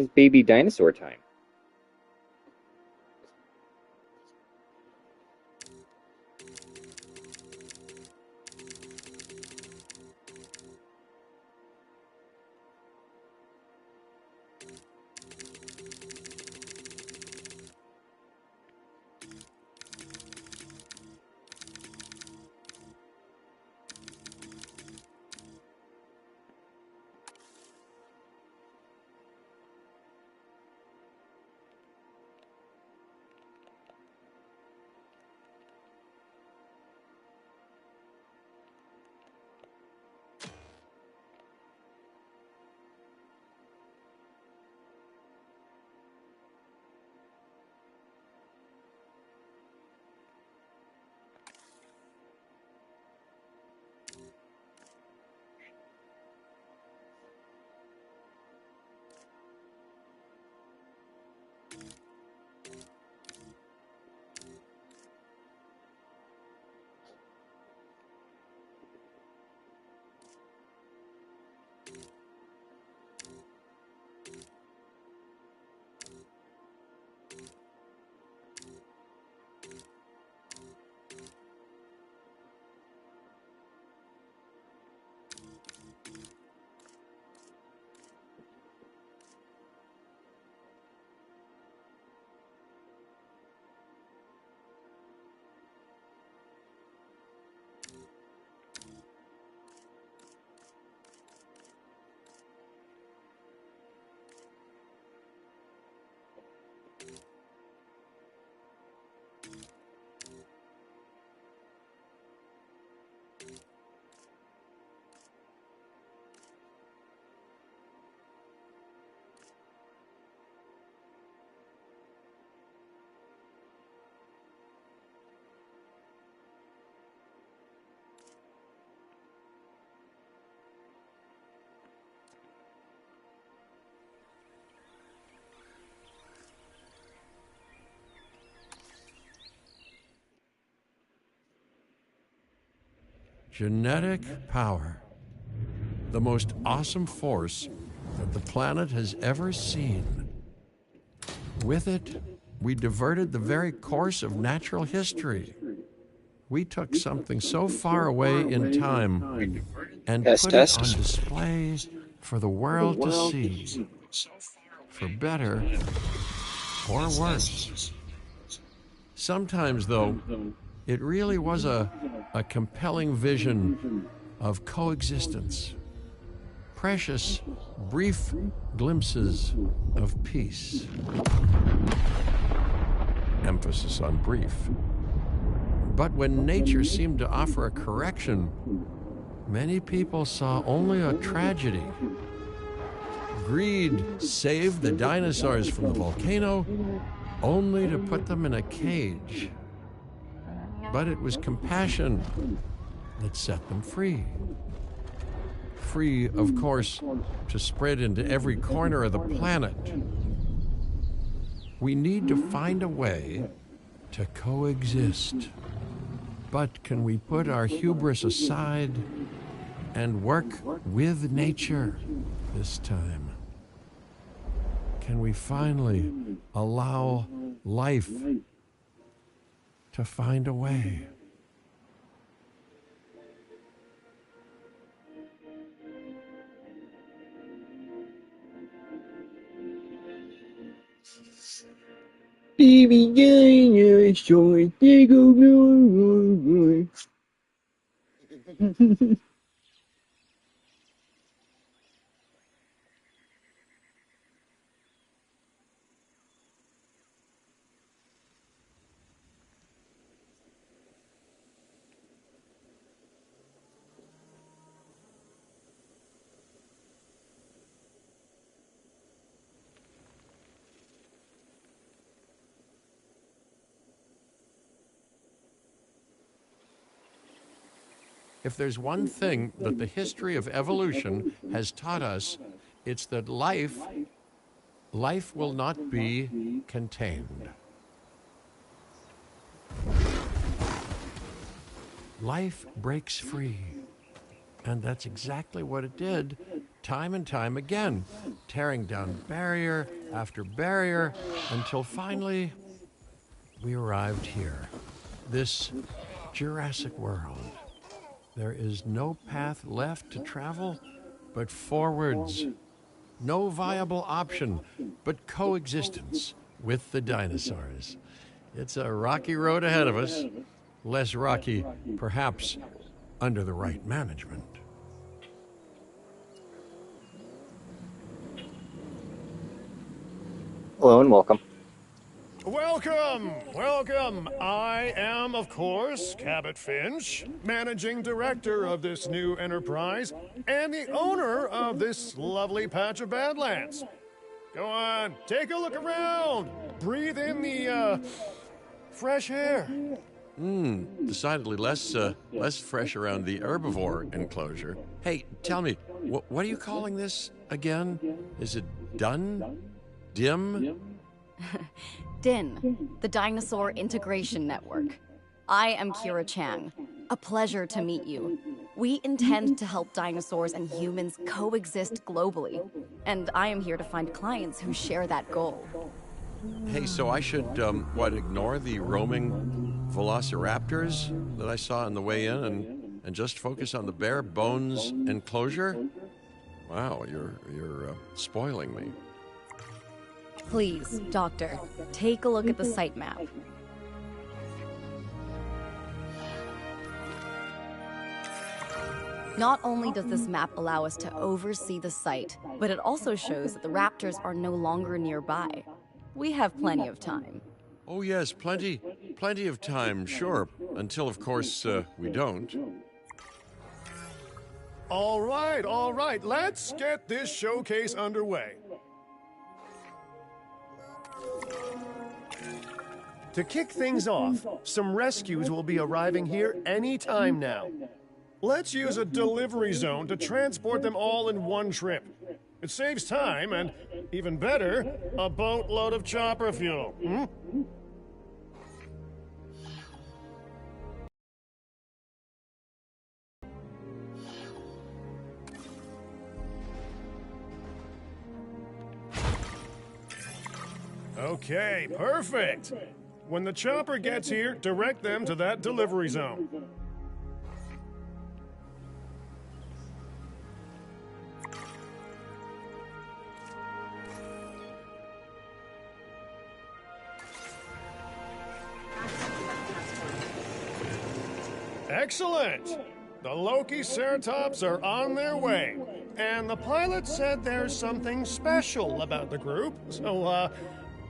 is baby dinosaur time. Genetic power, the most awesome force that the planet has ever seen. With it, we diverted the very course of natural history. We took something so far away in time and put it on display for the world to see, for better or worse. Sometimes, though, it really was a compelling vision of coexistence, precious, brief glimpses of peace. Emphasis on brief. But when nature seemed to offer a correction, many people saw only a tragedy. Greed saved the dinosaurs from the volcano, only to put them in a cage. But it was compassion that set them free. Free, of course, to spread into every corner of the planet. We need to find a way to coexist. But can we put our hubris aside and work with nature this time? Can we finally allow life to find a way? Baby dinosaur, they go roar. If there's one thing that the history of evolution has taught us, it's that life will not be contained. Life breaks free, and that's exactly what it did time and time again, tearing down barrier after barrier until finally we arrived here. This Jurassic World. There is no path left to travel but forwards. No viable option but coexistence with the dinosaurs. It's a rocky road ahead of us. Less rocky, perhaps, under the right management. Hello and welcome. Welcome, welcome. I am, of course, Cabot Finch, managing director of this new enterprise and the owner of this lovely patch of Badlands. Go on, take a look around. Breathe in the, fresh air. Decidedly less fresh around the herbivore enclosure. Hey, tell me, what are you calling this again? Is it done? Dim? DIN, the Dinosaur Integration Network. I am Kira Chang. A pleasure to meet you. We intend to help dinosaurs and humans coexist globally, and I am here to find clients who share that goal. Hey, so I should, ignore the roaming velociraptors that I saw on the way in and just focus on the bare bones enclosure? Wow, you're spoiling me. Please, Doctor, take a look at the site map. Not only does this map allow us to oversee the site, but it also shows that the raptors are no longer nearby. We have plenty of time. Oh yes, plenty of time, sure. Until, of course, we don't. All right, let's get this showcase underway. To kick things off, some rescues will be arriving here any time now. Let's use a delivery zone to transport them all in one trip. It saves time and, even better, a boatload of chopper fuel. Okay, perfect. When the chopper gets here, direct them to that delivery zone. Excellent! The Loki-Ceratops are on their way. And the pilot said there's something special about the group, so,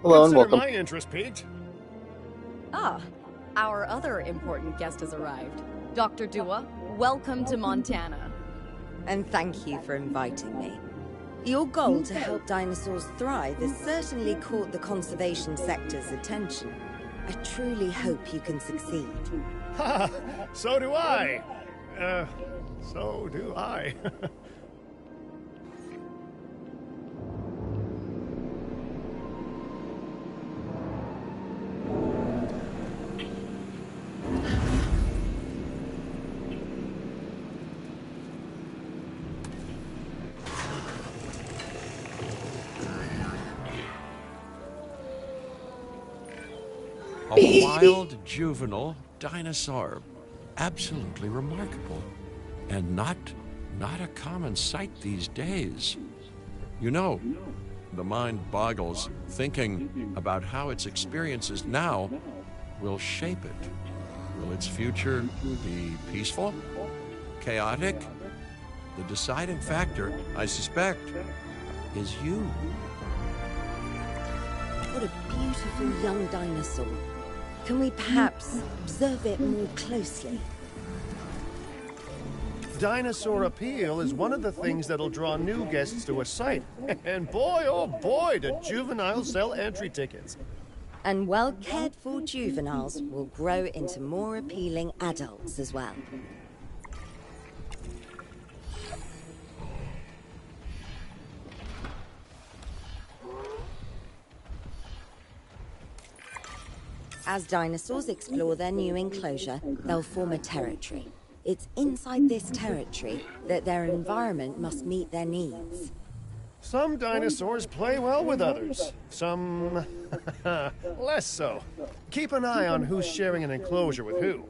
Hello and consider welcome. my interest piqued. Ah, our other important guest has arrived. Dr. Dua, welcome to Montana. And thank you for inviting me. Your goal to help dinosaurs thrive has certainly caught the conservation sector's attention. I truly hope you can succeed. Ha! So do I. So do I. A wild juvenile dinosaur. Absolutely remarkable. And not a common sight these days. You know, the mind boggles thinking about how its experiences now will shape it. Will its future be peaceful? Chaotic? The deciding factor, I suspect, is you. What a beautiful young dinosaur. Can we perhaps observe it more closely? Dinosaur appeal is one of the things that'll draw new guests to a site. And boy, oh boy, do juveniles sell entry tickets. And well-cared-for juveniles will grow into more appealing adults as well. As dinosaurs explore their new enclosure, they'll form a territory. It's inside this territory that their environment must meet their needs. Some dinosaurs play well with others, some less so. Keep an eye on who's sharing an enclosure with who.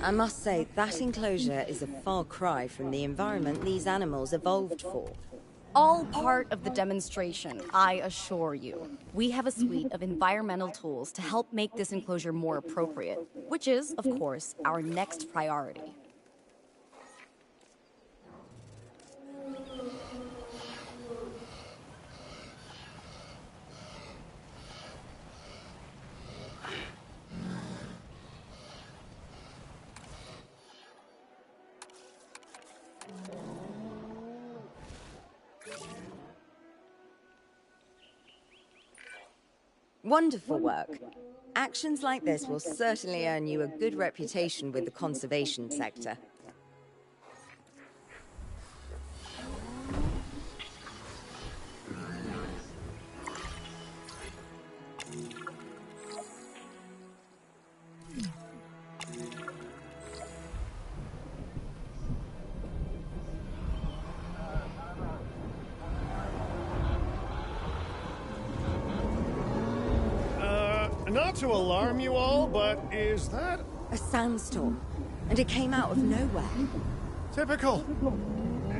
I must say, that enclosure is a far cry from the environment these animals evolved for. All part of the demonstration, I assure you. We have a suite of environmental tools to help make this enclosure more appropriate, which is, of course, our next priority. Wonderful work. Actions like this will certainly earn you a good reputation with the conservation sector. Not to alarm you all, but is that A sandstorm, and it came out of nowhere. typical?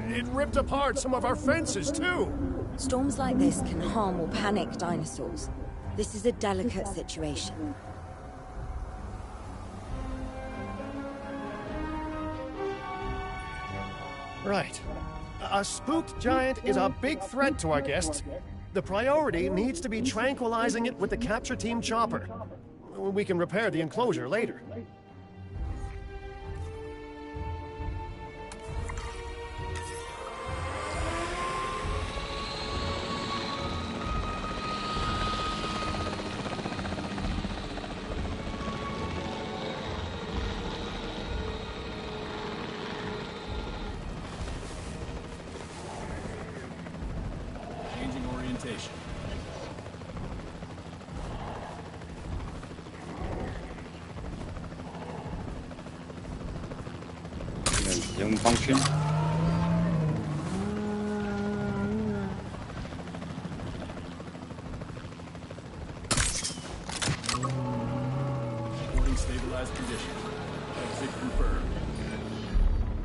It ripped apart some of our fences, too. Storms like this can harm or panic dinosaurs. This is a delicate situation. Right. A spooked giant is a big threat to our guests. The priority needs to be tranquilizing it with the capture team chopper. We can repair the enclosure later. Changing orientation. Zoom function. Reporting stabilized condition. Exit confirmed.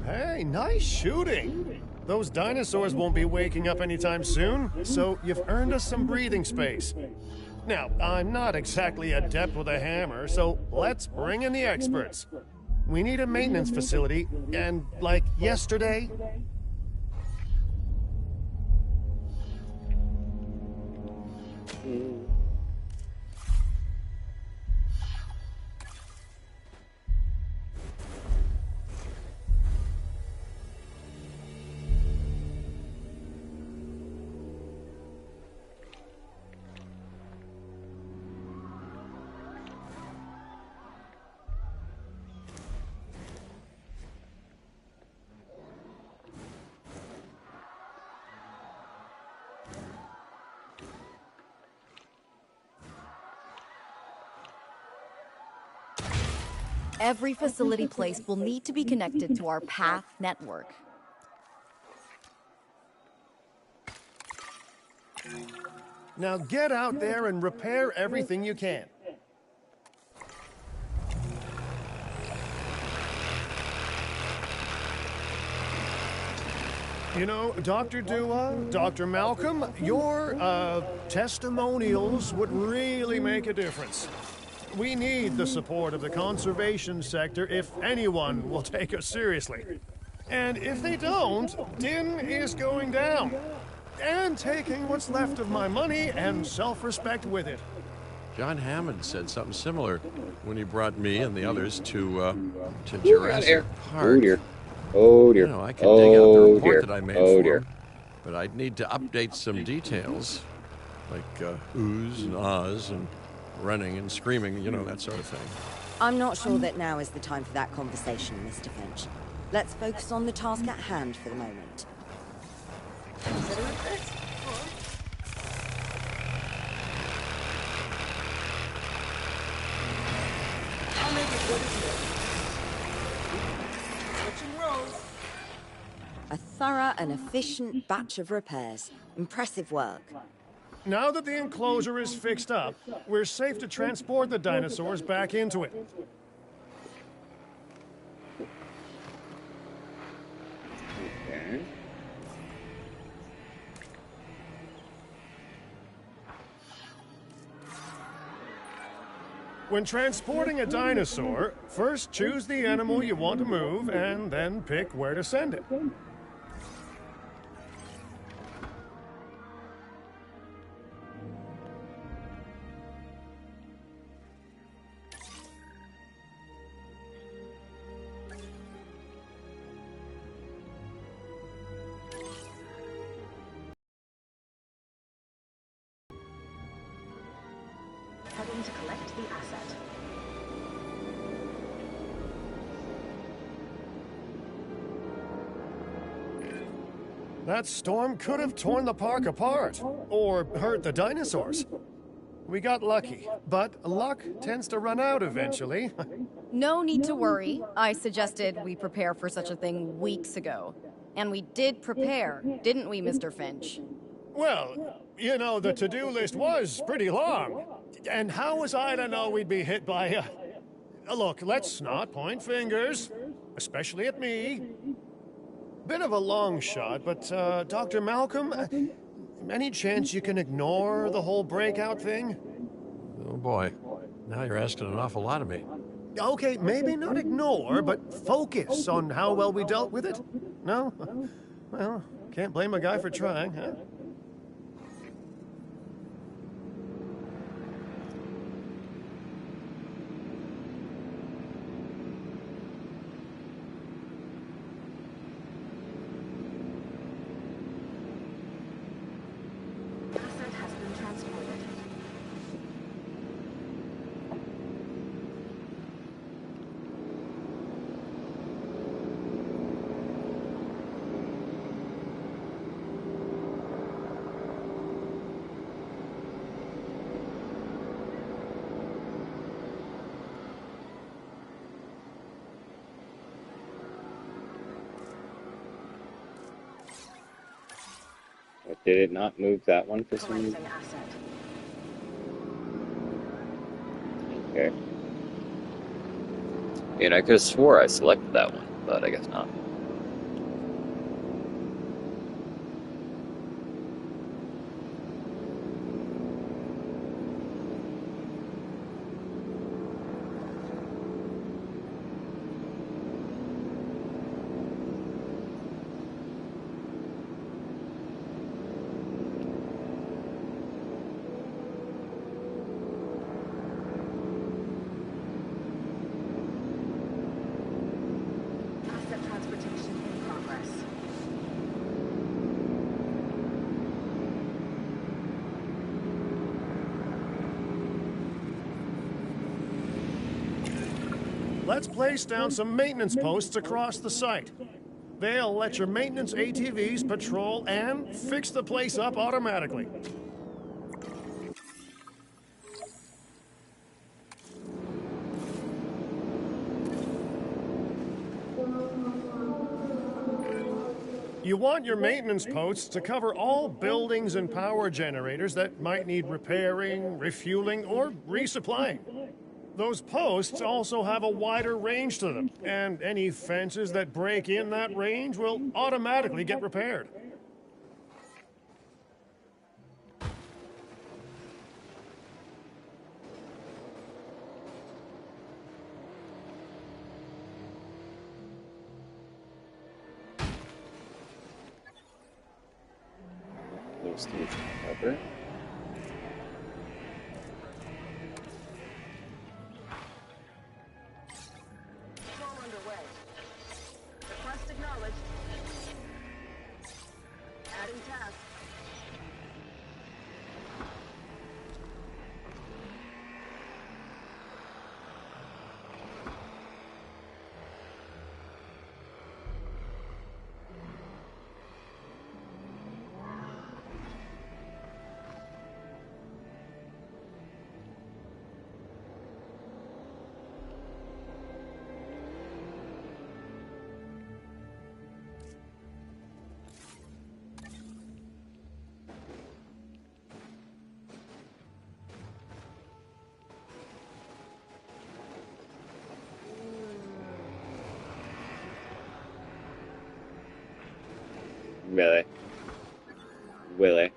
Hey, nice shooting. Those dinosaurs won't be waking up anytime soon, so you've earned us some breathing space. Now, I'm not exactly adept with a hammer, so let's bring in the experts. We need a maintenance facility, and like yesterday, Every facility place will need to be connected to our path network. now get out there and repair everything you can. You know, Dr. Dua, Dr. Malcolm, your testimonials would really make a difference. We need the support of the conservation sector if anyone will take us seriously. And if they don't, Din is going down. And taking what's left of my money and self-respect with it. John Hammond said something similar when he brought me and the others to Ooh, Jurassic air. Park. Oh dear. Oh dear. You know, I can dig out the Oh report dear. that I made Oh for dear. him, but I'd need to update some details, like oohs and ahs and running and screaming, you know, that sort of thing. I'm not sure that now is the time for that conversation, Mr. Finch. Let's focus on the task at hand for the moment. Switching roles. A thorough and efficient batch of repairs. Impressive work. Now that the enclosure is fixed up, we're safe to transport the dinosaurs back into it. Okay. When transporting a dinosaur, first choose the animal you want to move and then pick where to send it. Heading to collect the asset. That storm could have torn the park apart, or hurt the dinosaurs. We got lucky, but luck tends to run out eventually. No need to worry. I suggested we prepare for such a thing weeks ago. And we did prepare, didn't we, Mr. Finch? Well, you know, the to-do list was pretty long. And how was I to know we'd be hit by a... Look, let's not point fingers, especially at me. Bit of a long shot, but, Dr. Malcolm, any chance you can ignore the whole breakout thing? Oh boy, now you're asking an awful lot of me. Okay, maybe not ignore, but focus on how well we dealt with it? No? Well, can't blame a guy for trying, huh? Asset has been transported. Did it not move that one for some reason? Collecting asset. Okay. And I could have swore I selected that one, but I guess not. Asset transportation in progress. Let's place down some maintenance posts across the site. They'll let your maintenance ATVs patrol and fix the place up automatically. You want your maintenance posts to cover all buildings and power generators that might need repairing, refueling, or resupplying. Those posts also have a wider range to them, and any fences that break in that range will automatically get repaired. Those two cover. Patrol underway. Request acknowledged. Adding task. Really? Willie.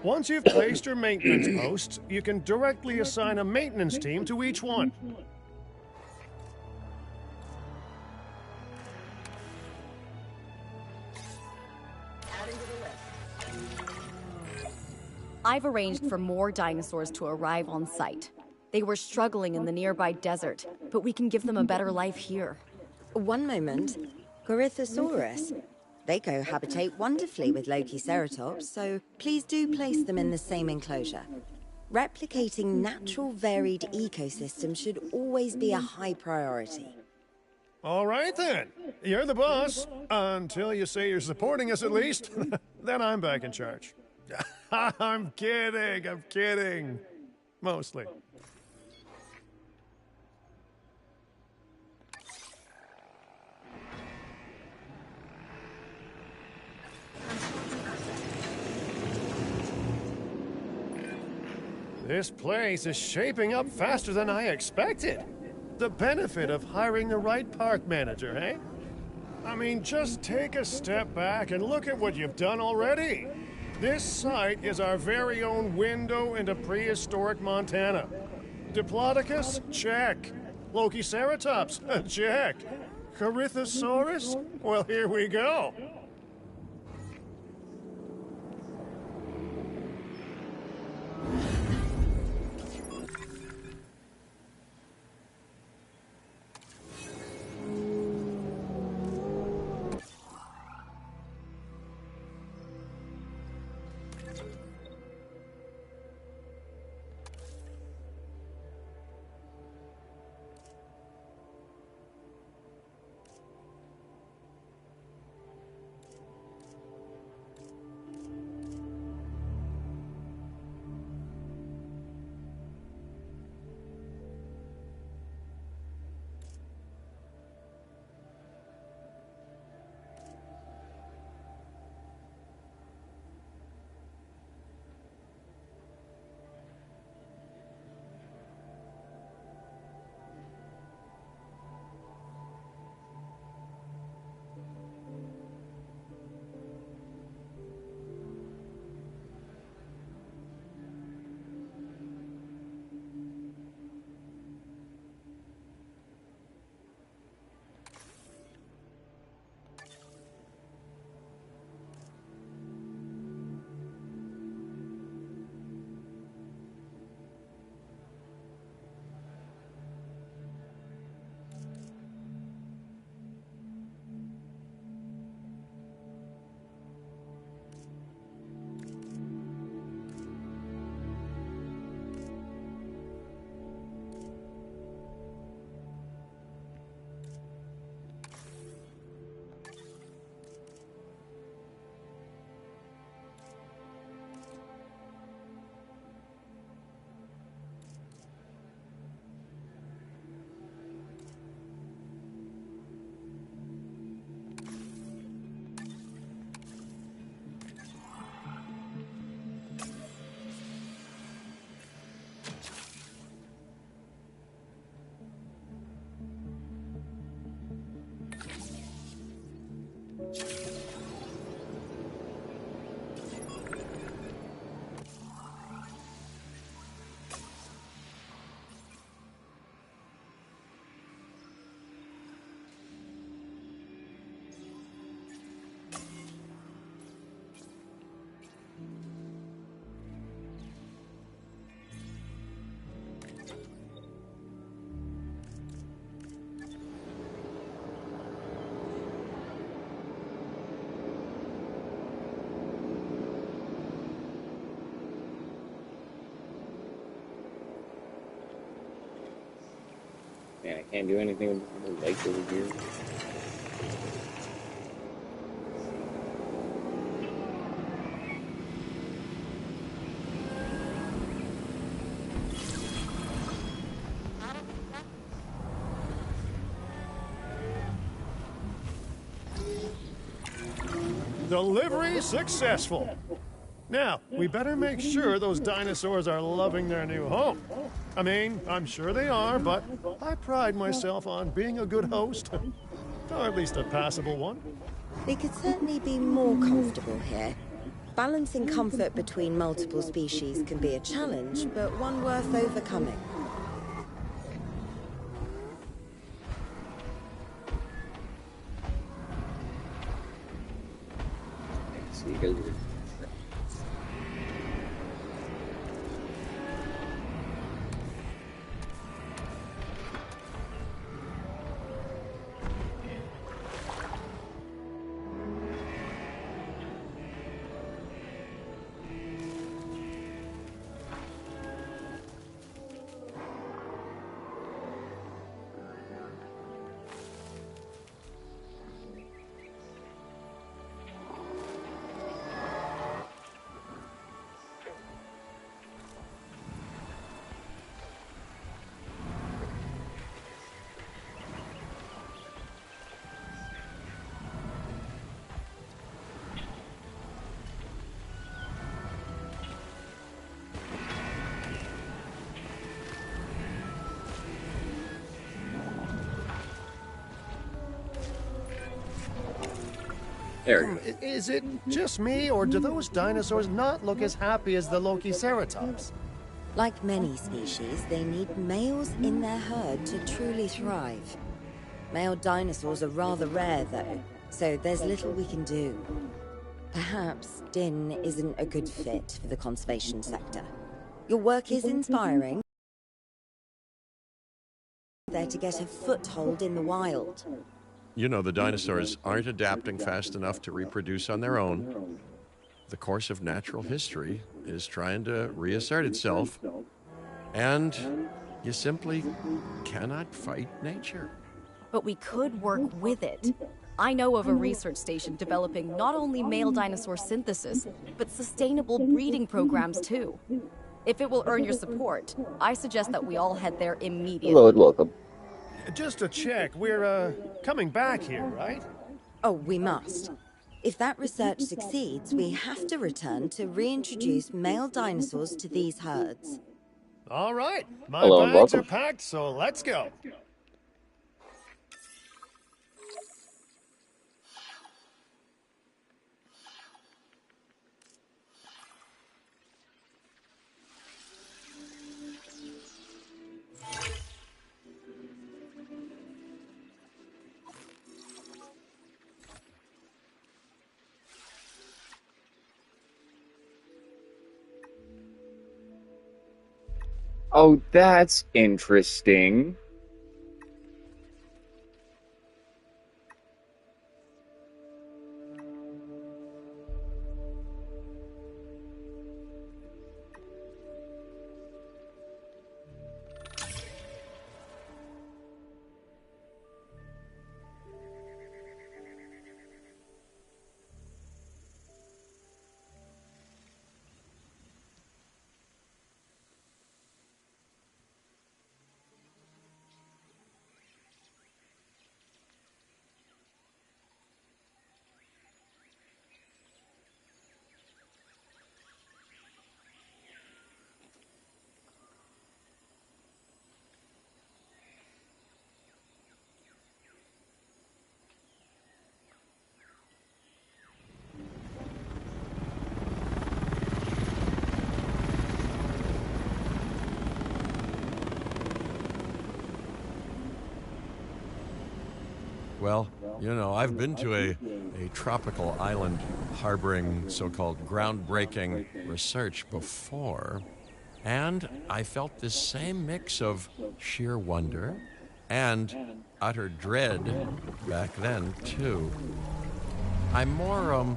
Once you've placed your maintenance posts, you can directly assign a maintenance team to each one. Adding to the list. I've arranged for more dinosaurs to arrive on site. They were struggling in the nearby desert, but we can give them a better life here. One moment. Corythosaurus. They cohabitate wonderfully with Lokiceratops, so please do place them in the same enclosure. Replicating natural varied ecosystems should always be a high priority. All right then. You're the boss. Until you say you're supporting us at least. Then I'm back in charge. I'm kidding. Mostly. This place is shaping up faster than I expected. The benefit of hiring the right park manager, eh? I mean, just take a step back and look at what you've done already. This site is our very own window into prehistoric Montana. Diplodocus? Check. Lokiceratops? Check. Corythosaurus? Well, here we go. Man, I can't do anything with the lake over here. Delivery successful. Now, we better make sure those dinosaurs are loving their new home. I mean, I'm sure they are, but I pride myself on being a good host. Or at least a passable one. They could certainly be more comfortable here. Balancing comfort between multiple species can be a challenge, but one worth overcoming. Seagulls. There we go. Is it just me, or do those dinosaurs not look as happy as the Lokiceratops? Like many species, they need males in their herd to truly thrive. Male dinosaurs are rather rare, though, so there's little we can do. Perhaps Din isn't a good fit for the conservation sector. Your work is inspiring. There to get a foothold in the wild. You know, the dinosaurs aren't adapting fast enough to reproduce on their own. The course of natural history is trying to reassert itself, and you simply cannot fight nature. But we could work with it. I know of a research station developing not only male dinosaur synthesis, but sustainable breeding programs too. If it will earn your support, I suggest that we all head there immediately. Hello and welcome. Just to check, we're, coming back here, right? Oh, we must. If that research succeeds, we have to return to reintroduce male dinosaurs to these herds. All right, my Hello and bags are welcome. packed, so let's go. Oh, that's interesting. Well, you know, I've been to a tropical island harboring so-called groundbreaking research before, and I felt this same mix of sheer wonder and utter dread back then, too. I'm more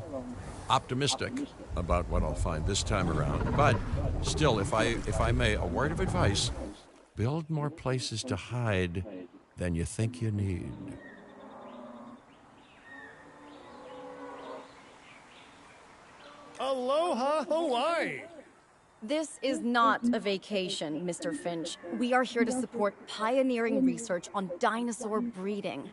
optimistic about what I'll find this time around, but still, if I may, a word of advice: build more places to hide than you think you need. Aloha, Hawaii! This is not a vacation, Mr. Finch. We are here to support pioneering research on dinosaur breeding.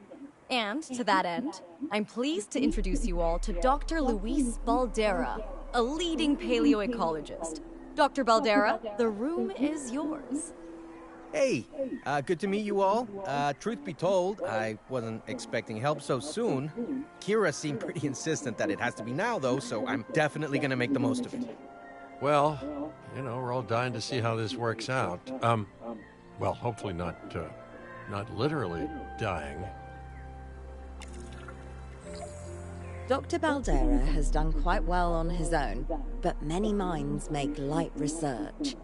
And to that end, I'm pleased to introduce you all to Dr. Luis Baldera, a leading paleoecologist. Dr. Baldera, the room is yours. Hey, good to meet you all. Truth be told, I wasn't expecting help so soon. Kira seemed pretty insistent that it has to be now, though, so I'm definitely gonna make the most of it. Well, we're all dying to see how this works out. Well, hopefully not literally dying. Dr. Baldera has done quite well on his own, but many minds make light research.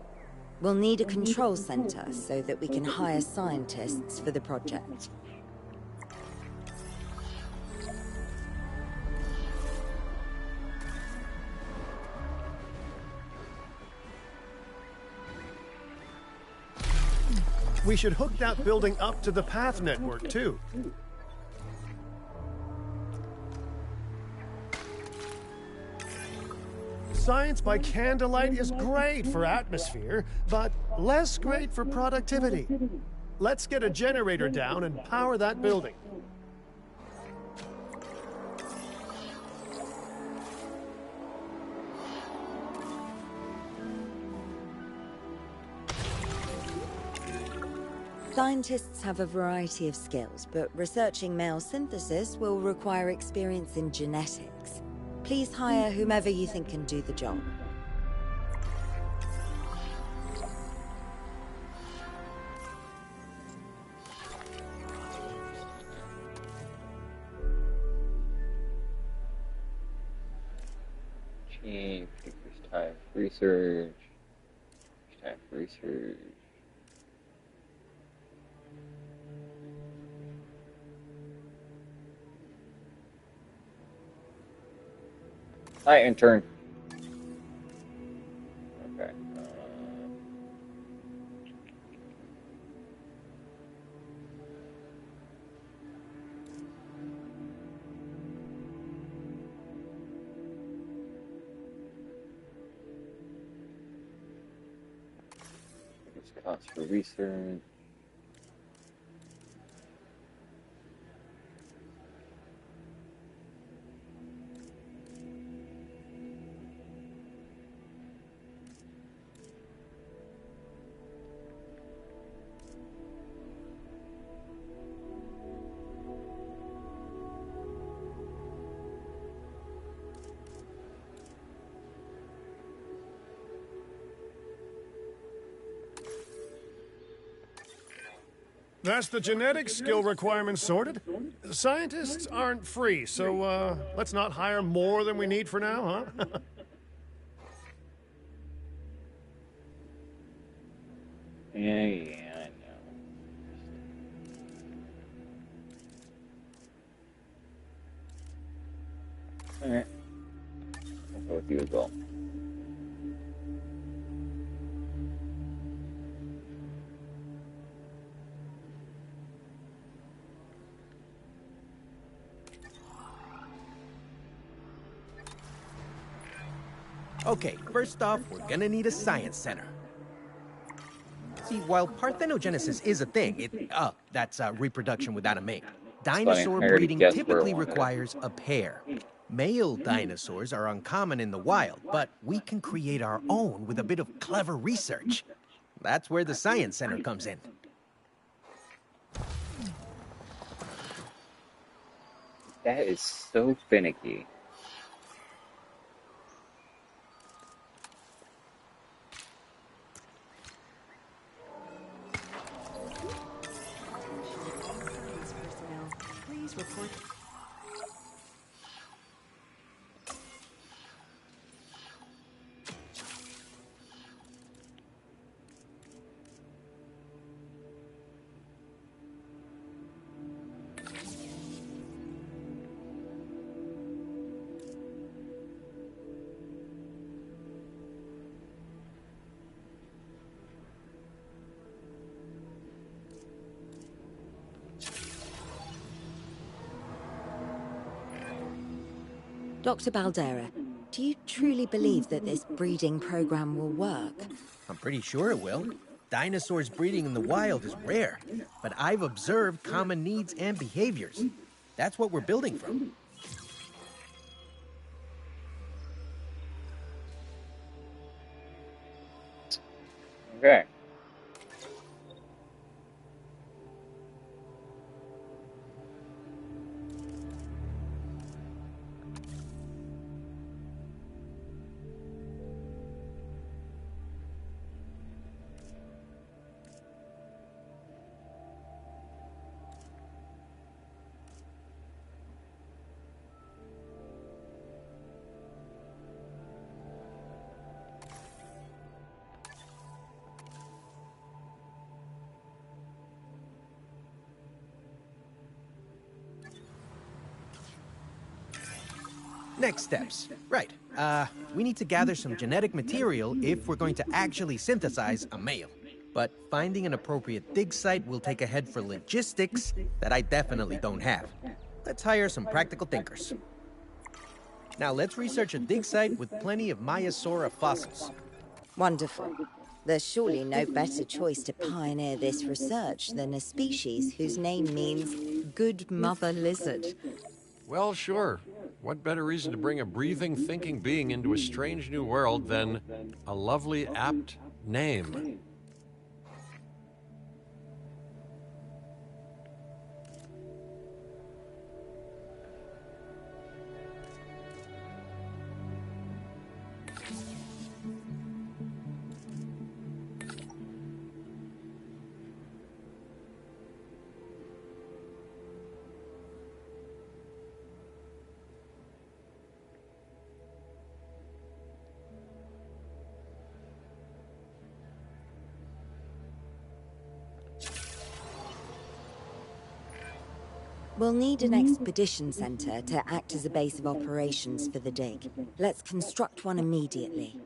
We'll need a control center so that we can hire scientists for the project. We should hook that building up to the path network, too. Science by candlelight is great for atmosphere, but less great for productivity. Let's get a generator down and power that building. Scientists have a variety of skills, but researching male synthesis will require experience in genetics. Please hire whomever you think can do the job. Change, first time for research. First time for research. Hi, intern. Okay. It's cost for research. That's the genetic skill requirements sorted. Scientists aren't free, so let's not hire more than we need for now, huh? Yeah, I know. Alright. I'll go with you as well. Okay, first off, we're gonna need a science center. See, while parthenogenesis is a thing, that's reproduction without a mate. Dinosaur I already breeding guessed where it typically wanted it. requires a pair. Male dinosaurs are uncommon in the wild, but we can create our own with a bit of clever research. That's where the science center comes in. That is so finicky. Please report. Dr. Baldera, do you truly believe that this breeding program will work? I'm pretty sure it will. Dinosaurs breeding in the wild is rare, but I've observed common needs and behaviors. That's what we're building from. Okay. Next steps. Right. We need to gather some genetic material if we're going to actually synthesize a male. But finding an appropriate dig site will take a head for logistics that I definitely don't have. Let's hire some practical thinkers. Now let's research a dig site with plenty of Maiasaura fossils. Wonderful. There's surely no better choice to pioneer this research than a species whose name means good mother lizard. Well, sure. What better reason to bring a breathing, thinking being into a strange new world than a lovely, apt name? We'll need an expedition center to act as a base of operations for the dig. Let's construct one immediately.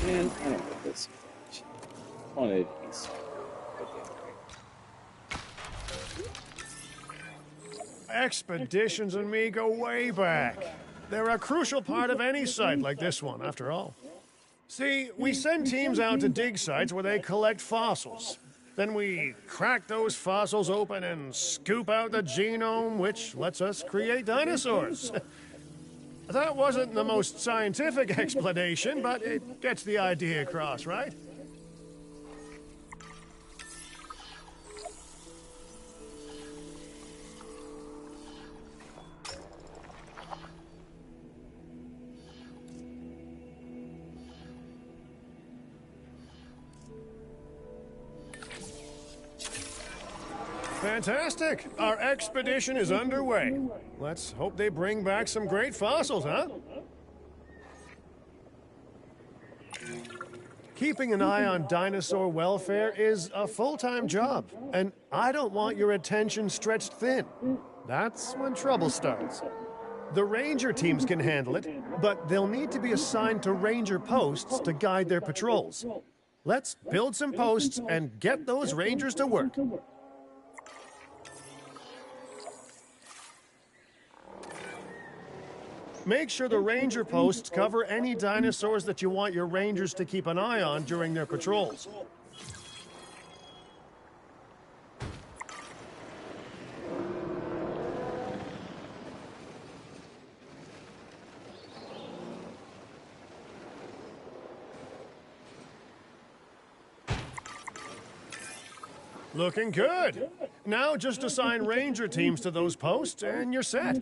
Man, I don't like this. I wanted these. Expeditions and me go way back. They're a crucial part of any site like this one, after all. See, we send teams out to dig sites where they collect fossils. Then we crack those fossils open and scoop out the genome, which lets us create dinosaurs. That wasn't the most scientific explanation, but it gets the idea across, right? Fantastic! Our expedition is underway. Let's hope they bring back some great fossils, huh? Keeping an eye on dinosaur welfare is a full-time job, and I don't want your attention stretched thin. That's when trouble starts. The ranger teams can handle it, but they'll need to be assigned to ranger posts to guide their patrols. Let's build some posts and get those rangers to work. Make sure the ranger posts cover any dinosaurs that you want your rangers to keep an eye on during their patrols. Looking good. Now just assign ranger teams to those posts and you're set.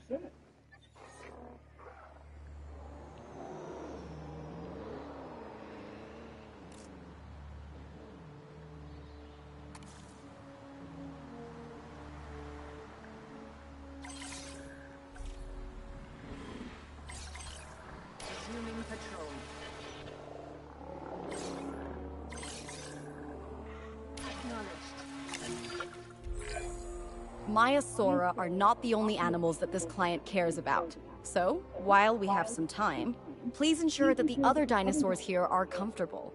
Maiasaura are not the only animals that this client cares about. So, while we have some time, please ensure that the other dinosaurs here are comfortable.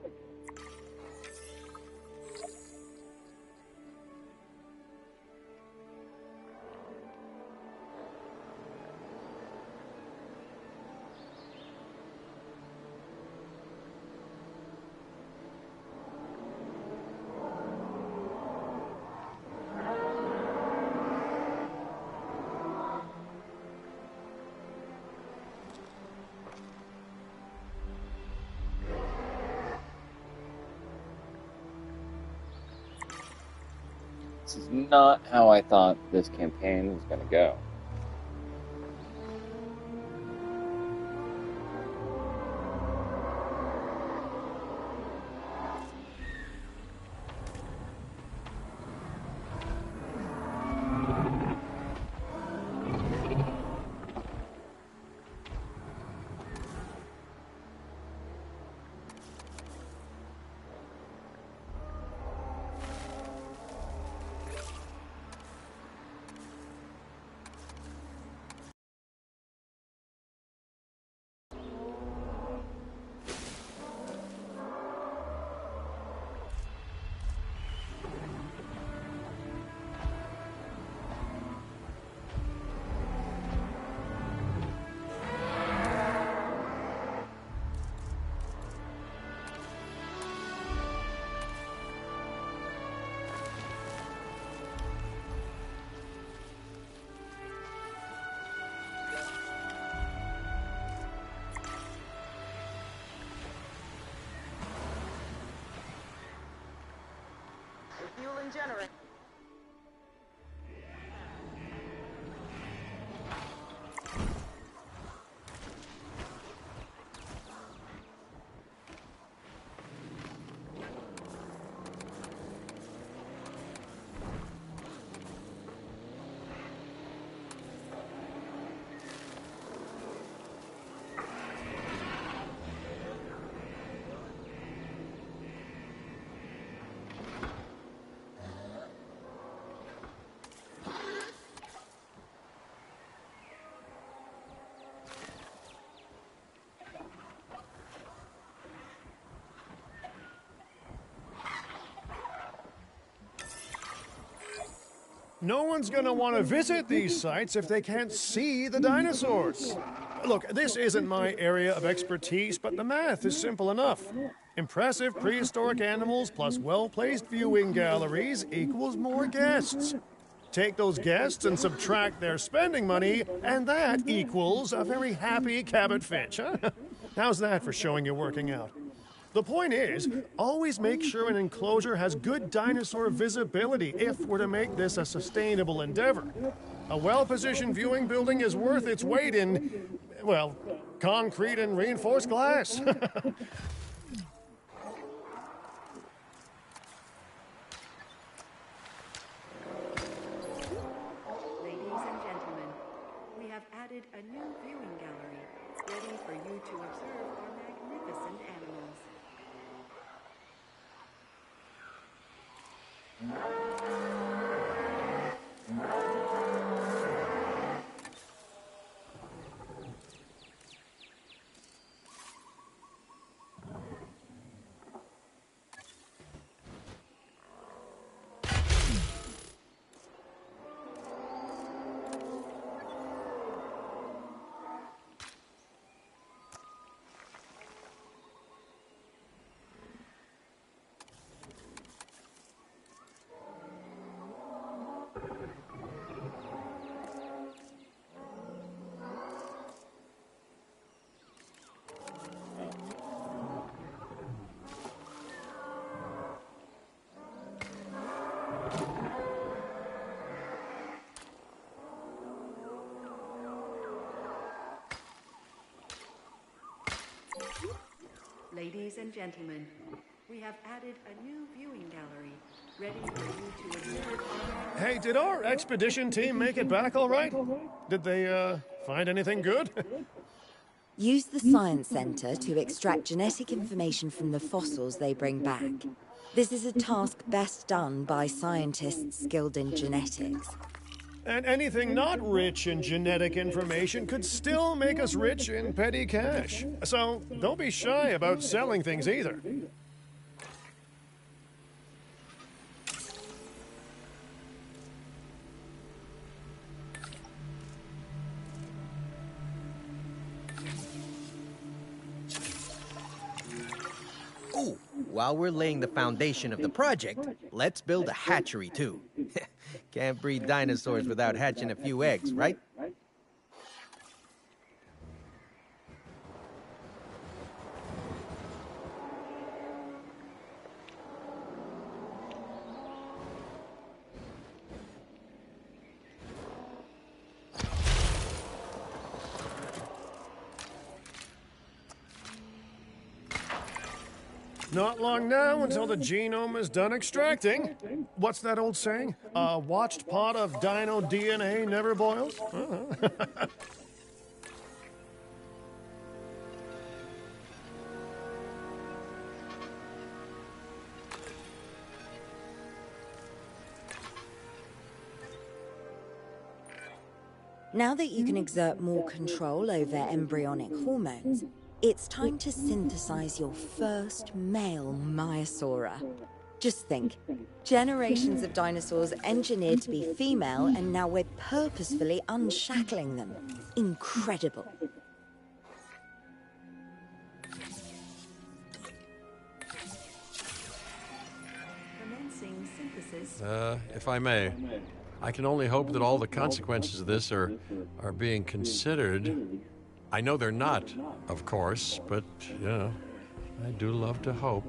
This is not how I thought this campaign was going to go. Refueling generator. No one's gonna want to visit these sites if they can't see the dinosaurs. Look, this isn't my area of expertise, but the math is simple enough. Impressive prehistoric animals plus well-placed viewing galleries equals more guests. Take those guests and subtract their spending money, and that equals a very happy Cabot Finch, huh? How's that for showing you're working out? The point is, always make sure an enclosure has good dinosaur visibility if we're to make this a sustainable endeavor. A well-positioned viewing building is worth its weight in, well, concrete and reinforced glass. Ladies and gentlemen, we have added a new viewing gallery, ready for you to observe our magnificent animals. Ladies and gentlemen, we have added a new viewing gallery, ready for you to observe our... Hey, did our expedition team make it back all right? Did they, find anything good? Use the Science Center to extract genetic information from the fossils they bring back. This is a task best done by scientists skilled in genetics. And anything not rich in genetic information could still make us rich in petty cash. So don't be shy about selling things either. Ooh, while we're laying the foundation of the project, let's build a hatchery too. Can't breed dinosaurs without hatching a few eggs, right? Not long now until the genome is done extracting. What's that old saying? A watched pot of dino DNA never boils? Now that you can exert more control over embryonic hormones, it's time to synthesize your first male Maiasaura. Just think, generations of dinosaurs engineered to be female, and now we're purposefully unshackling them. Incredible. Commencing synthesis. If I may, I can only hope that all the consequences of this are being considered. I know they're not, of course, but, you know, I do love to hope.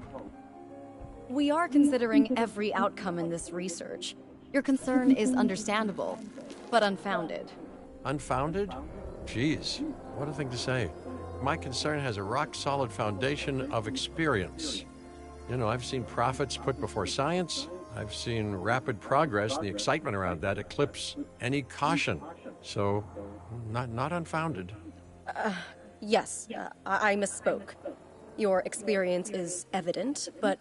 We are considering every outcome in this research. Your concern is understandable, but unfounded. Unfounded? Geez, what a thing to say. My concern has a rock-solid foundation of experience. You know, I've seen profits put before science. I've seen rapid progress, and the excitement around that eclipse any caution. So, not unfounded. Yes, I misspoke. Your experience is evident, but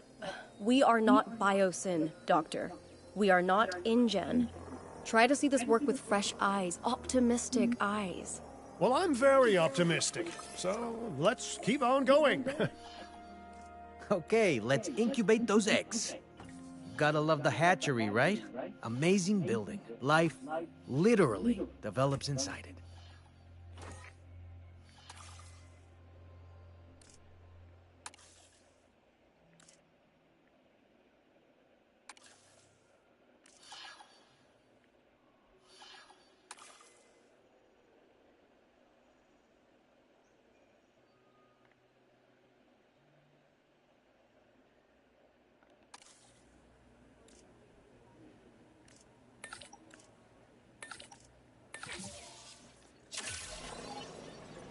we are not Biosyn, Doctor. We are not InGen. Try to see this work with fresh eyes, optimistic eyes. Well, I'm very optimistic, so let's keep on going. Okay, let's incubate those eggs. Gotta love the hatchery, right? Amazing building. Life literally develops inside it.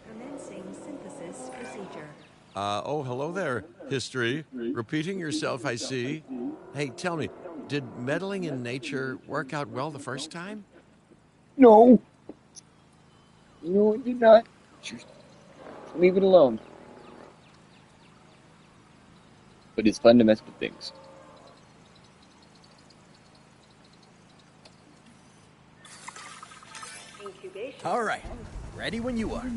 Commencing synthesis procedure. Oh, hello there, history. Repeating yourself, I see. Hey, tell me, did meddling in nature work out well the first time? No. No, it did not. Just leave it alone. But it's fun to mess with things. Incubation. All right, ready when you are.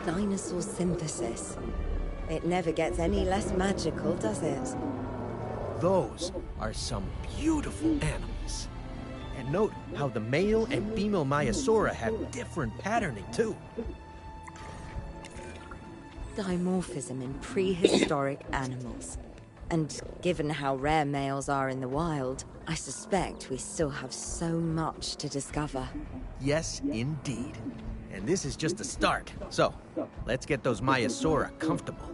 Dinosaur synthesis. It never gets any less magical, does it? Those are some beautiful animals. And note how the male and female Maiasaura have different patterning too. Dimorphism in prehistoric animals. And given how rare males are in the wild, I suspect we still have so much to discover. Yes, indeed. And this is just the start. So, let's get those Maiasaura comfortable.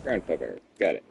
Grandfather. Got it.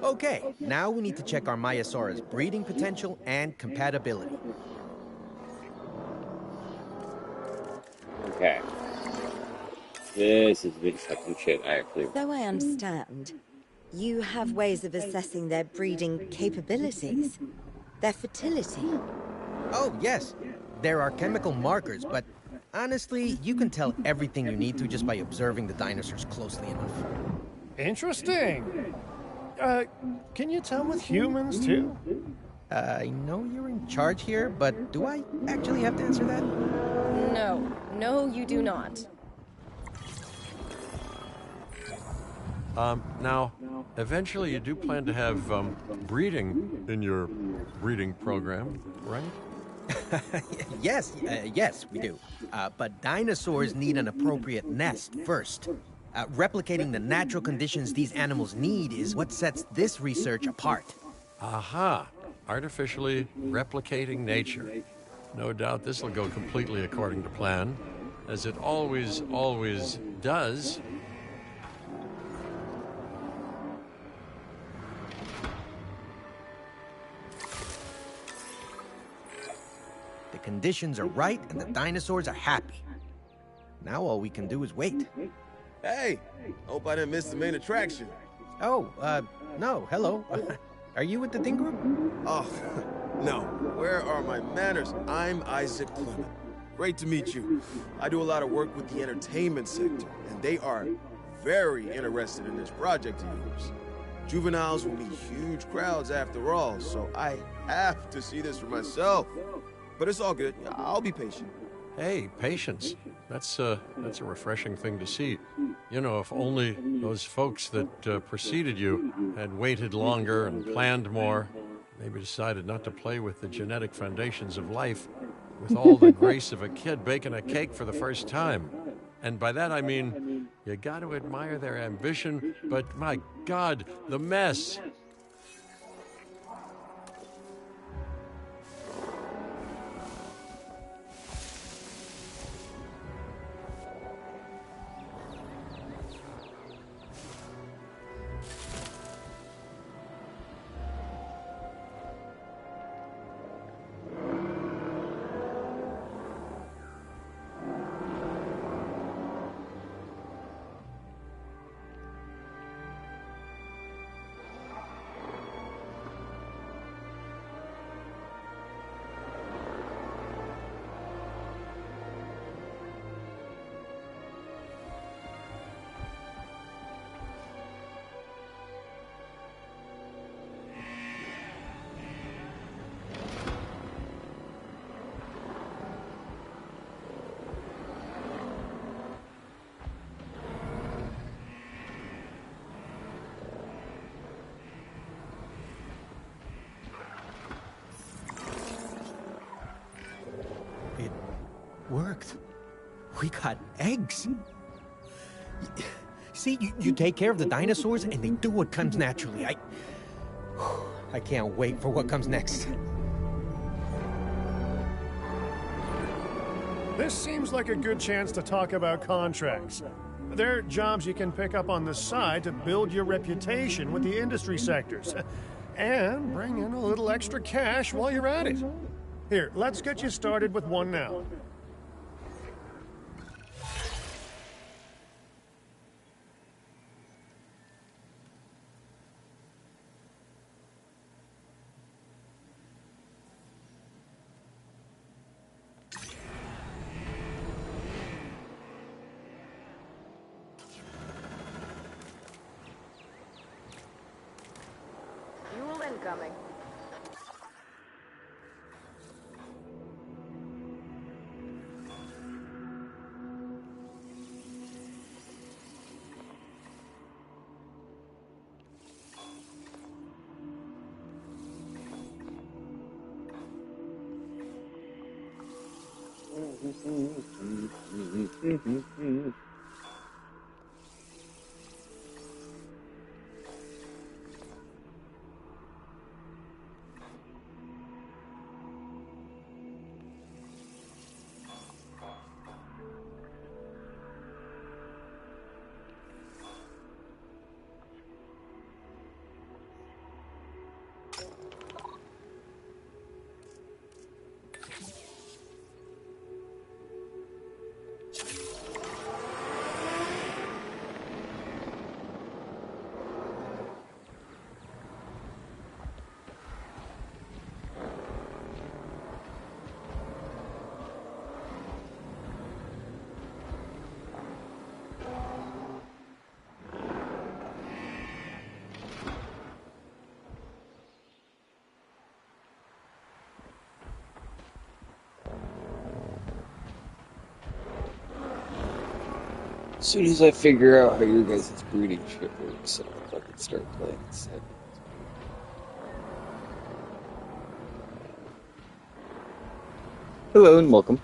Okay, now we need to check our Maiasaurus breeding potential and compatibility. Okay. This is big fucking shit, actually. So I understand, you have ways of assessing their breeding capabilities, their fertility. Oh, yes, there are chemical markers, but honestly, you can tell everything you need to just by observing the dinosaurs closely enough. Interesting. Can you tell with humans, too? I know you're in charge here, but do I actually have to answer that? No, you do not. Now, eventually you do plan to have breeding in your breeding program, right? Yes, we do. But dinosaurs need an appropriate nest first. Replicating the natural conditions these animals need is what sets this research apart. Aha! Artificially replicating nature. No doubt this will go completely according to plan, as it always does. The conditions are right and the dinosaurs are happy. Now all we can do is wait. Hey, hope I didn't miss the main attraction. Oh, no, hello. Are you with the Ding Group? Oh, no. Where are my manners? I'm Isaac Clement. Great to meet you. I do a lot of work with the entertainment sector, and they are very interested in this project of yours. Juveniles will be huge crowds after all, so I have to see this for myself. But it's all good. I'll be patient. Hey, patience. That's a refreshing thing to see. You know, if only those folks that preceded you had waited longer and planned more, maybe decided not to play with the genetic foundations of life with all the grace of a kid baking a cake for the first time. And by that I mean, you got to admire their ambition, but my God, the mess. It worked. We got eggs. See, you take care of the dinosaurs and they do what comes naturally. I can't wait for what comes next. This seems like a good chance to talk about contracts. They're jobs you can pick up on the side to build your reputation with the industry sectors. And bring in a little extra cash while you're at it. Here, let's get you started with one now. Fuel incoming. As soon as I figure out how your guys' breeding shit works, I'll fucking start playing this. Hello and welcome.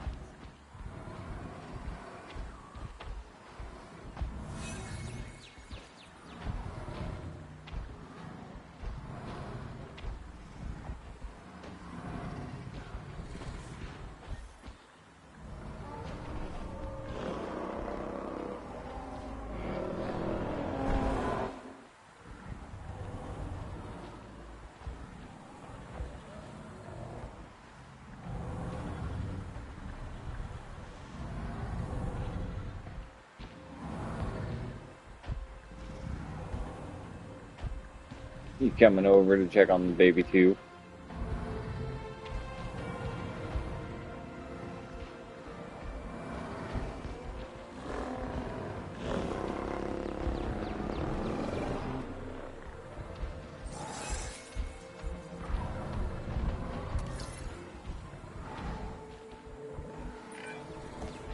You coming over to check on the baby too?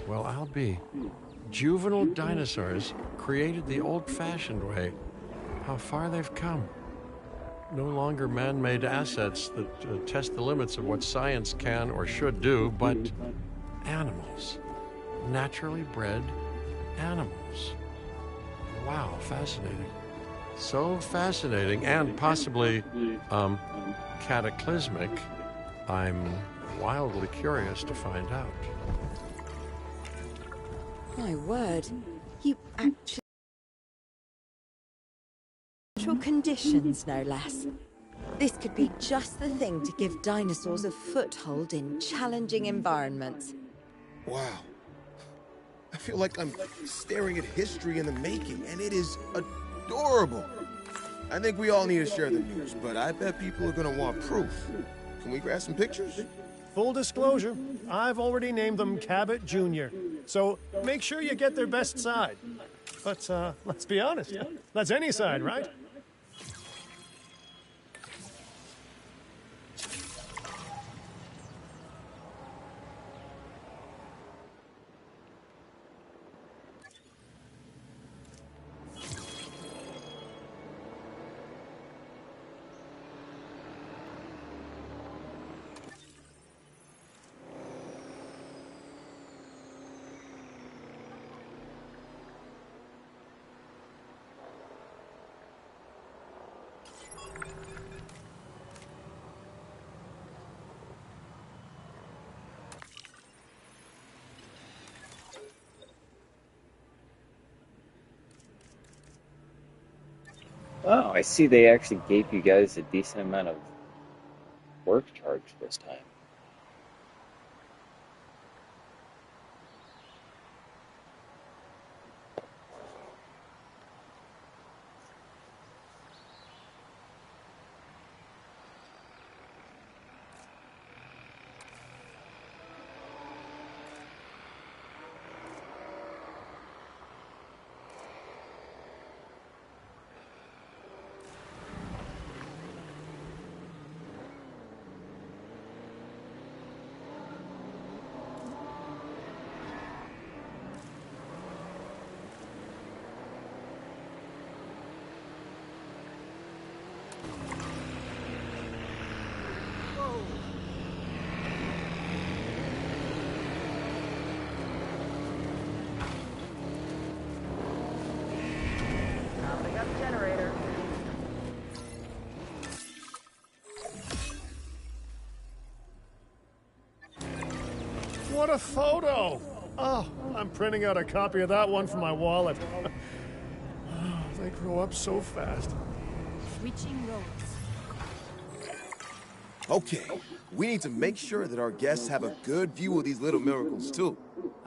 Well, I'll be. Juvenile dinosaurs created the old-fashioned way. How far they've come. No longer man-made assets that test the limits of what science can or should do, but animals. Naturally bred animals. Wow, fascinating. So fascinating and possibly, cataclysmic. I'm wildly curious to find out. My word, you actual conditions, no less. This could be just the thing to give dinosaurs a foothold in challenging environments. Wow. I feel like I'm staring at history in the making, and it is adorable. I think we all need to share the news, but I bet people are gonna want proof. Can we grab some pictures? Full disclosure, I've already named them Cabot Jr., so make sure you get their best side. But let's be honest, that's any side, right? Oh, I see they actually gave you guys a decent amount of work charge this time. what a photo! Oh, I'm printing out a copy of that one for my wallet. Oh, they grow up so fast. Switching roads. Okay, we need to make sure that our guests have a good view of these little miracles, too.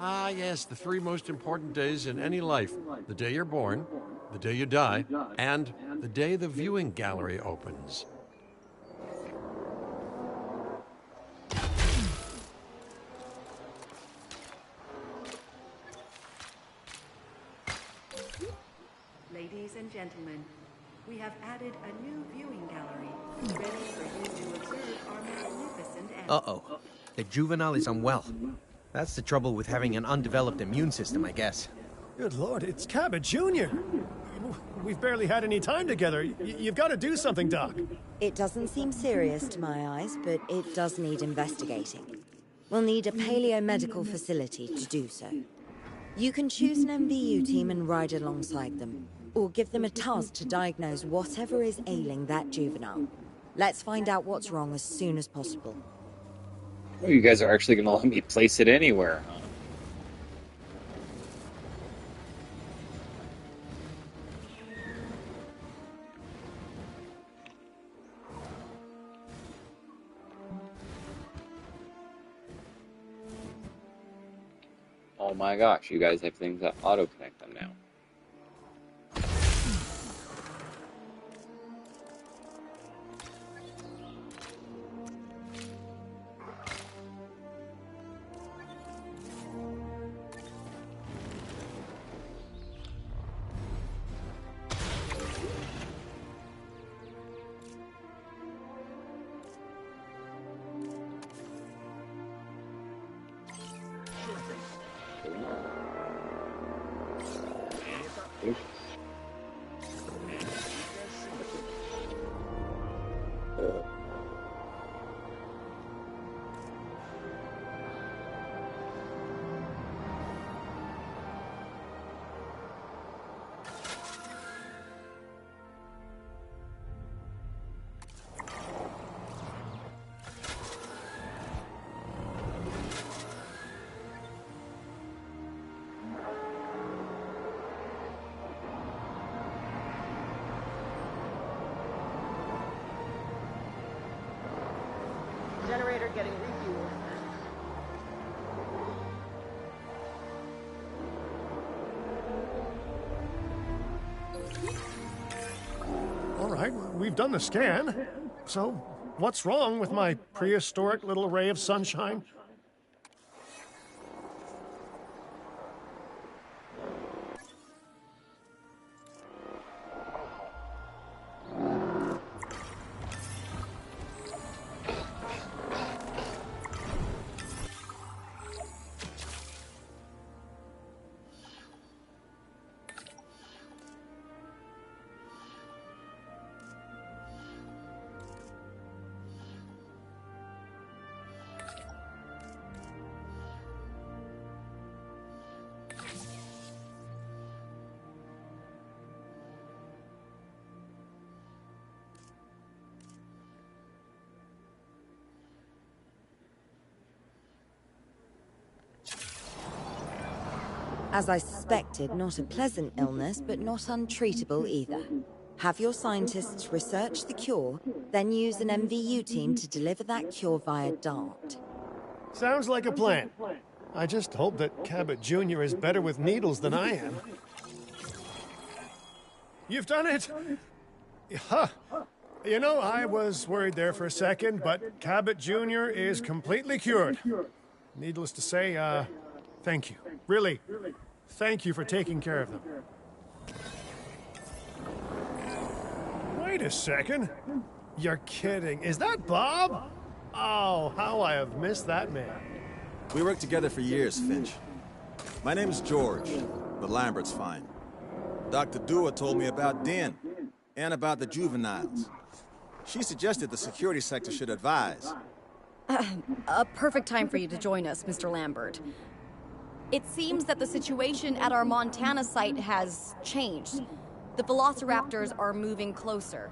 Ah, yes, the three most important days in any life: the day you're born, the day you die, and the day the viewing gallery opens. Ladies and gentlemen, we have added a new viewing gallery, ready for you to observe our magnificent animals. Uh-oh. The juvenile is unwell. That's the trouble with having an undeveloped immune system, I guess. Good Lord, it's Cabot Jr. We've barely had any time together. You've got to do something, Doc. It doesn't seem serious to my eyes, but it does need investigating. We'll need a paleo-medical facility to do so. You can choose an MVU team and ride alongside them, or give them a task to diagnose whatever is ailing that juvenile. Let's find out what's wrong as soon as possible. Oh, you guys are actually going to let me place it anywhere, huh? Oh my gosh, you guys have things that auto-connect them now. Generator getting refueled. All right, we've done the scan. So, what's wrong with my prehistoric little ray of sunshine? As I suspected, not a pleasant illness, but not untreatable either. Have your scientists research the cure, then use an MVU team to deliver that cure via DART. Sounds like a plan. I just hope that Cabot Jr. is better with needles than I am. You've done it! Huh. You know, I was worried there for a second, but Cabot Jr. is completely cured. Needless to say, thank you. Really, thank you for taking care of them. Wait a second. You're kidding. Is that Bob? Oh, how I have missed that man. We worked together for years, Finch. My name's George, but Lambert's fine. Dr. Dua told me about Den, and about the juveniles. She suggested the security sector should advise. A perfect time for you to join us, Mr. Lambert. It seems that the situation at our Montana site has changed. The velociraptors are moving closer.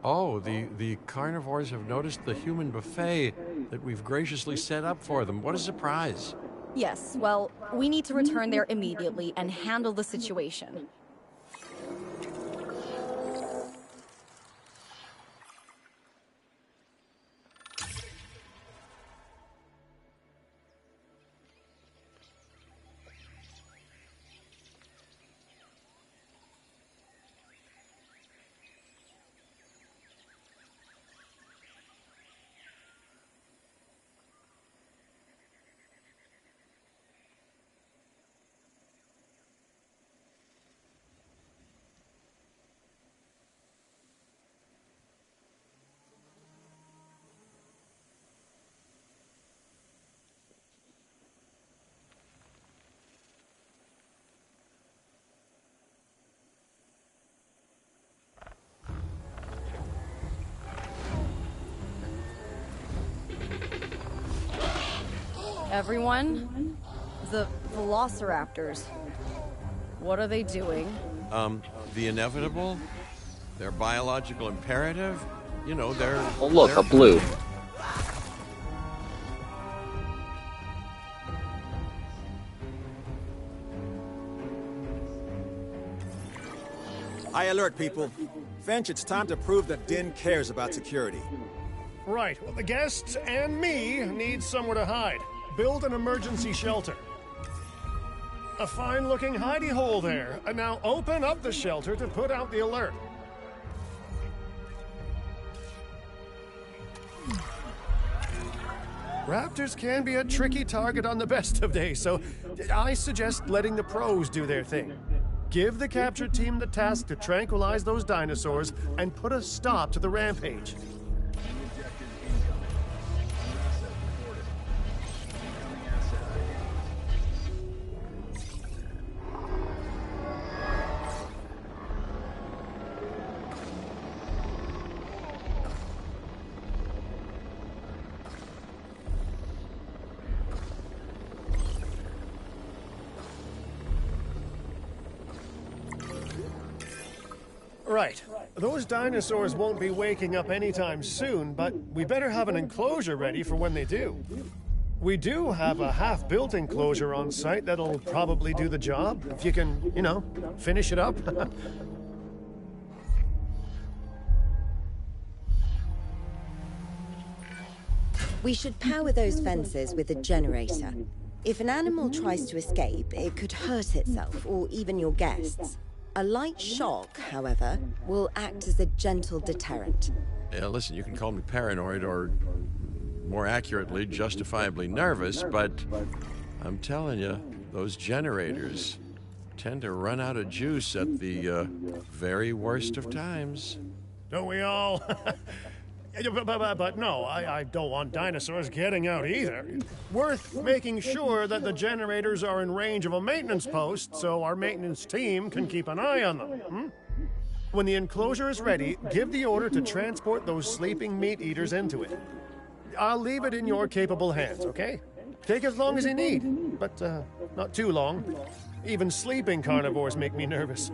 Oh, the carnivores have noticed the human buffet that we've graciously set up for them. What a surprise. Yes, well, we need to return there immediately and handle the situation. Everyone? The velociraptors. What are they doing? The inevitable, their biological imperative, you know, they're... Oh look, they're a blue. High alert, people. Finch, it's time to prove that Din cares about security. Right, well, the guests and me need somewhere to hide. Build an emergency shelter. A fine-looking hidey hole there. And now open up the shelter to put out the alert. Raptors can be a tricky target on the best of days, so I suggest letting the pros do their thing. Give the capture team the task to tranquilize those dinosaurs and put a stop to the rampage. Right. Those dinosaurs won't be waking up anytime soon, but we better have an enclosure ready for when they do. We do have a half-built enclosure on site that'll probably do the job, if you can, you know, finish it up. We should power those fences with a generator. If an animal tries to escape, it could hurt itself, or even your guests. A light shock, however, will act as a gentle deterrent. Yeah, listen, you can call me paranoid or, more accurately, justifiably nervous, but I'm telling you, those generators tend to run out of juice at the very worst of times. Don't we all? But no, I don't want dinosaurs getting out either. Worth making sure that the generators are in range of a maintenance post so our maintenance team can keep an eye on them. Hmm? When the enclosure is ready, give the order to transport those sleeping meat eaters into it. I'll leave it in your capable hands, okay? Take as long as you need, but not too long. Even sleeping carnivores make me nervous.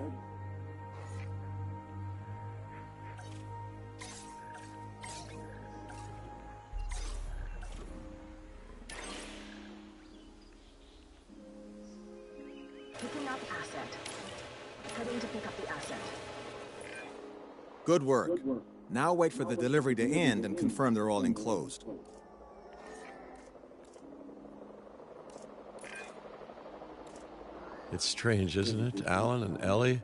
Picking up asset. Heading to pick up the asset. Good work. Now wait for the delivery to end and confirm they're all enclosed. It's strange, isn't it? Alan and Ellie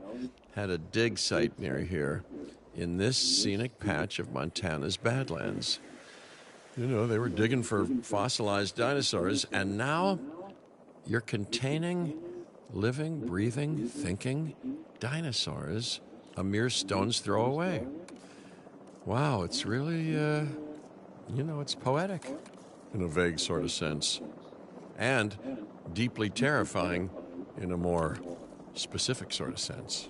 had a dig site near here in this scenic patch of Montana's Badlands. You know, they were digging for fossilized dinosaurs, and now you're containing living, breathing, thinking dinosaurs a mere stone's throw away. Wow, it's really, you know, it's poetic in a vague sort of sense, and deeply terrifying in a more specific sort of sense.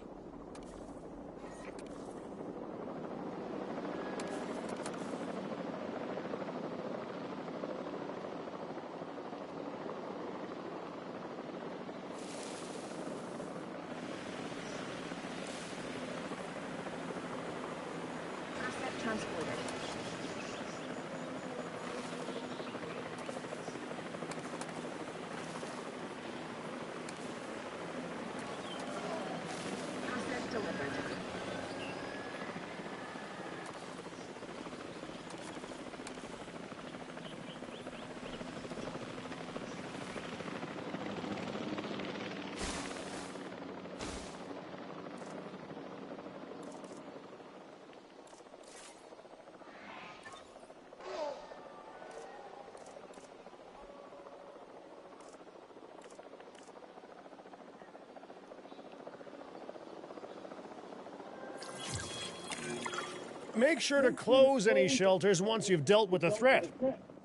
Make sure to close any shelters once you've dealt with the threat.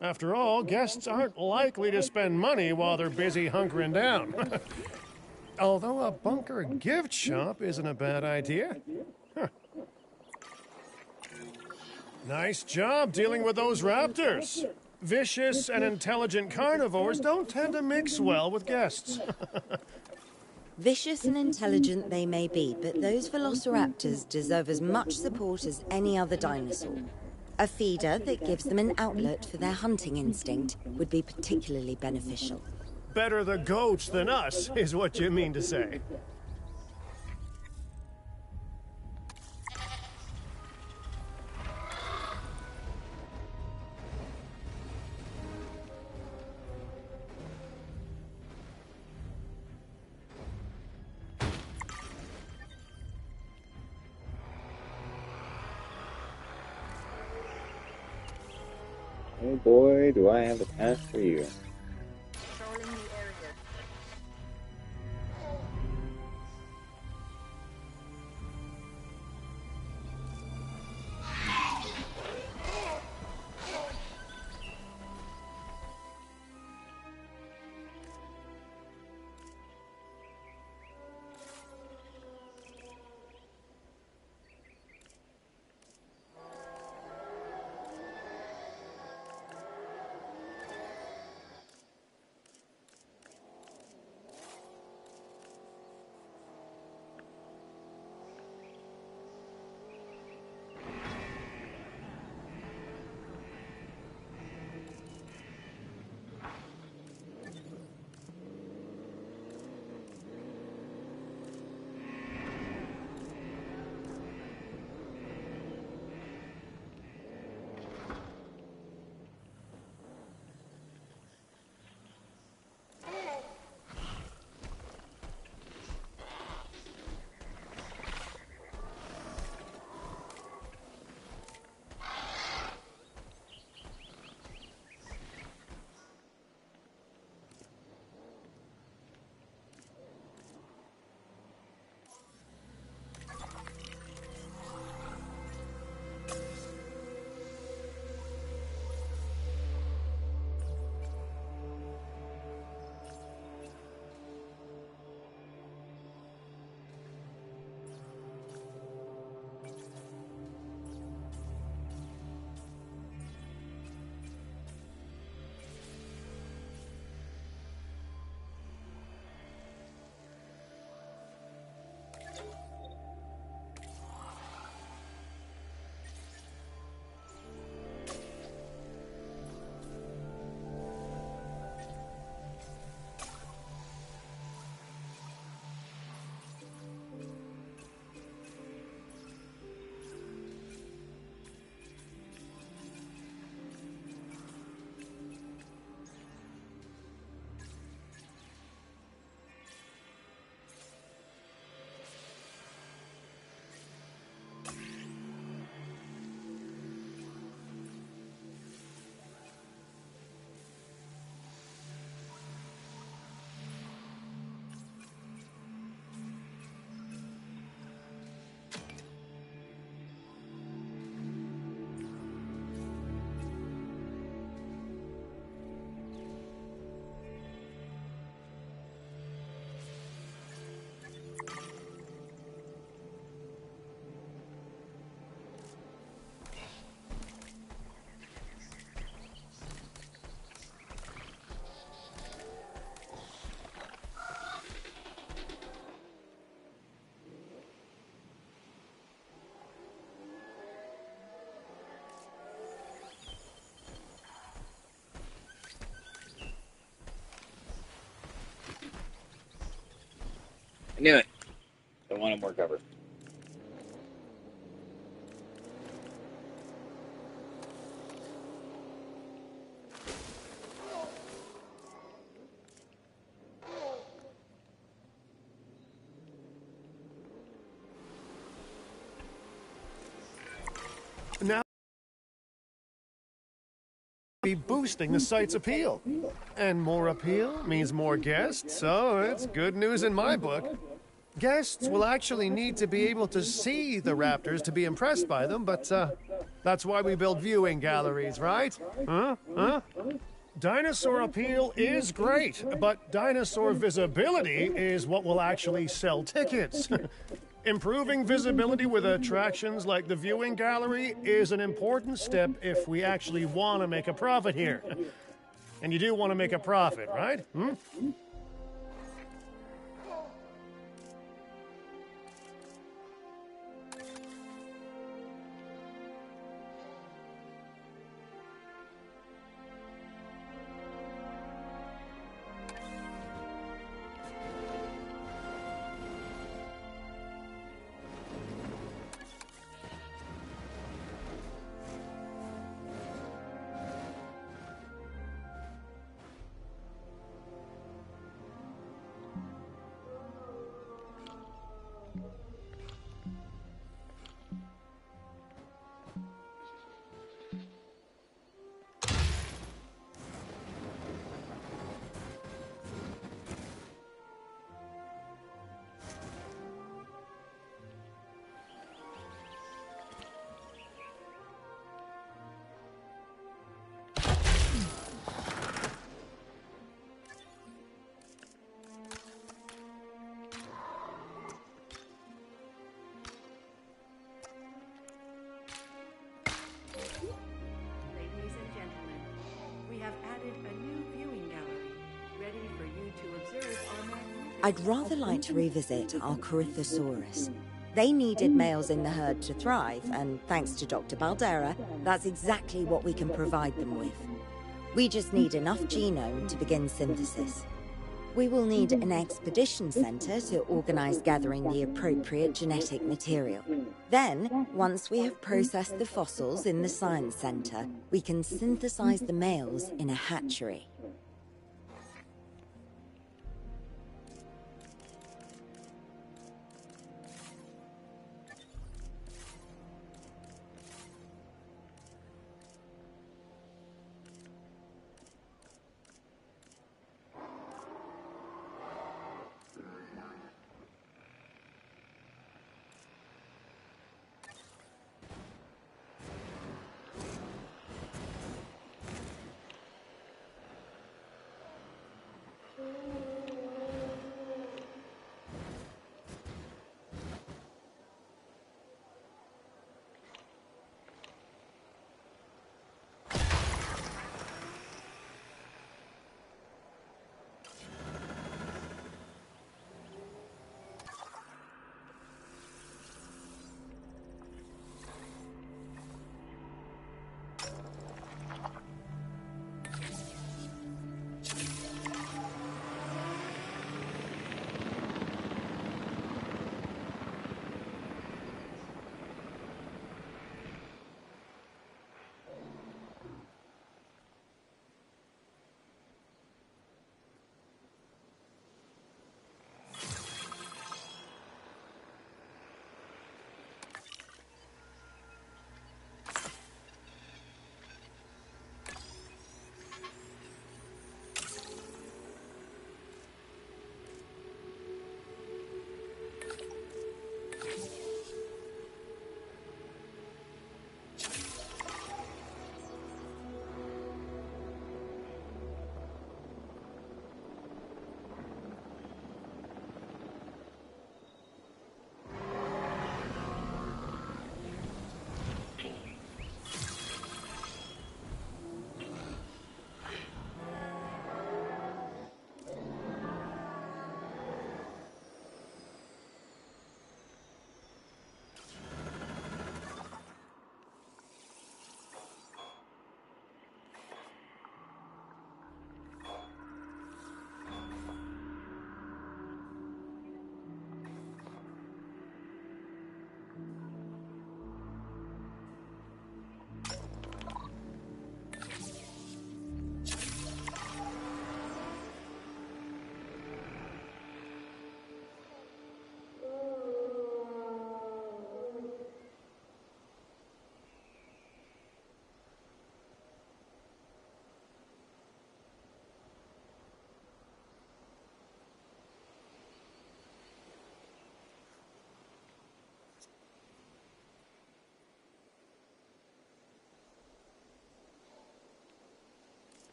After all, guests aren't likely to spend money while they're busy hunkering down. Although a bunker gift shop isn't a bad idea. Huh. Nice job dealing with those raptors. Vicious and intelligent carnivores don't tend to mix well with guests. Vicious and intelligent they may be, but those velociraptors deserve as much support as any other dinosaur. A feeder that gives them an outlet for their hunting instinct would be particularly beneficial. Better the goats than us, is what you mean to say. Oh boy, do I have a task for you. Patrolling the area. I knew it. Don't want more cover. Now be boosting the site's appeal. And more appeal means more guests, so it's good news in my book. Guests will actually need to be able to see the raptors to be impressed by them, but that's why we build viewing galleries, right? Huh? Dinosaur appeal is great, but dinosaur visibility is what will actually sell tickets. Improving visibility with attractions like the viewing gallery is an important step if we actually want to make a profit here. And you do want to make a profit, right? Ladies and gentlemen, we have added a new viewing gallery, ready for you to observe our magnificent... I'd rather like to revisit our Corythosaurus. They needed males in the herd to thrive, and thanks to Dr. Baldera, that's exactly what we can provide them with. We just need enough genome to begin synthesis. We will need an expedition center to organize gathering the appropriate genetic material. Then, once we have processed the fossils in the science center, we can synthesize the males in a hatchery.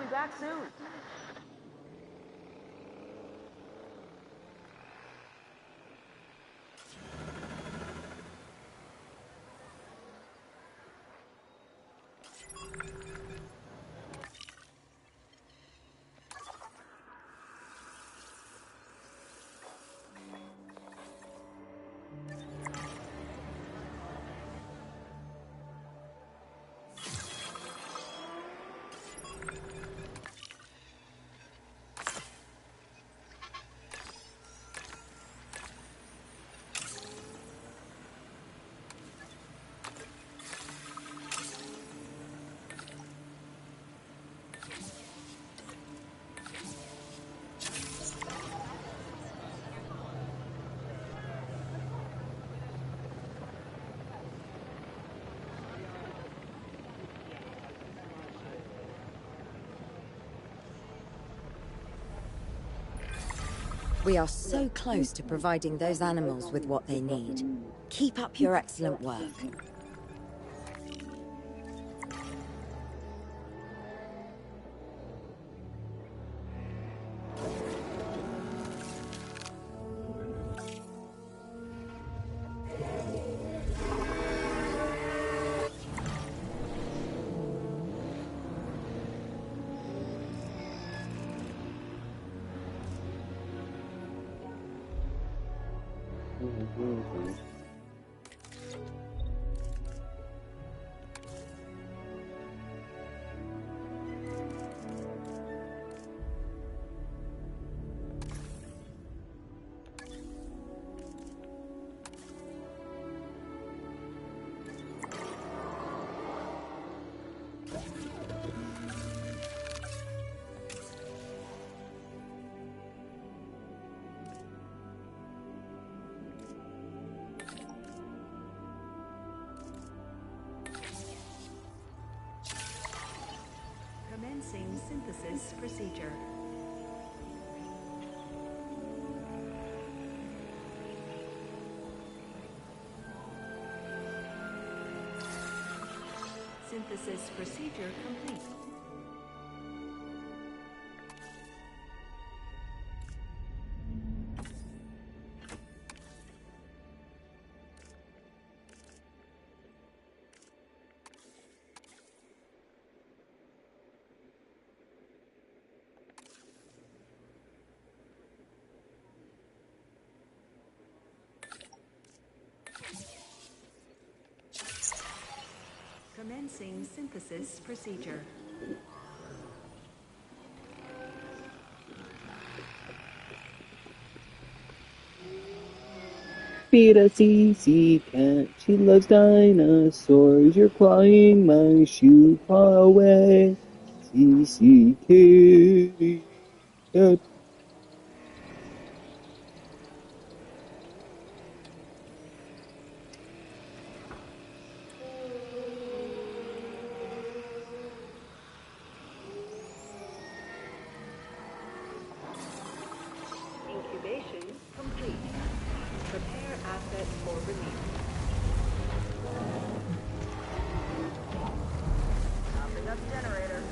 be back soon. We are so close to providing those animals with what they need. Keep up your excellent work. Commencing synthesis procedure. Synthesis procedure complete. Commencing synthesis procedure. Beat a CC cat, she loves dinosaurs. You're clawing my shoe paw away. CC kitty cat. Incubation complete. Prepare asset for release. Popping up generator.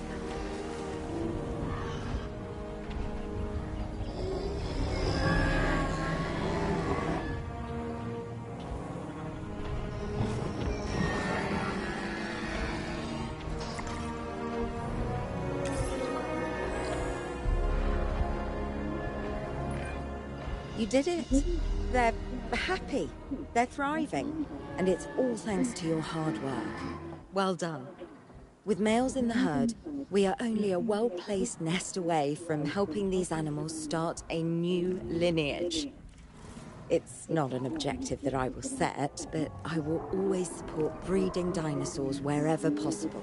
You did it. They're happy. They're thriving. And it's all thanks to your hard work. Well done. With males in the herd, we are only a well-placed nest away from helping these animals start a new lineage. It's not an objective that I will set, but I will always support breeding dinosaurs wherever possible.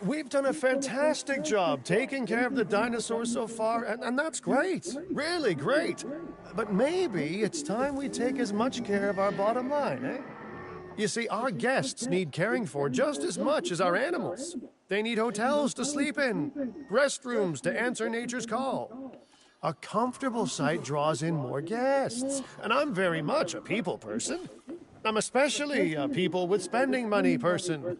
We've done a fantastic job taking care of the dinosaurs so far, and that's great. Really great. But maybe it's time we take as much care of our bottom line, eh? You see, our guests need caring for just as much as our animals. They need hotels to sleep in, restrooms to answer nature's call. A comfortable site draws in more guests, and I'm very much a people person. I'm especially a people with spending money person.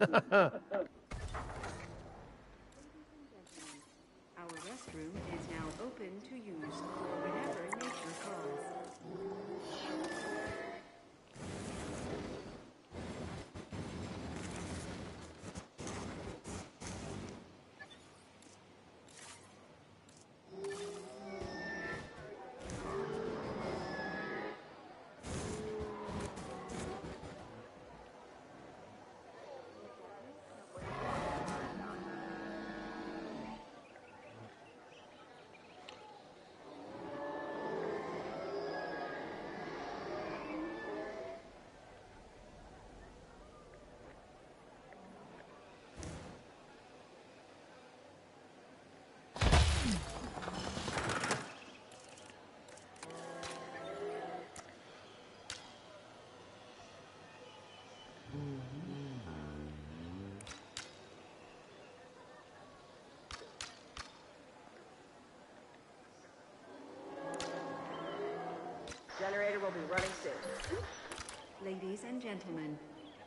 Ladies and gentlemen,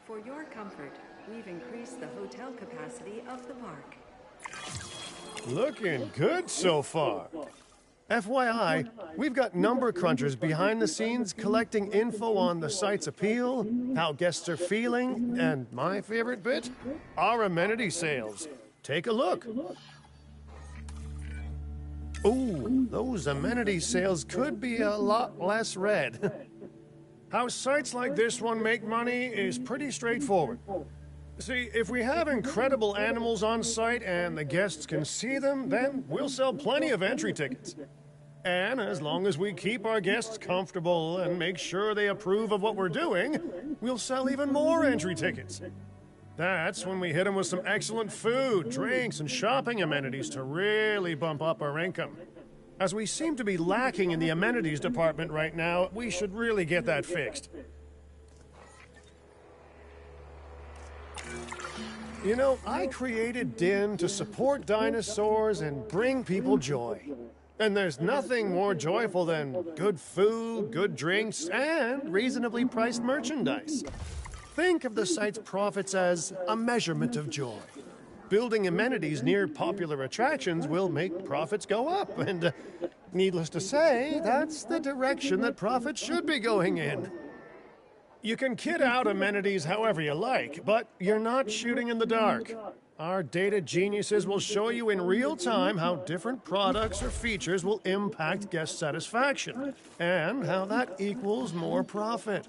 for your comfort, we've increased the hotel capacity of the park. Looking good so far. FYI, we've got number crunchers behind the scenes collecting info on the site's appeal, how guests are feeling, and my favorite bit, our amenity sales. Take a look. Ooh, those amenity sales could be a lot less red. How sites like this one make money is pretty straightforward. See, if we have incredible animals on site and the guests can see them, then we'll sell plenty of entry tickets. And as long as we keep our guests comfortable and make sure they approve of what we're doing, we'll sell even more entry tickets. That's when we hit them with some excellent food, drinks, and shopping amenities to really bump up our income. As we seem to be lacking in the amenities department right now, we should really get that fixed. You know, I created DIN to support dinosaurs and bring people joy. And there's nothing more joyful than good food, good drinks, and reasonably priced merchandise. Think of the site's profits as a measurement of joy. Building amenities near popular attractions will make profits go up, and needless to say, that's the direction that profits should be going in. You can kit out amenities however you like, but you're not shooting in the dark. Our data geniuses will show you in real time how different products or features will impact guest satisfaction, and how that equals more profit.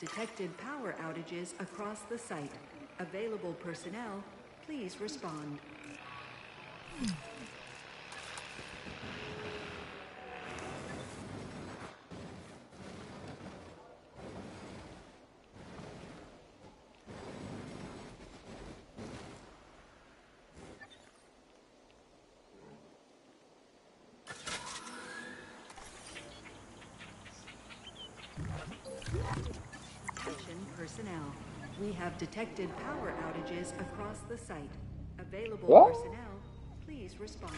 detected power outages across the site. Available personnel, please respond. Personnel. We have detected power outages across the site. Available What? personnel, please respond.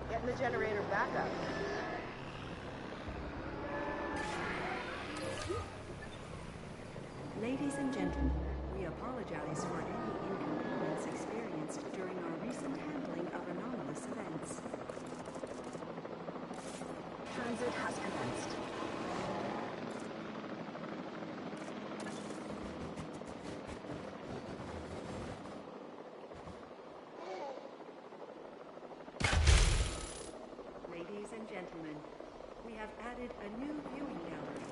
Getting the generator back up. Ladies and gentlemen, we apologize for any inconvenience experienced during our recent handling of anomalous events. Transit has commenced. Ladies and gentlemen, we have added a new viewing gallery,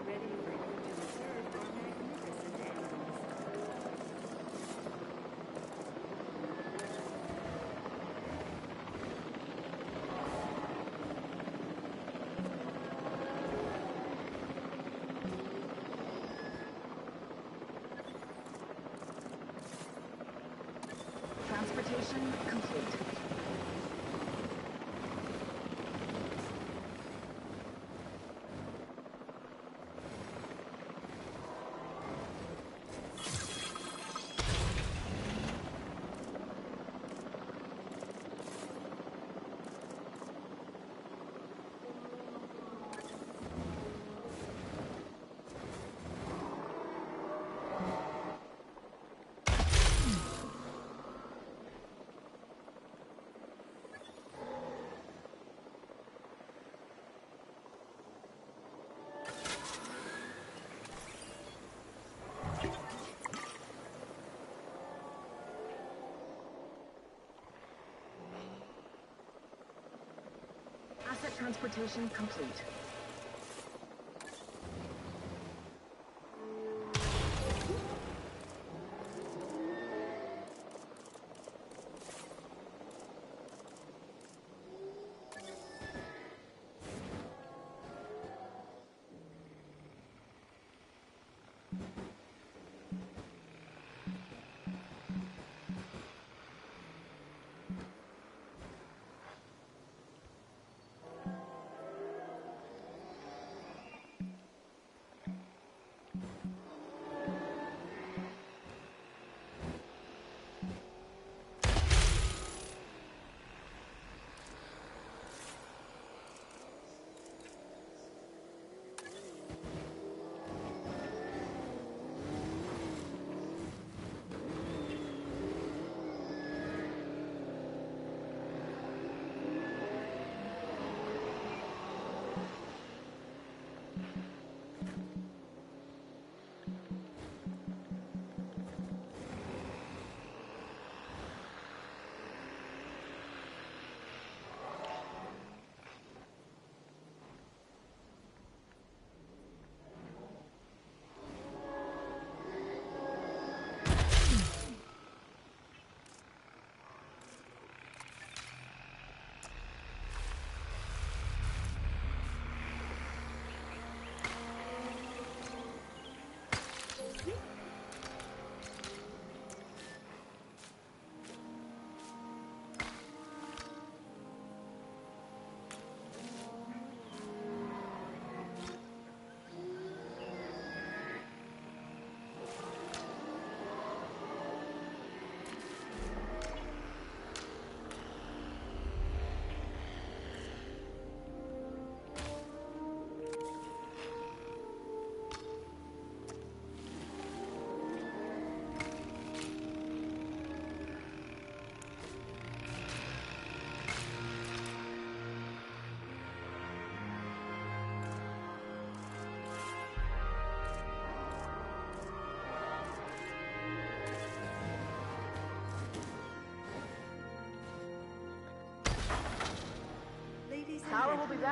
ready for you to observe our magnificent animals. Transportation complete. Asset transportation complete.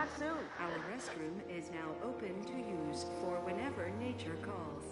back soon. Our restroom is now open to use for whenever nature calls.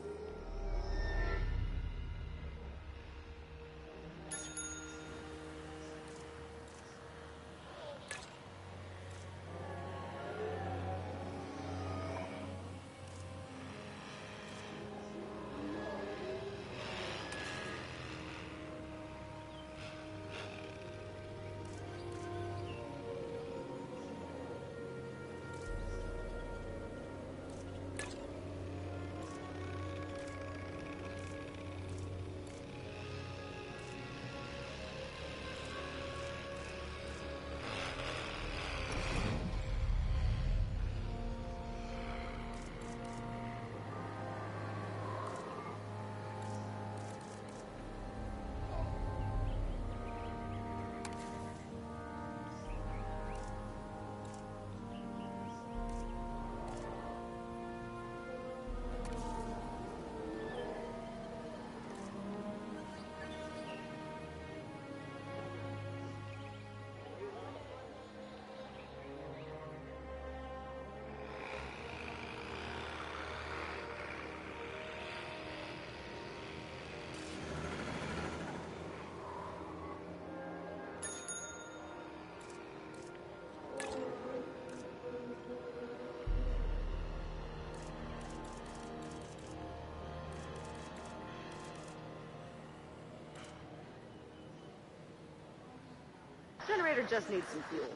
Generator just needs some fuel.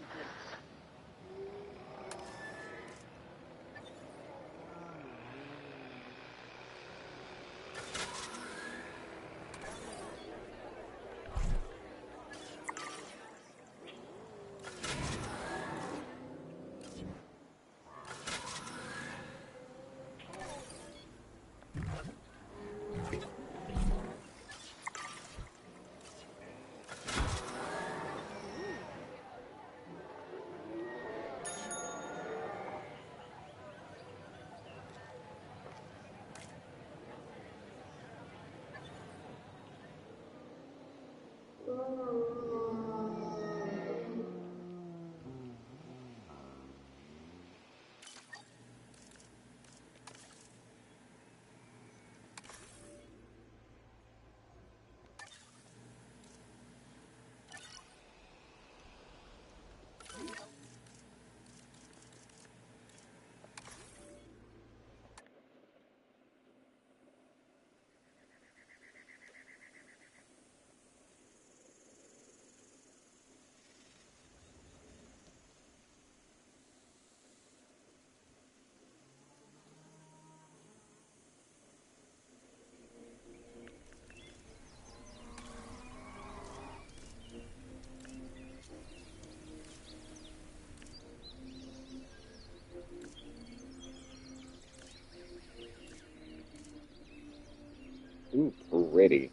Ooh, pretty.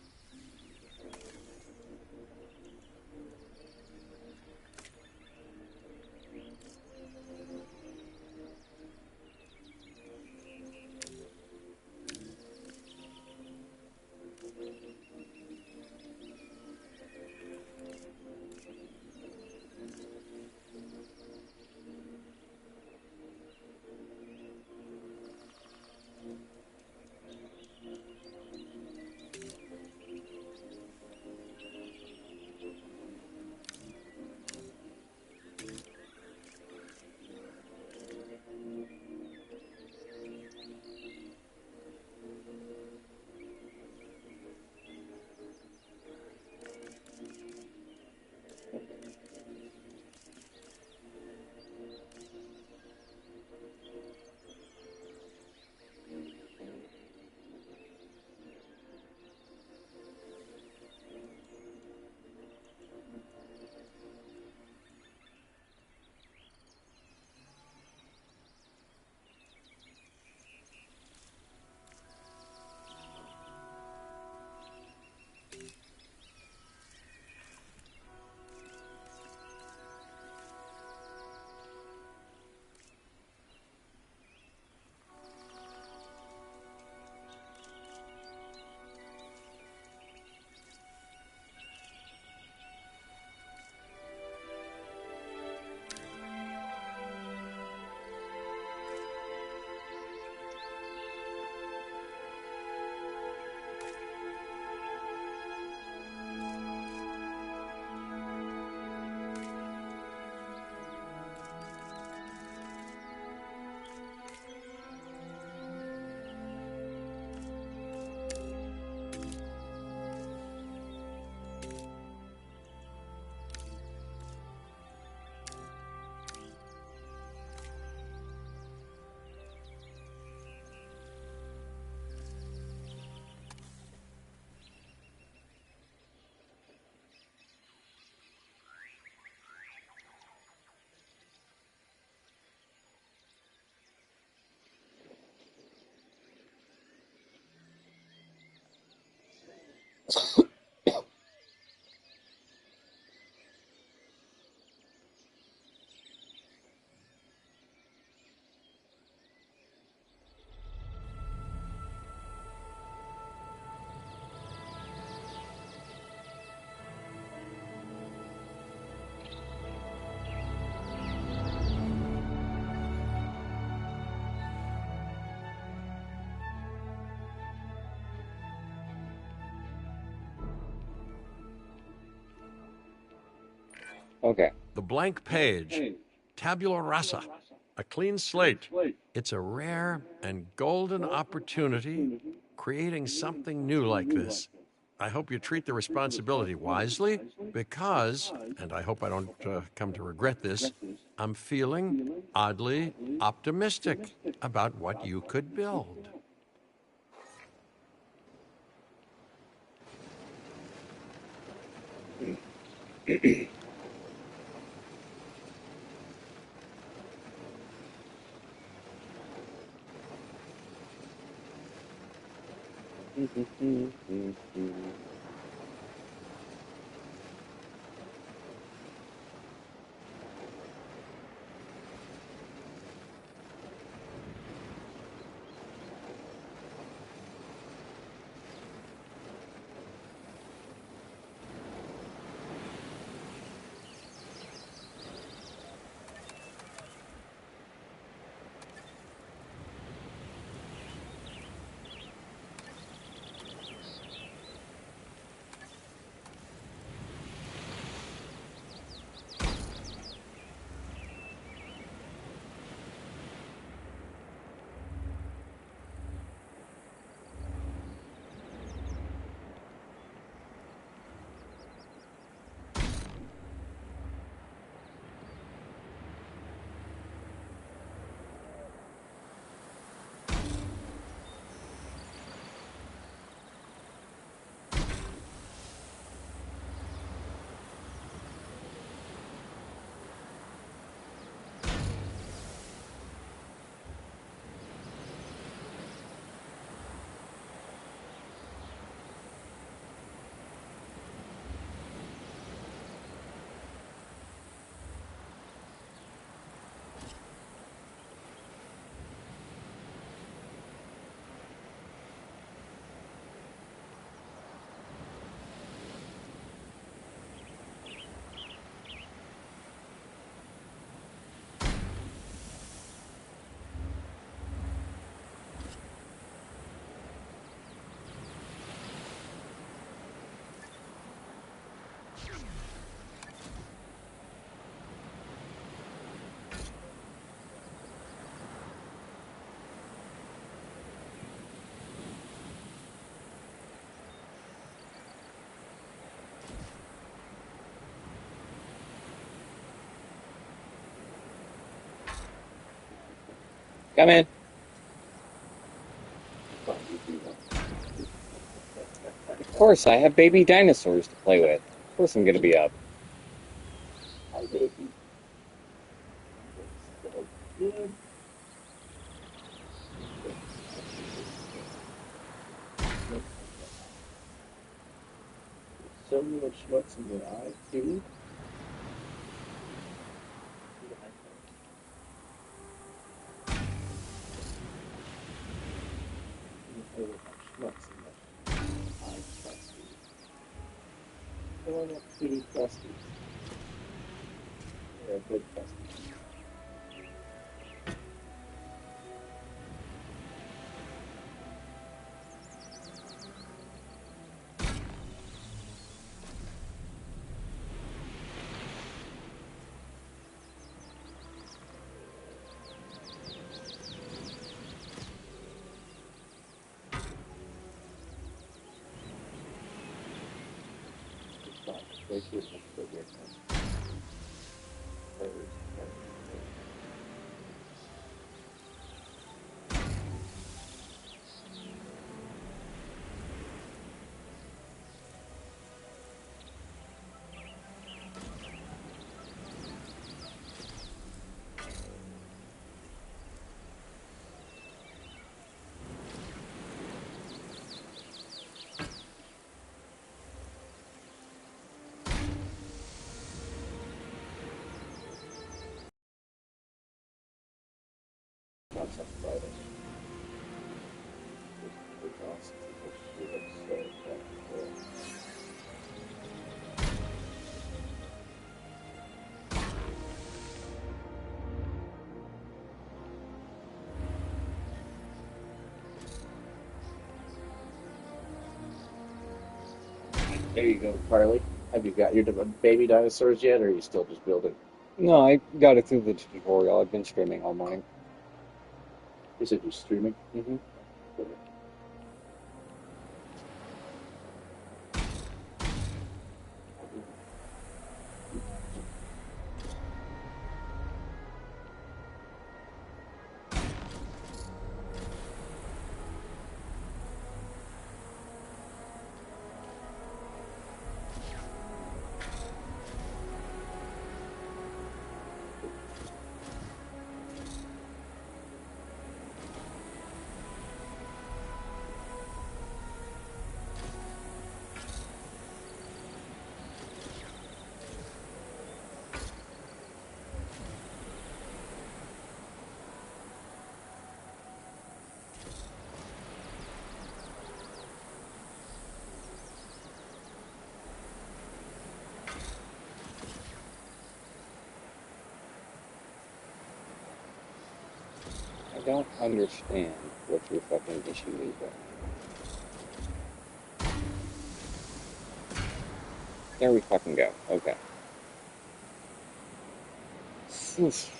Okay. The blank page, tabula rasa, a clean slate. It's a rare and golden opportunity creating something new like this. I hope you treat the responsibility wisely because, and I hope I don't come to regret this, I'm feeling oddly optimistic about what you could build. Come in. Of course, I have baby dinosaurs to play with. Of course I'm gonna be up. Hi, baby. So good. So much schmutz in your eye, too. Schmutz in my eye, crusty. Filling up kitty crusties. They're a good crusty. There you go, Carly. Have you got your baby dinosaurs yet, or are you still just building? No, I got it through the tutorial. I've been streaming all morning. You said you're streaming? Mm-hmm. I don't understand what your fucking issue is right now. There we fucking go. Okay. Oof.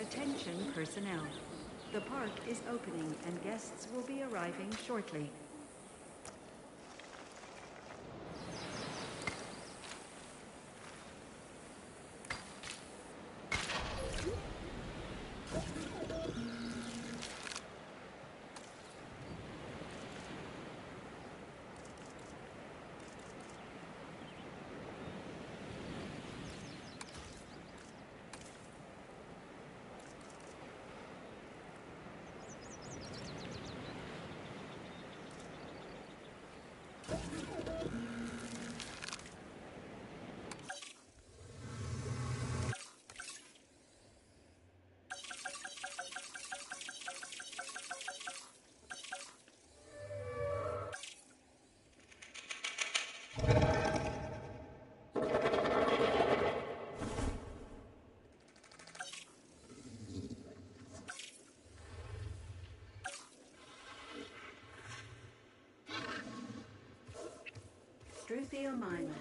Attention personnel. The park is opening and guests will be arriving shortly. Struthiomimus.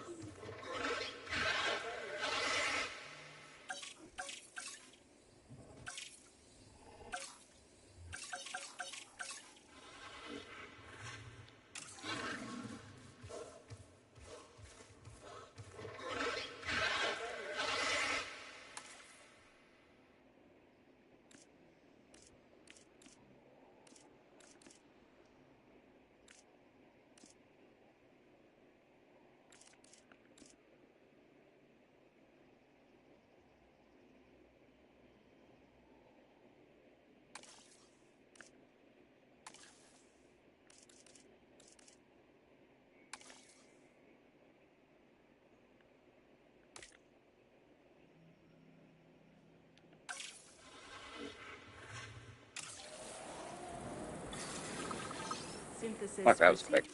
biosynthesis Fuck, that was proceed- quick.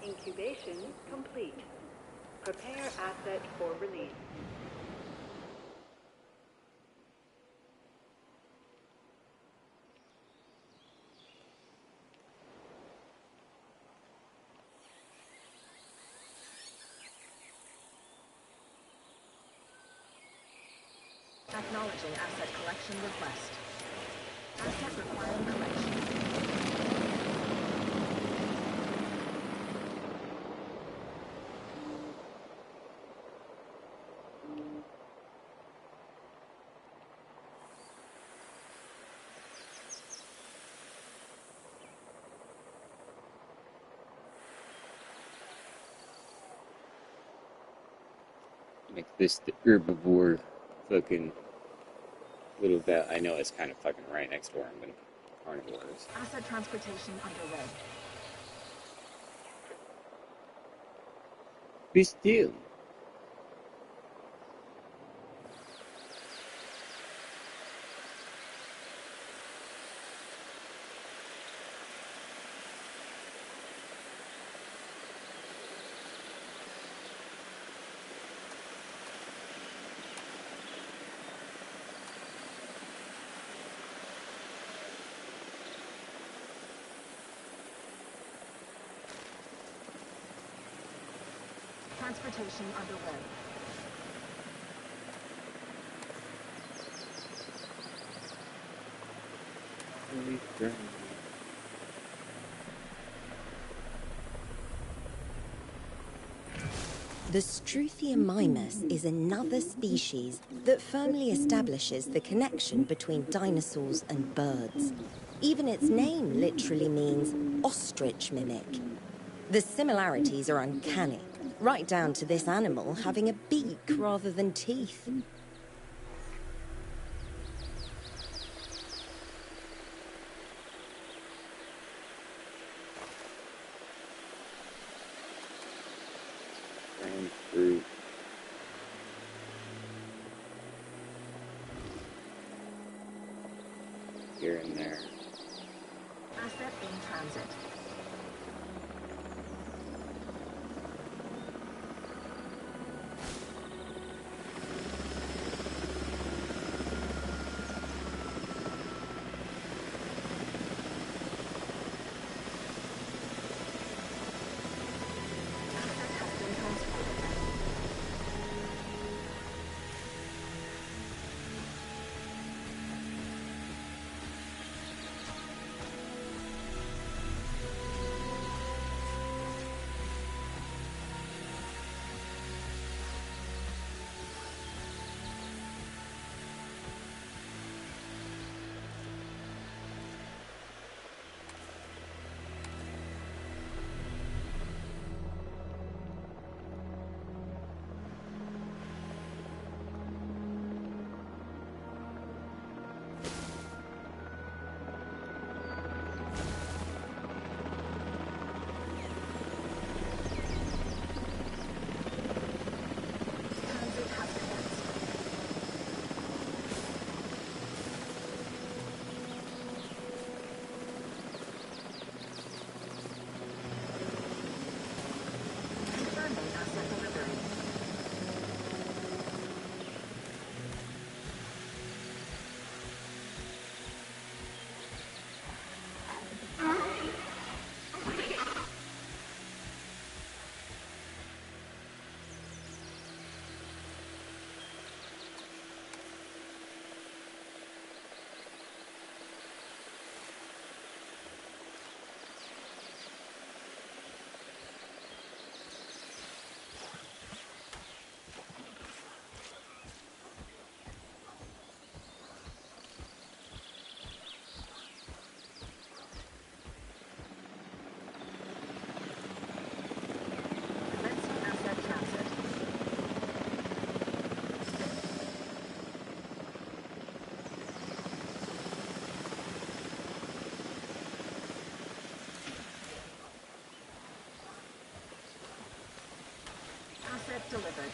Incubation complete. Prepare asset for release. Acknowledging asset collection request. Asset requiring collection. Make this the herbivore fucking little bit. I know it's kind of fucking right next door. I'm gonna put carnivores. Asset transportation underway. Be still. Transportation underway. The Struthium mimus is another species that firmly establishes the connection between dinosaurs and birds. Even its name literally means ostrich mimic. The similarities are uncanny, right down to this animal having a beak rather than teeth. And fruit. Here and there. Asset in transit. Asset has been transported. delivered.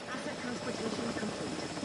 Asset transportation complete.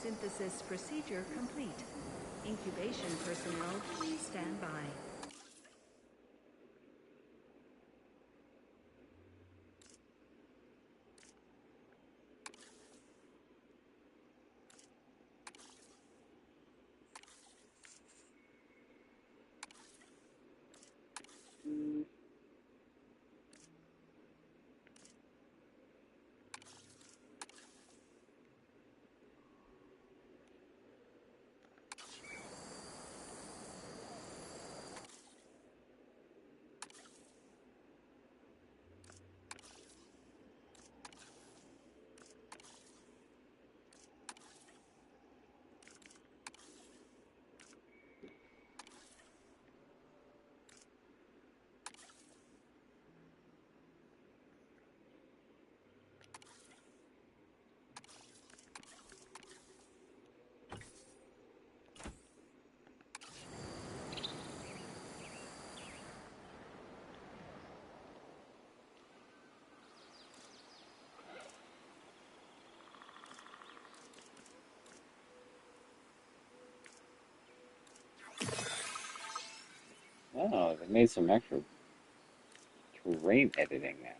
Synthesis procedure complete. Incubation personnel, please stand by. Oh, they made some extra terrain editing now.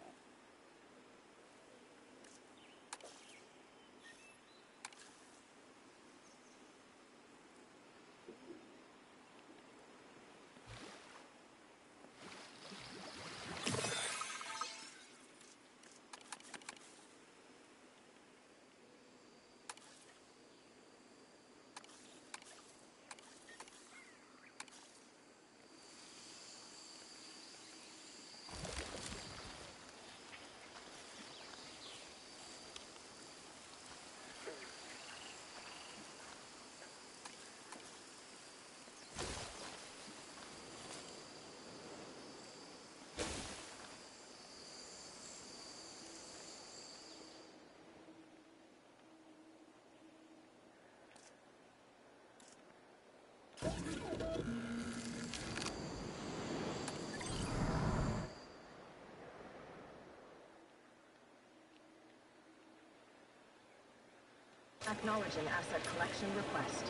Acknowledging asset collection request.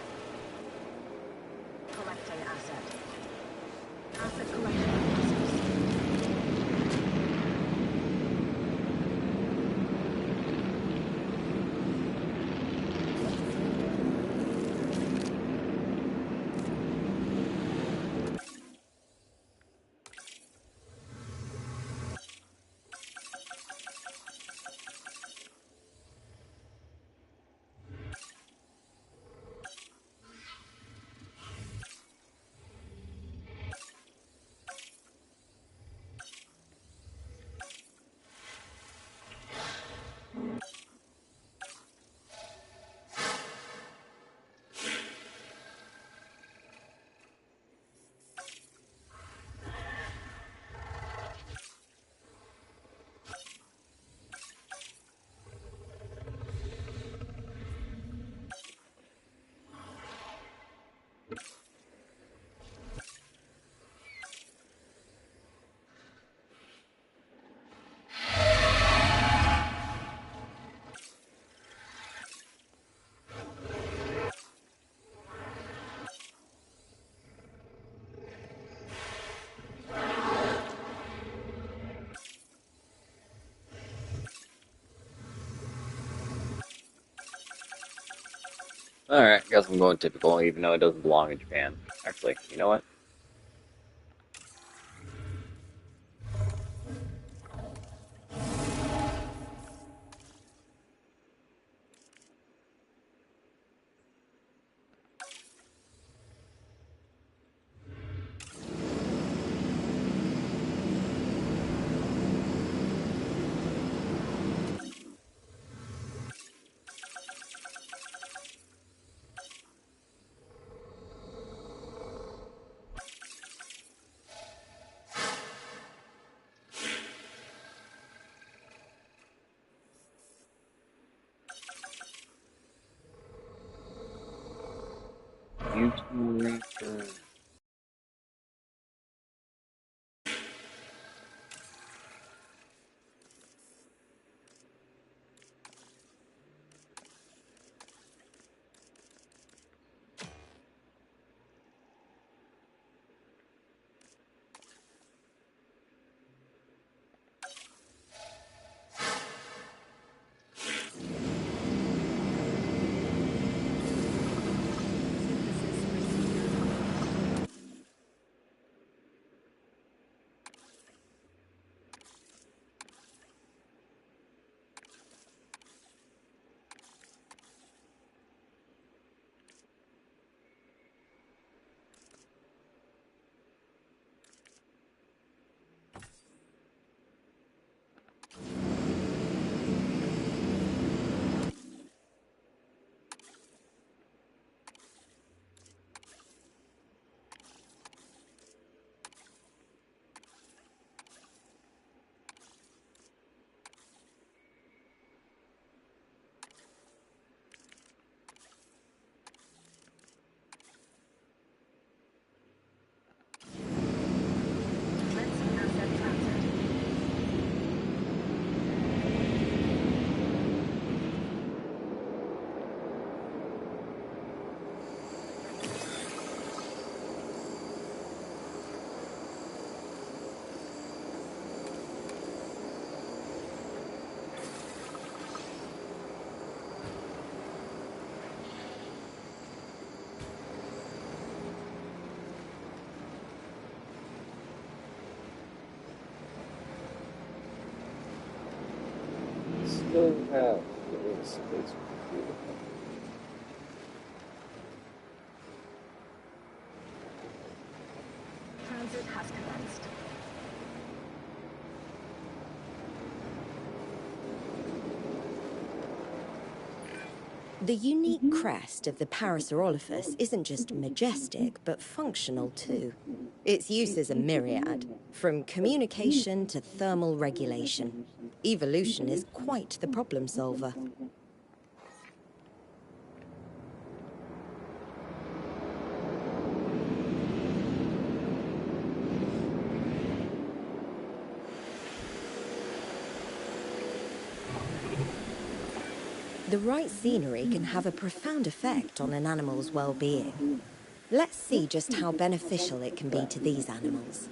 Collecting asset. Asset collection process. Alright, guess I'm going typical, even though it doesn't belong in Japan. Actually, you know what? YouTube. Commencing asset transit. Still have this. It's beautiful. Transit has commenced. The unique crest of the Parasaurolophus isn't just majestic, but functional too. Its uses are myriad, from communication to thermal regulation. Evolution is quite the problem solver. The right scenery can have a profound effect on an animal's well-being. Let's see just how beneficial it can be to these animals.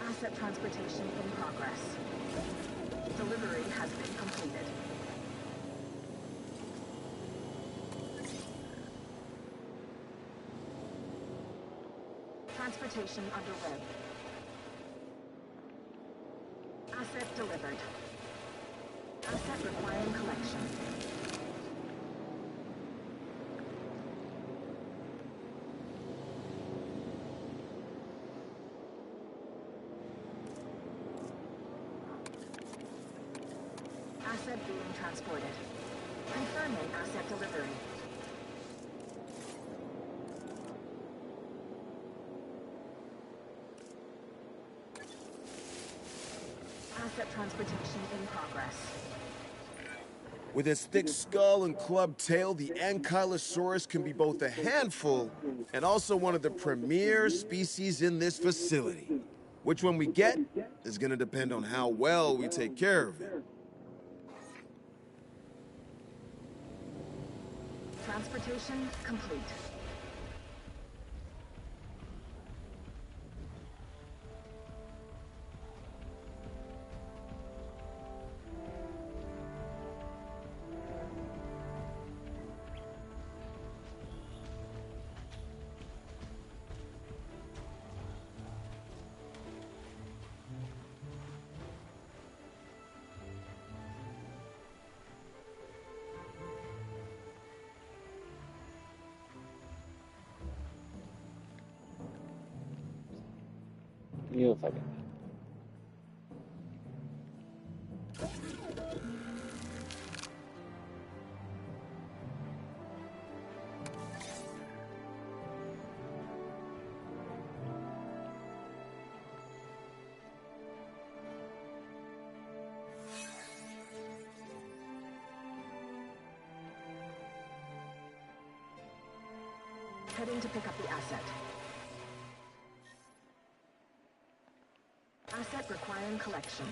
Asset transportation in progress. Delivery has been completed. Transportation underway. Asset delivered. Asset requiring collection. Asset being transported. Confirming asset delivery. Asset transportation in progress. With its thick skull and clubbed tail, the Ankylosaurus can be both a handful and also one of the premier species in this facility. Which one we get is gonna depend on how well we take care of it. Transportation complete. You'll fucking. Heading to pick up the asset. Asset requiring collection.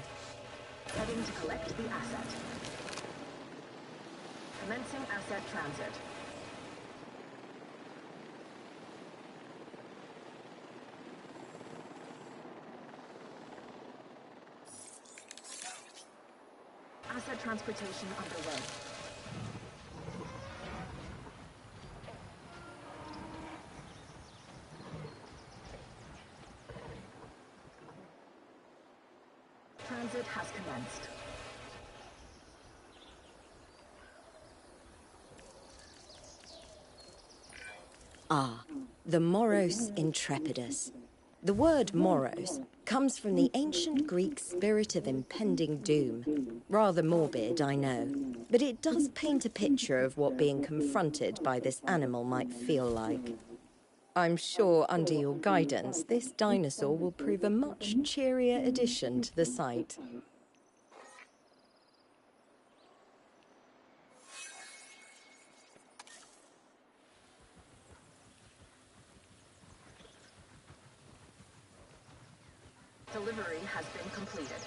Heading to collect the asset. Commencing asset transit. Asset transportation underway. Transit has commenced. Ah, the Moros Intrepidus. The word Moros comes from the ancient Greek spirit of impending doom. Rather morbid, I know, but it does paint a picture of what being confronted by this animal might feel like. I'm sure under your guidance, this dinosaur will prove a much cheerier addition to the site. Delivery has been completed.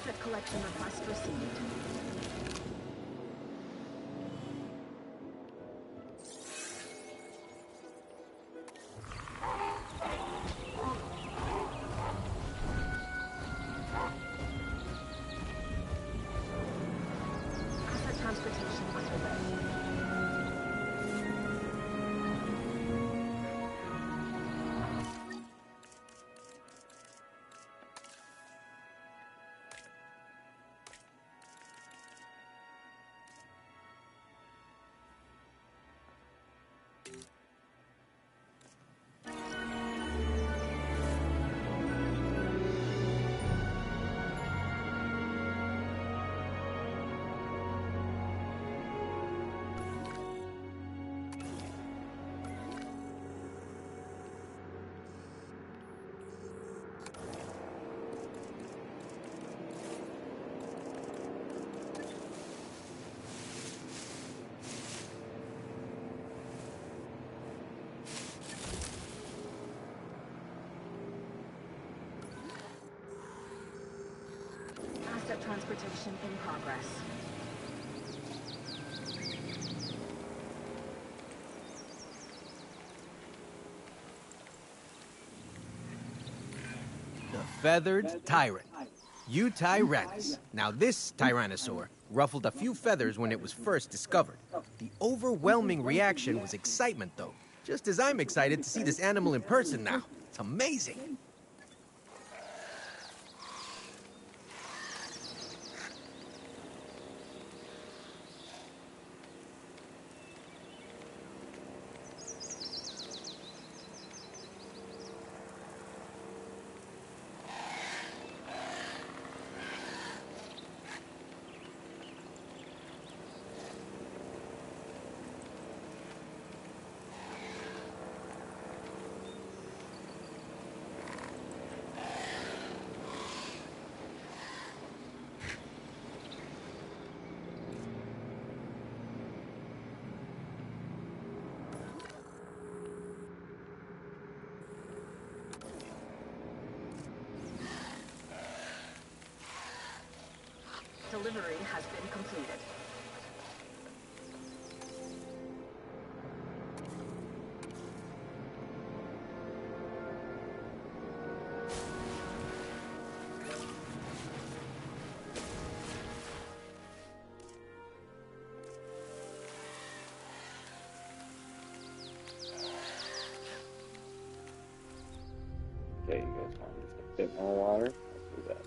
Asset collection request received. Asset transportation underway. Asset transportation in progress. The feathered tyrant. Tyrannus. Now this Tyrannosaur ruffled a few feathers when it was first discovered. The overwhelming reaction was excitement, though. Just as I'm excited to see this animal in person now. It's amazing. Delivery has been completed. Okay, you guys want just a bit more water? Let's do that.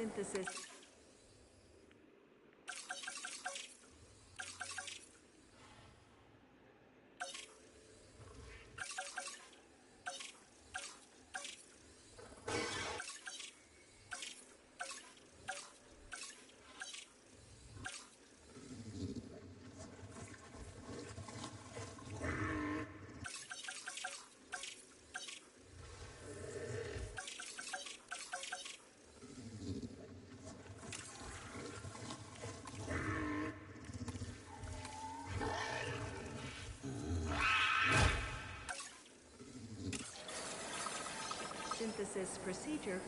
Synthesis. Synthesis procedure.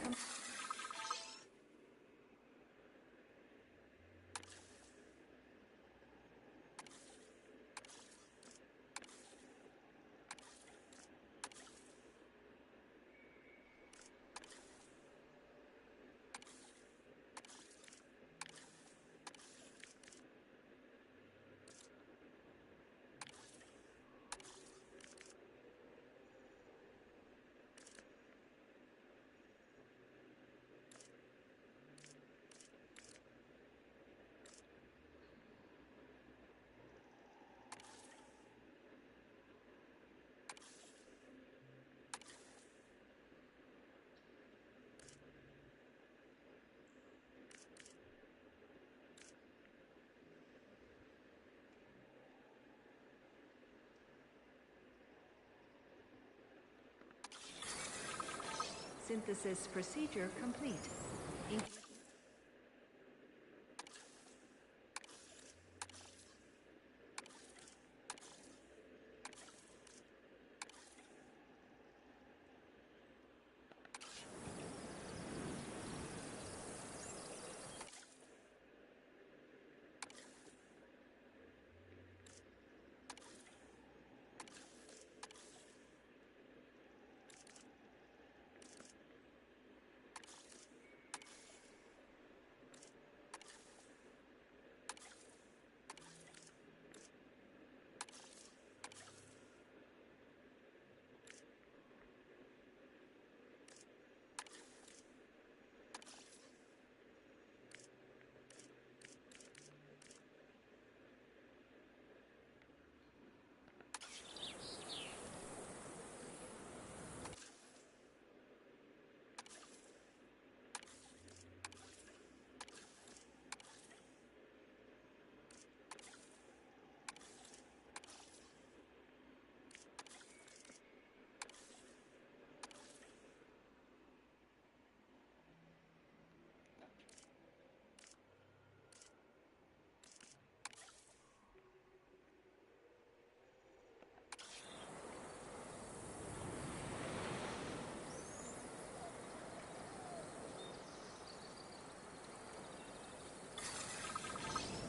Synthesis procedure complete.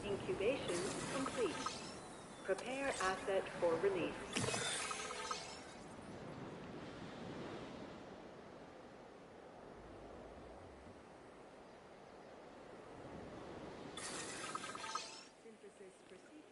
Incubation complete. Prepare asset for release. Synthesis procedure.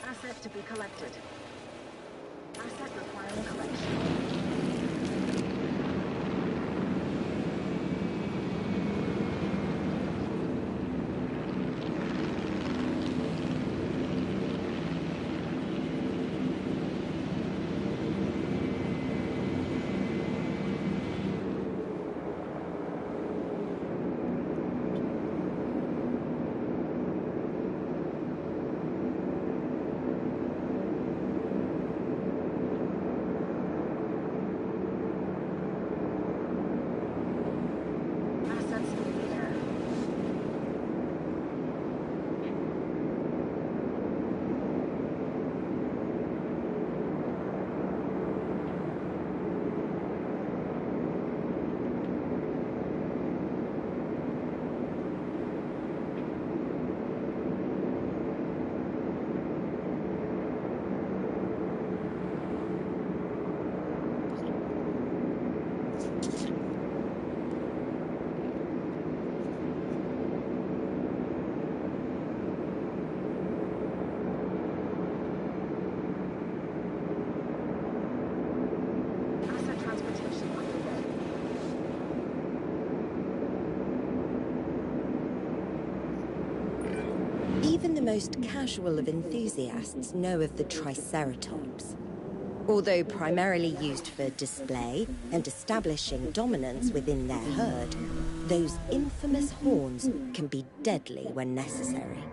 Asset to be collected. Asset requiring collection. Asset transportation underway. Even the most casual of enthusiasts know of the Triceratops. Although primarily used for display and establishing dominance within their herd, those infamous horns can be deadly when necessary.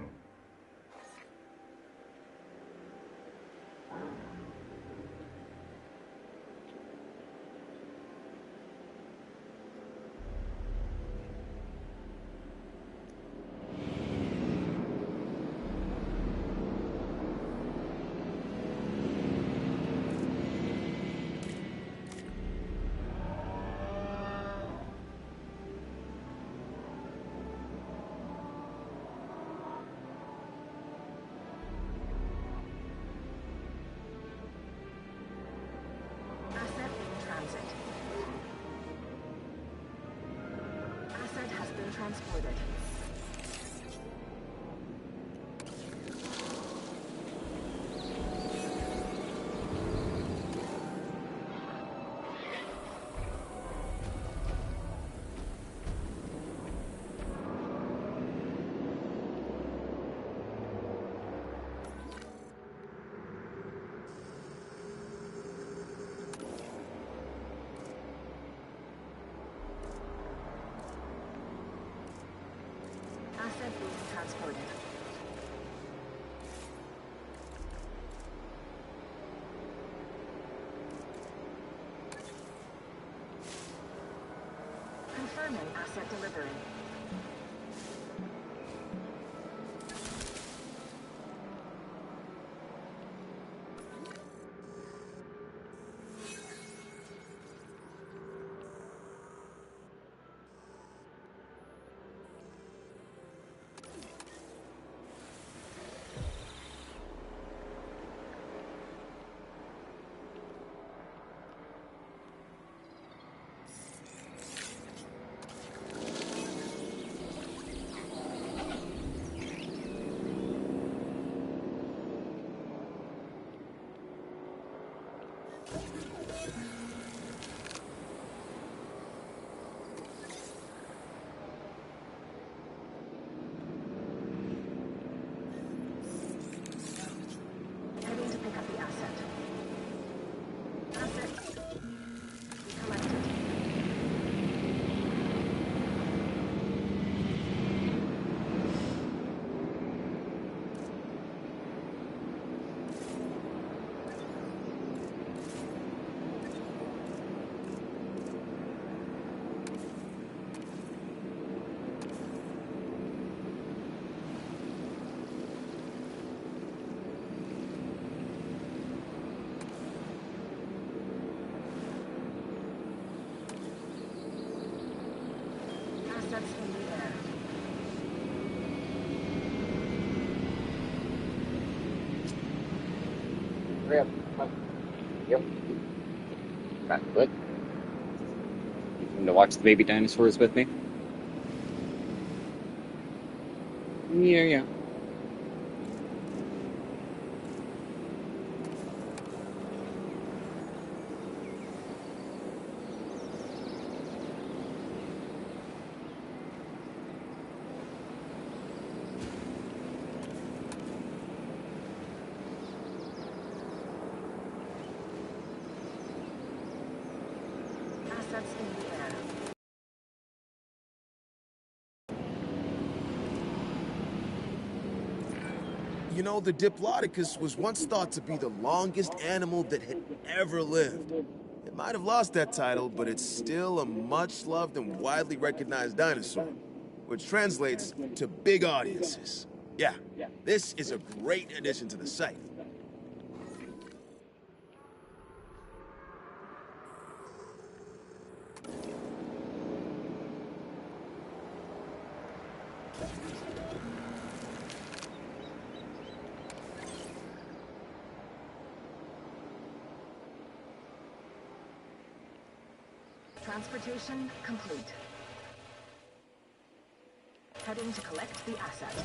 Asset in transit. Asset has been transported. Asset being transported. Confirming asset delivery. Heading to pick up the asset. Asset collected. Assets in the air. Hurry up. Come on. Yep. Back foot. You come to watch the baby dinosaurs with me? Yeah, yeah. Assets in the air. You know, the Diplodocus was once thought to be the longest animal that had ever lived. It might have lost that title, but it's still a much-loved and widely recognized dinosaur, which translates to big audiences. Yeah, this is a great addition to the site. Transportation complete. Heading to collect the asset.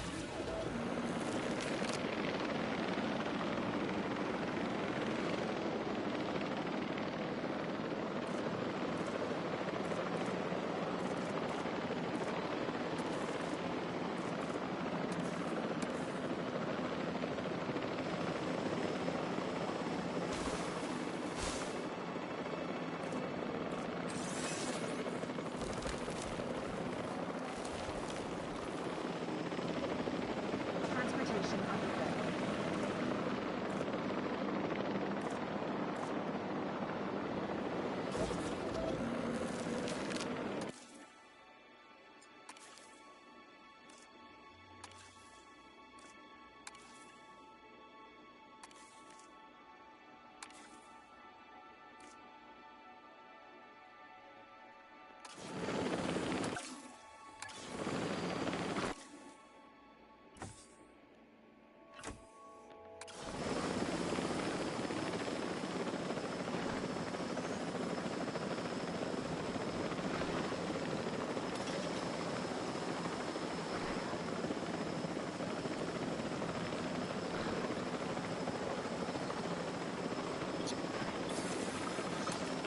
Transportation underway.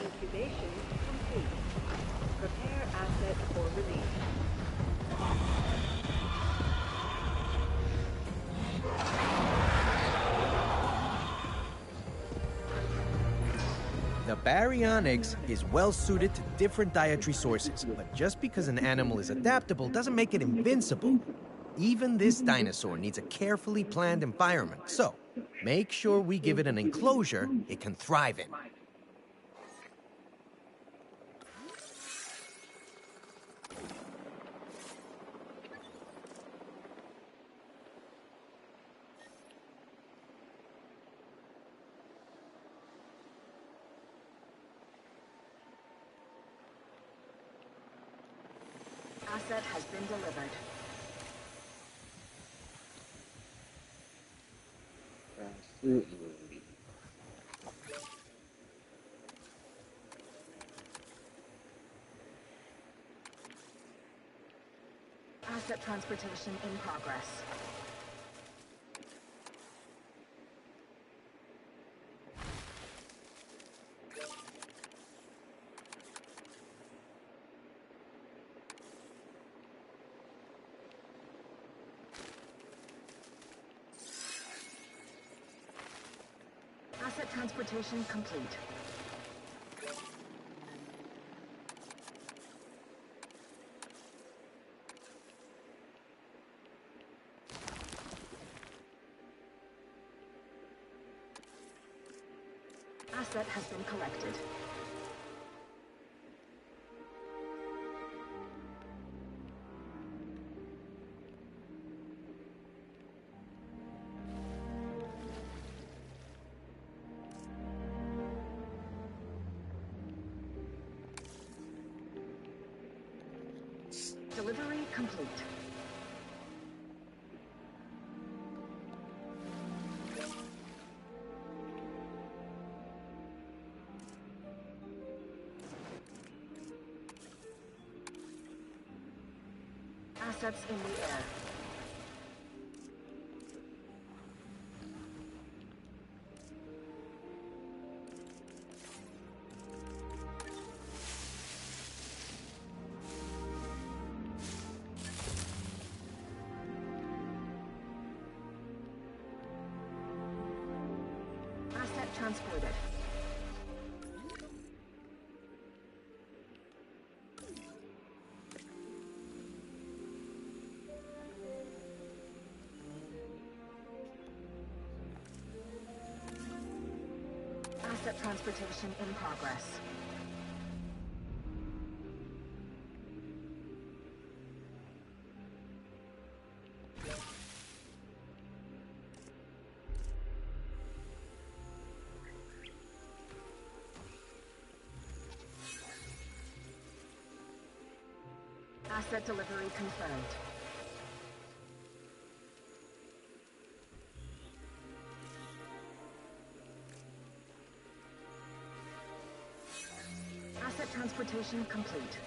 Incubation complete. Prepare asset for release. The baryonyx is well suited to different dietary sources, but just because an animal is adaptable doesn't make it invincible. Even this dinosaur needs a carefully planned environment, so make sure we give it an enclosure it can thrive in. Asset has been delivered. Absolutely. Asset transportation in progress. Asset transportation complete. Asset has been collected. Delivery complete. Assets in the air. Asset transported. Asset transportation in progress. Asset delivery confirmed. Asset transportation Transportation complete.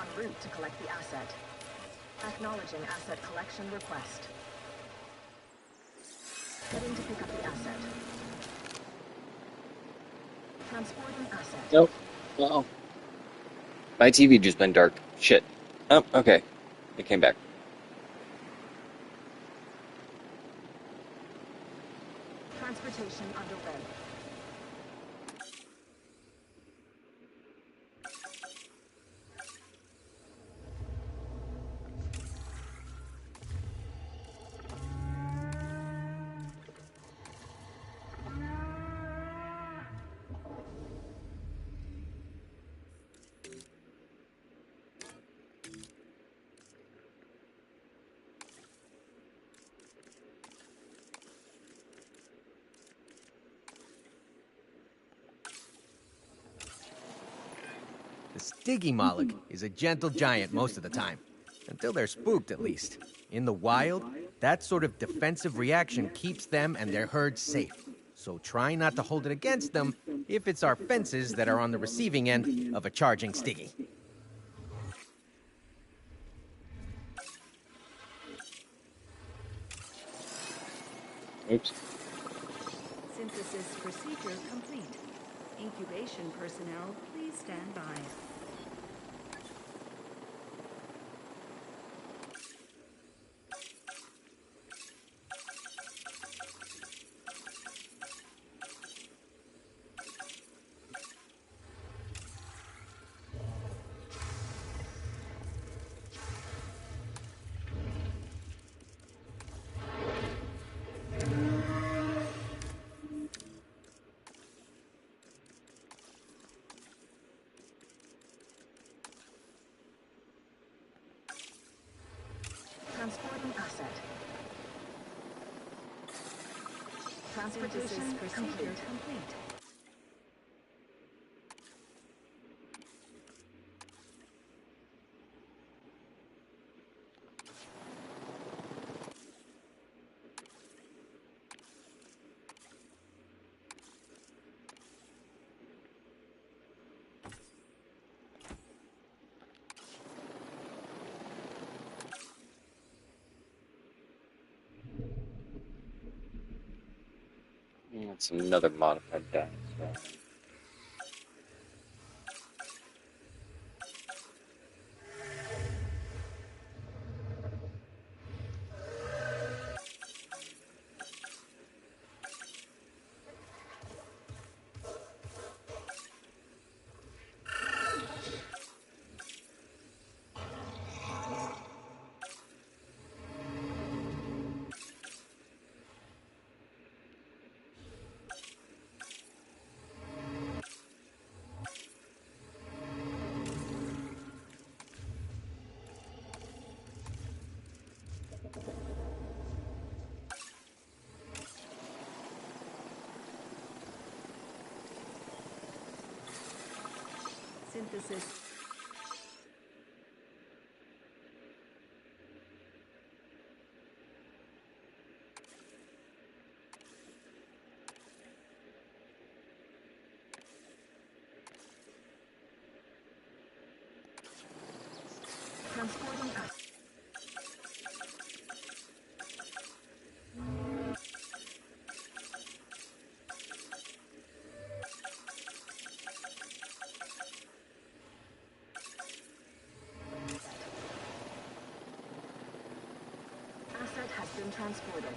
En route to collect the asset. Acknowledging asset collection request. Heading to pick up the asset. Transporting asset. Nope. Uh-oh. My TV just went dark. Shit. Oh, okay. It came back. Transportation underway. The Stygimoloch is a gentle giant most of the time. Until they're spooked, at least. In the wild, that sort of defensive reaction keeps them and their herd safe. So try not to hold it against them if it's our fences that are on the receiving end of a charging Stygi. Oops. Synthesis procedure complete. Incubation personnel, please stand by. Transporting asset. Transportation Synthesis procedure complete. complete. That's another modified dinosaur. synthesis. Transporting us. Asset has been transported.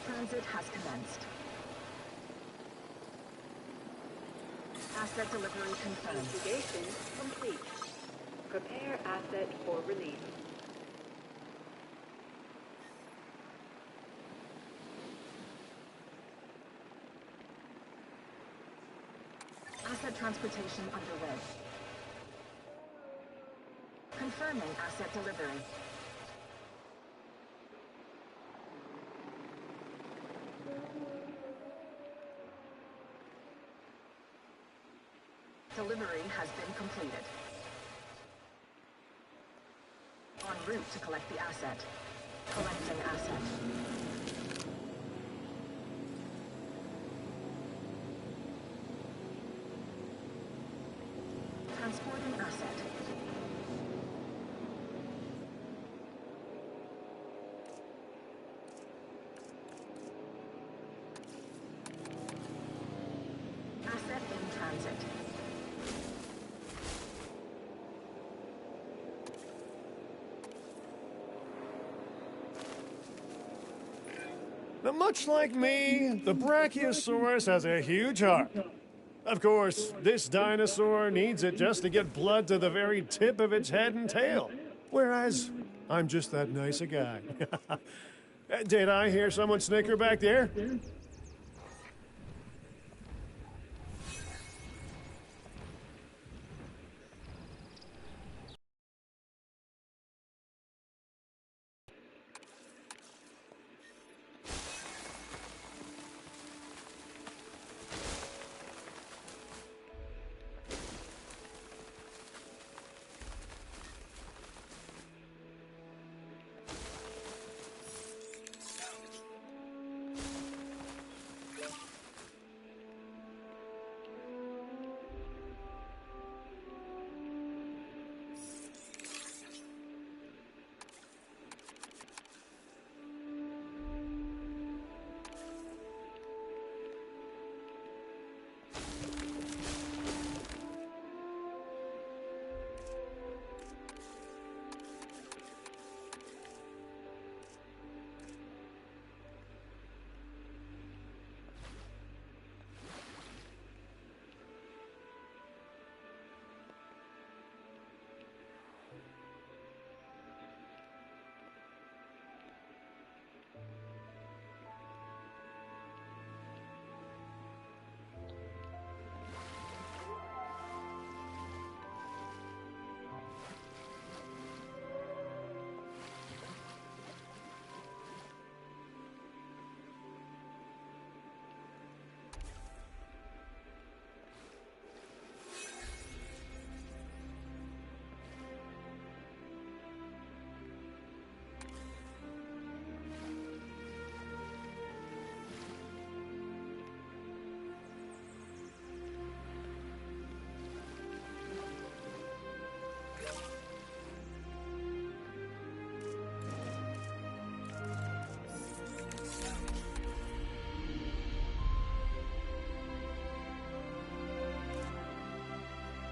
Transit has commenced. Asset delivery confirmed. Investigation complete. Prepare asset for release. Asset transportation underway. Confirming asset delivery. Delivery has been completed. En route to collect the asset. Collecting asset. Transporting asset. Asset in transit. Now, much like me, the Brachiosaurus has a huge heart. Of course, this dinosaur needs it just to get blood to the very tip of its head and tail. Whereas, I'm just that nice a guy. Did I hear someone snicker back there?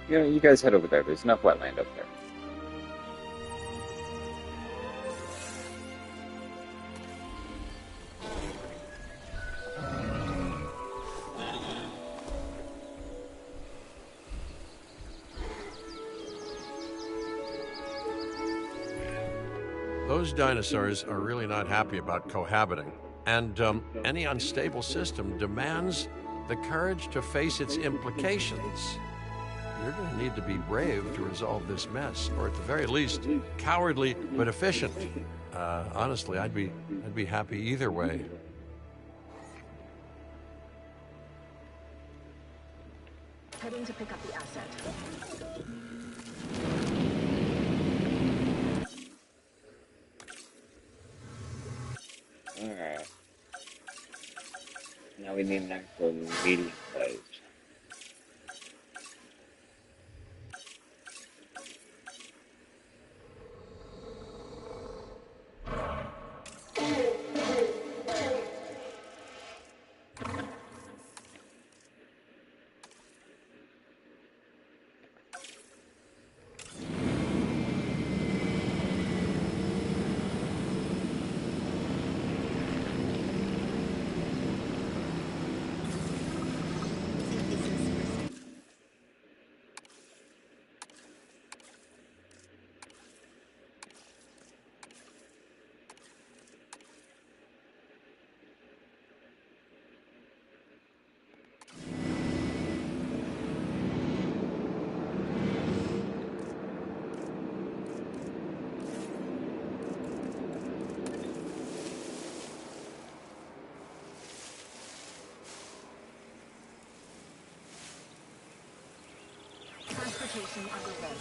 Yeah, you guys head over there. There's enough wetland up there. Those dinosaurs are really not happy about cohabiting, and any unstable system demands the courage to face its implications. You're going to need to be brave to resolve this mess, or at the very least, cowardly but efficient. Honestly, I'd be happy either way. Heading to pick up the asset. Alright. Now we need an actual medium size. Transportation underway.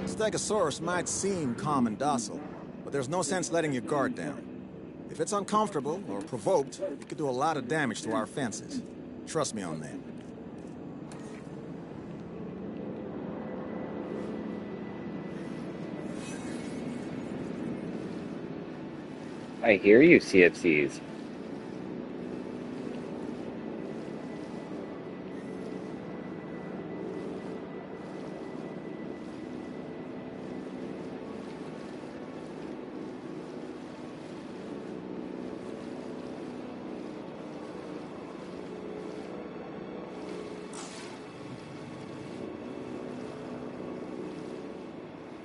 Stegosaurus might seem calm and docile, but there's no sense letting your guard down. If it's uncomfortable or provoked, it could do a lot of damage to our fences. Trust me on that. I hear you, CFCs.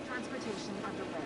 Transportation underway.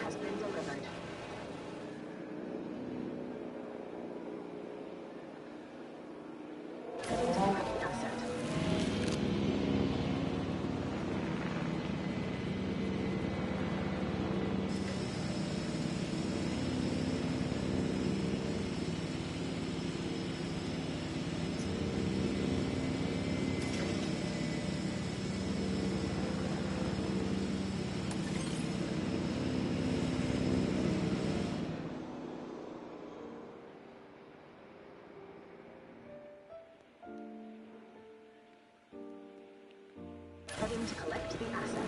has been delivered. Heading to pick up the asset. Heading to collect the asset.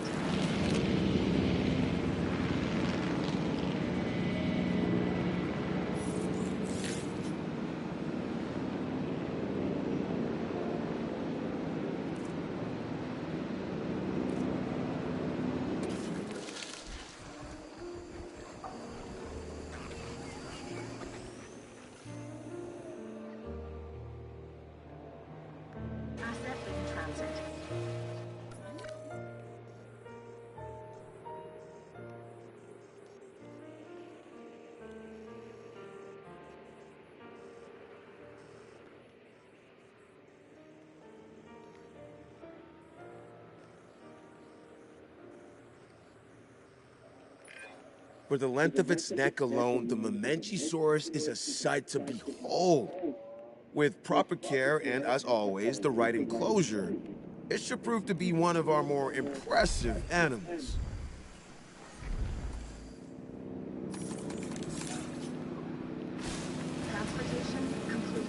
Asset in transit. For the length of its neck alone, the Memenchisaurus is a sight to behold. With proper care and, as always, the right enclosure, it should prove to be one of our more impressive animals. Transportation complete.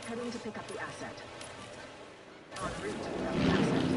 Heading to pick up the asset. en route to collect the asset.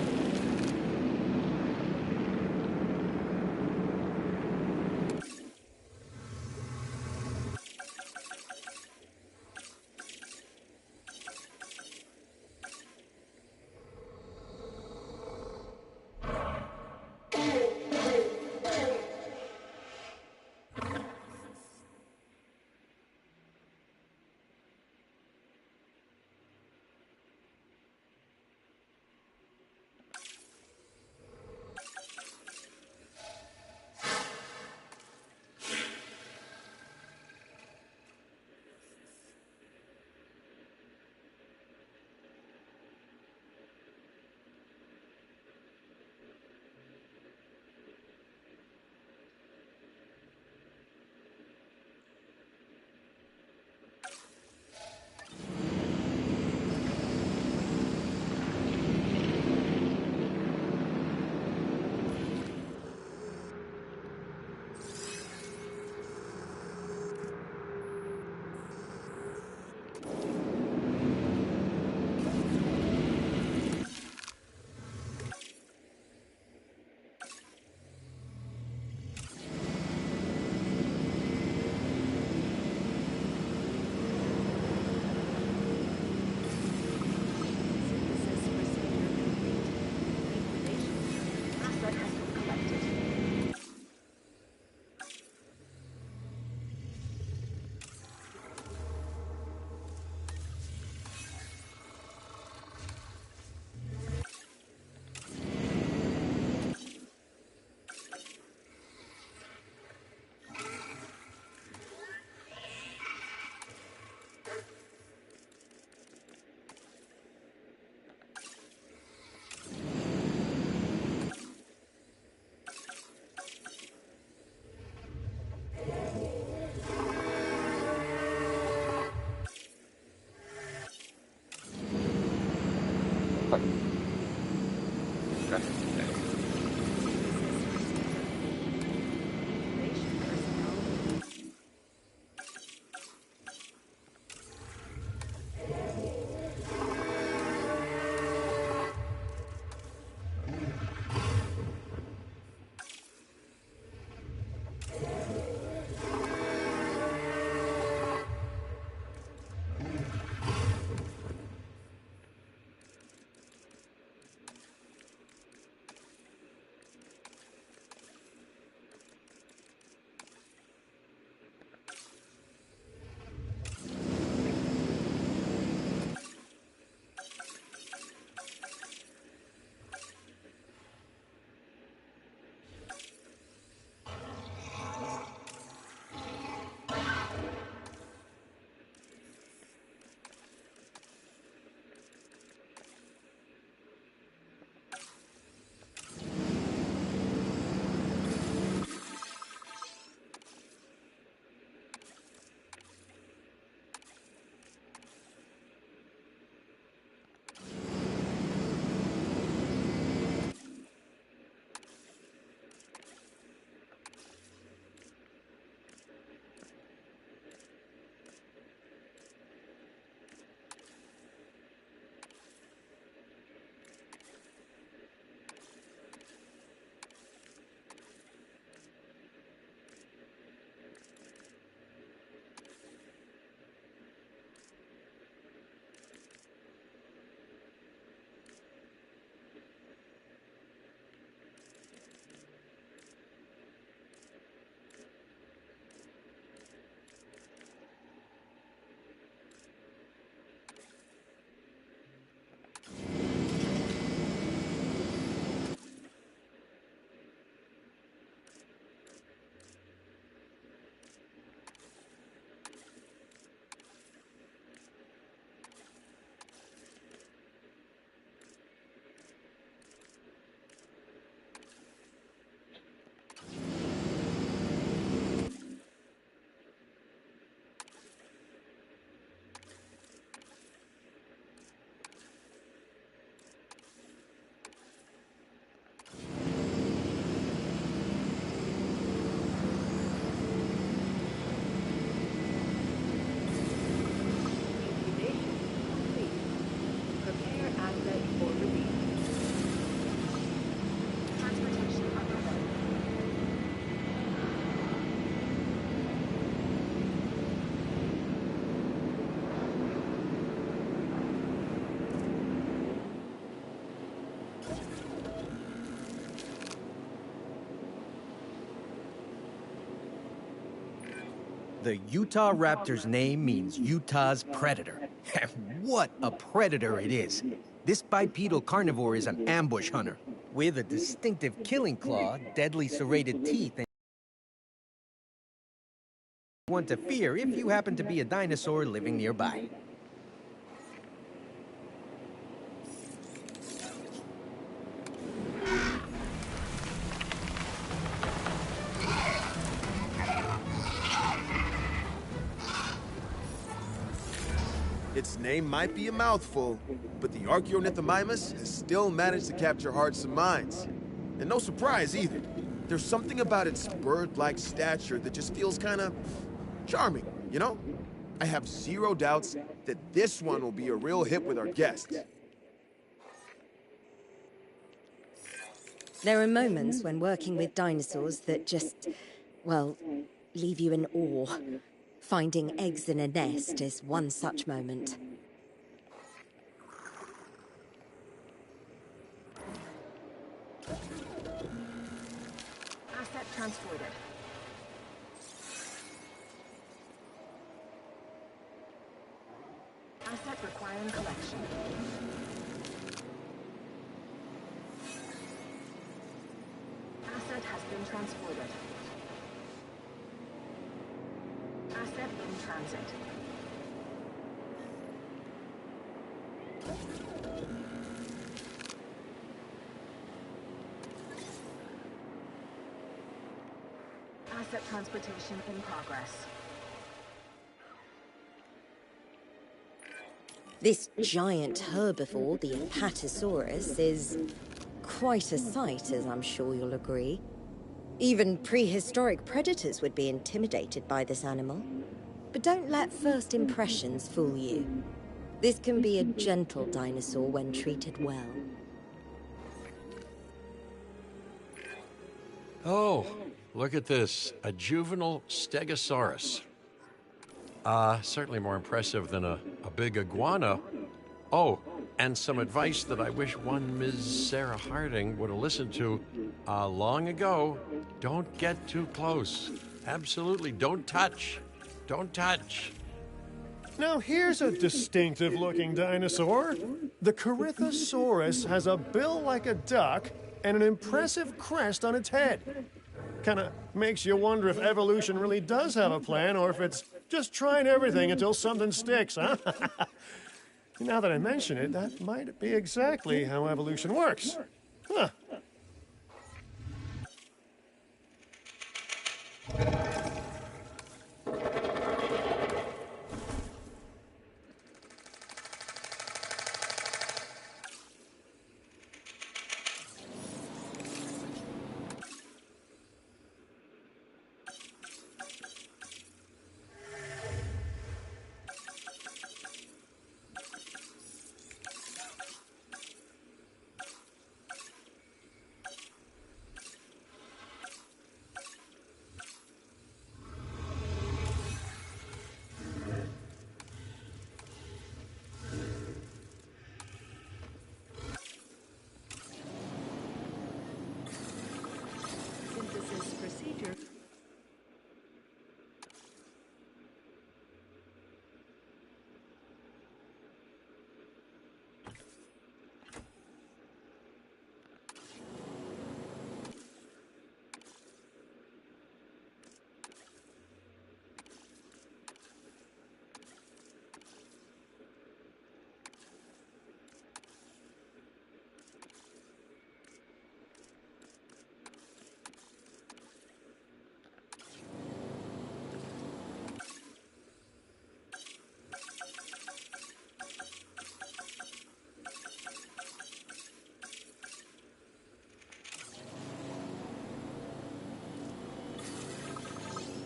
The Utah Raptor's name means Utah's predator. What a predator it is! This bipedal carnivore is an ambush hunter, with a distinctive killing claw, deadly serrated teeth, and one to fear if you happen to be a dinosaur living nearby. Its name might be a mouthful, but the Archaeornithomimus has still managed to capture hearts and minds. And no surprise either. There's something about its bird-like stature that just feels kind of charming, you know? I have zero doubts that this one will be a real hit with our guests. There are moments when working with dinosaurs that just, well, leave you in awe. Finding eggs in a nest is one such moment. Asset transported. Asset requiring collection. Asset has been transported. Asset in transit. Asset transportation in progress. This giant herbivore, the Apatosaurus, is quite a sight, as I'm sure you'll agree. Even prehistoric predators would be intimidated by this animal. But don't let first impressions fool you. This can be a gentle dinosaur when treated well. Oh, look at this. A juvenile Stegosaurus. Certainly more impressive than a big iguana. Oh, and some advice that I wish one Ms. Sarah Harding would have listened to long ago. Don't get too close. Absolutely, don't touch. Don't touch. Now here's a distinctive-looking dinosaur. The Corythosaurus has a bill like a duck and an impressive crest on its head. Kinda makes you wonder if evolution really does have a plan or if it's just trying everything until something sticks, huh? Now that I mention it, that might be exactly how evolution works. Huh. Synthesis procedure.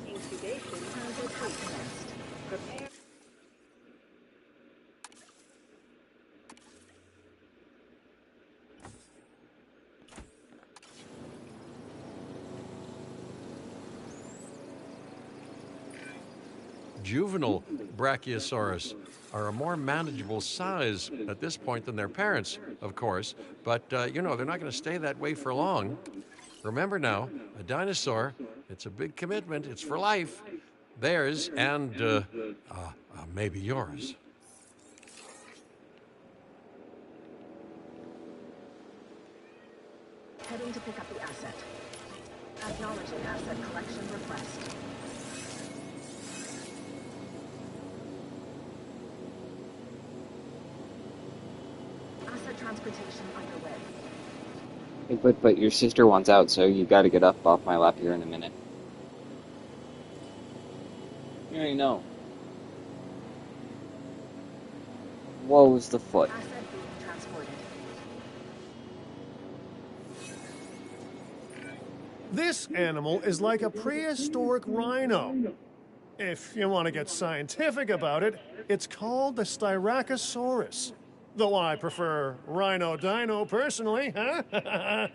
Incubation has commenced. Prepare. Juvenile Brachiosaurus are a more manageable size at this point than their parents, of course, but you know, they're not going to stay that way for long. Remember now, a dinosaur, it's a big commitment, it's for life. Theirs and maybe yours. Heading to pick up the asset. Acknowledging asset collection request. Asset transportation underway. But your sister wants out, so you gotta get up off my lap here in a minute. You already know. Woe's the foot. Asset being transported. This animal is like a prehistoric rhino. If you want to get scientific about it, it's called the Styracosaurus. Though I prefer rhino-dino personally, huh?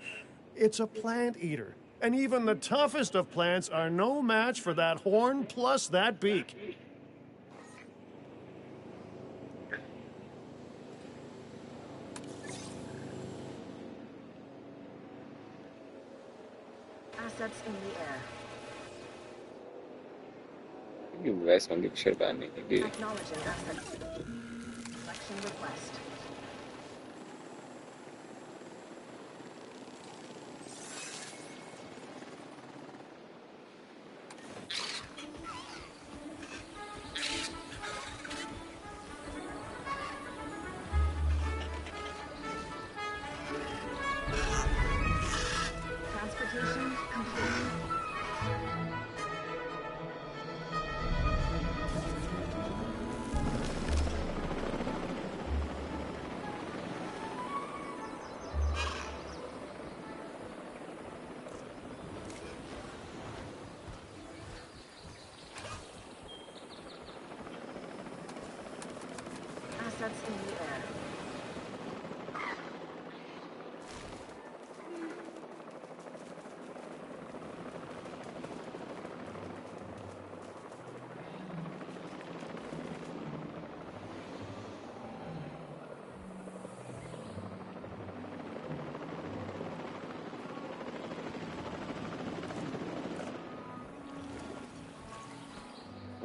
It's a plant eater, and even the toughest of plants are no match for that horn plus that beak. Assets in the air. You guys don't give a shit about anything, do you? Acknowledging asset collection request. Transportation complete. Assets in the air.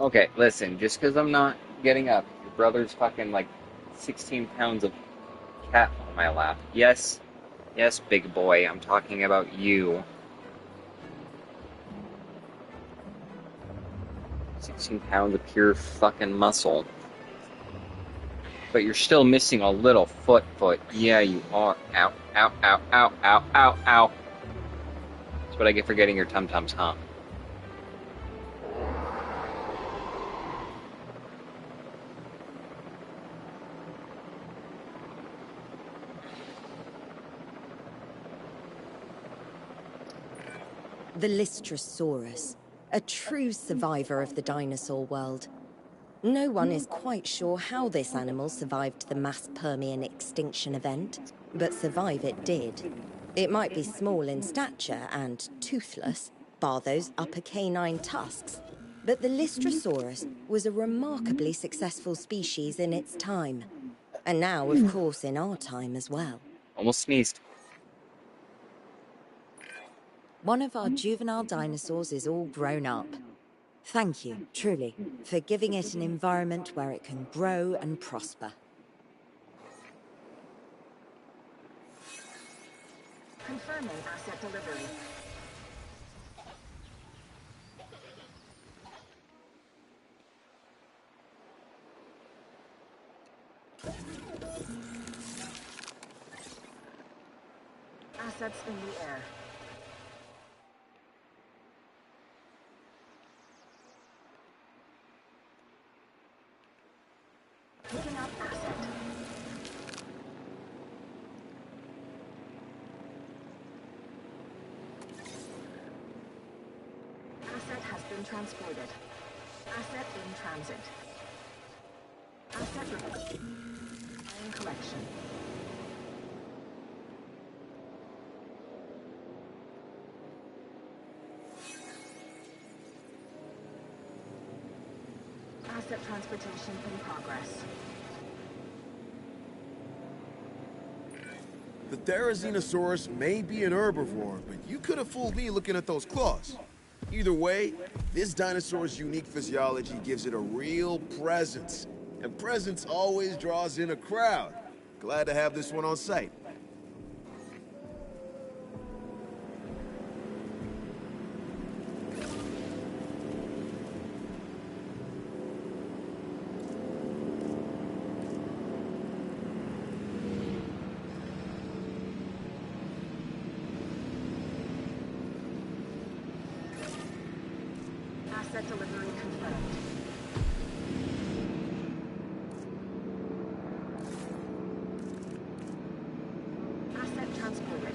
Okay, listen, just because I'm not getting up, your brother's fucking like 16 pounds of cat on my lap. Yes, yes, big boy, I'm talking about you. 16 pounds of pure fucking muscle. But you're still missing a little foot. Yeah, you are. Ow, ow, ow, ow, ow, ow, ow. That's what I get for getting your tum-tums, huh? The Lystrosaurus, a true survivor of the dinosaur world. No one is quite sure how this animal survived the mass Permian extinction event, but survive it did. It might be small in stature and toothless, bar those upper canine tusks, but the Lystrosaurus was a remarkably successful species in its time. And now, of course, in our time as well. Almost sneezed. One of our juvenile dinosaurs is all grown up. Thank you, truly, for giving it an environment where it can grow and prosper. Confirming asset delivery. Assets in the air. Picking up asset. Asset has been transported. Asset in transit. Asset in collection. Asset transportation in progress. The Therizinosaurus may be an herbivore, but you could have fooled me looking at those claws. Either way, this dinosaur's unique physiology gives it a real presence. And presence always draws in a crowd. Glad to have this one on site. Asset delivery confirmed. Asset transported.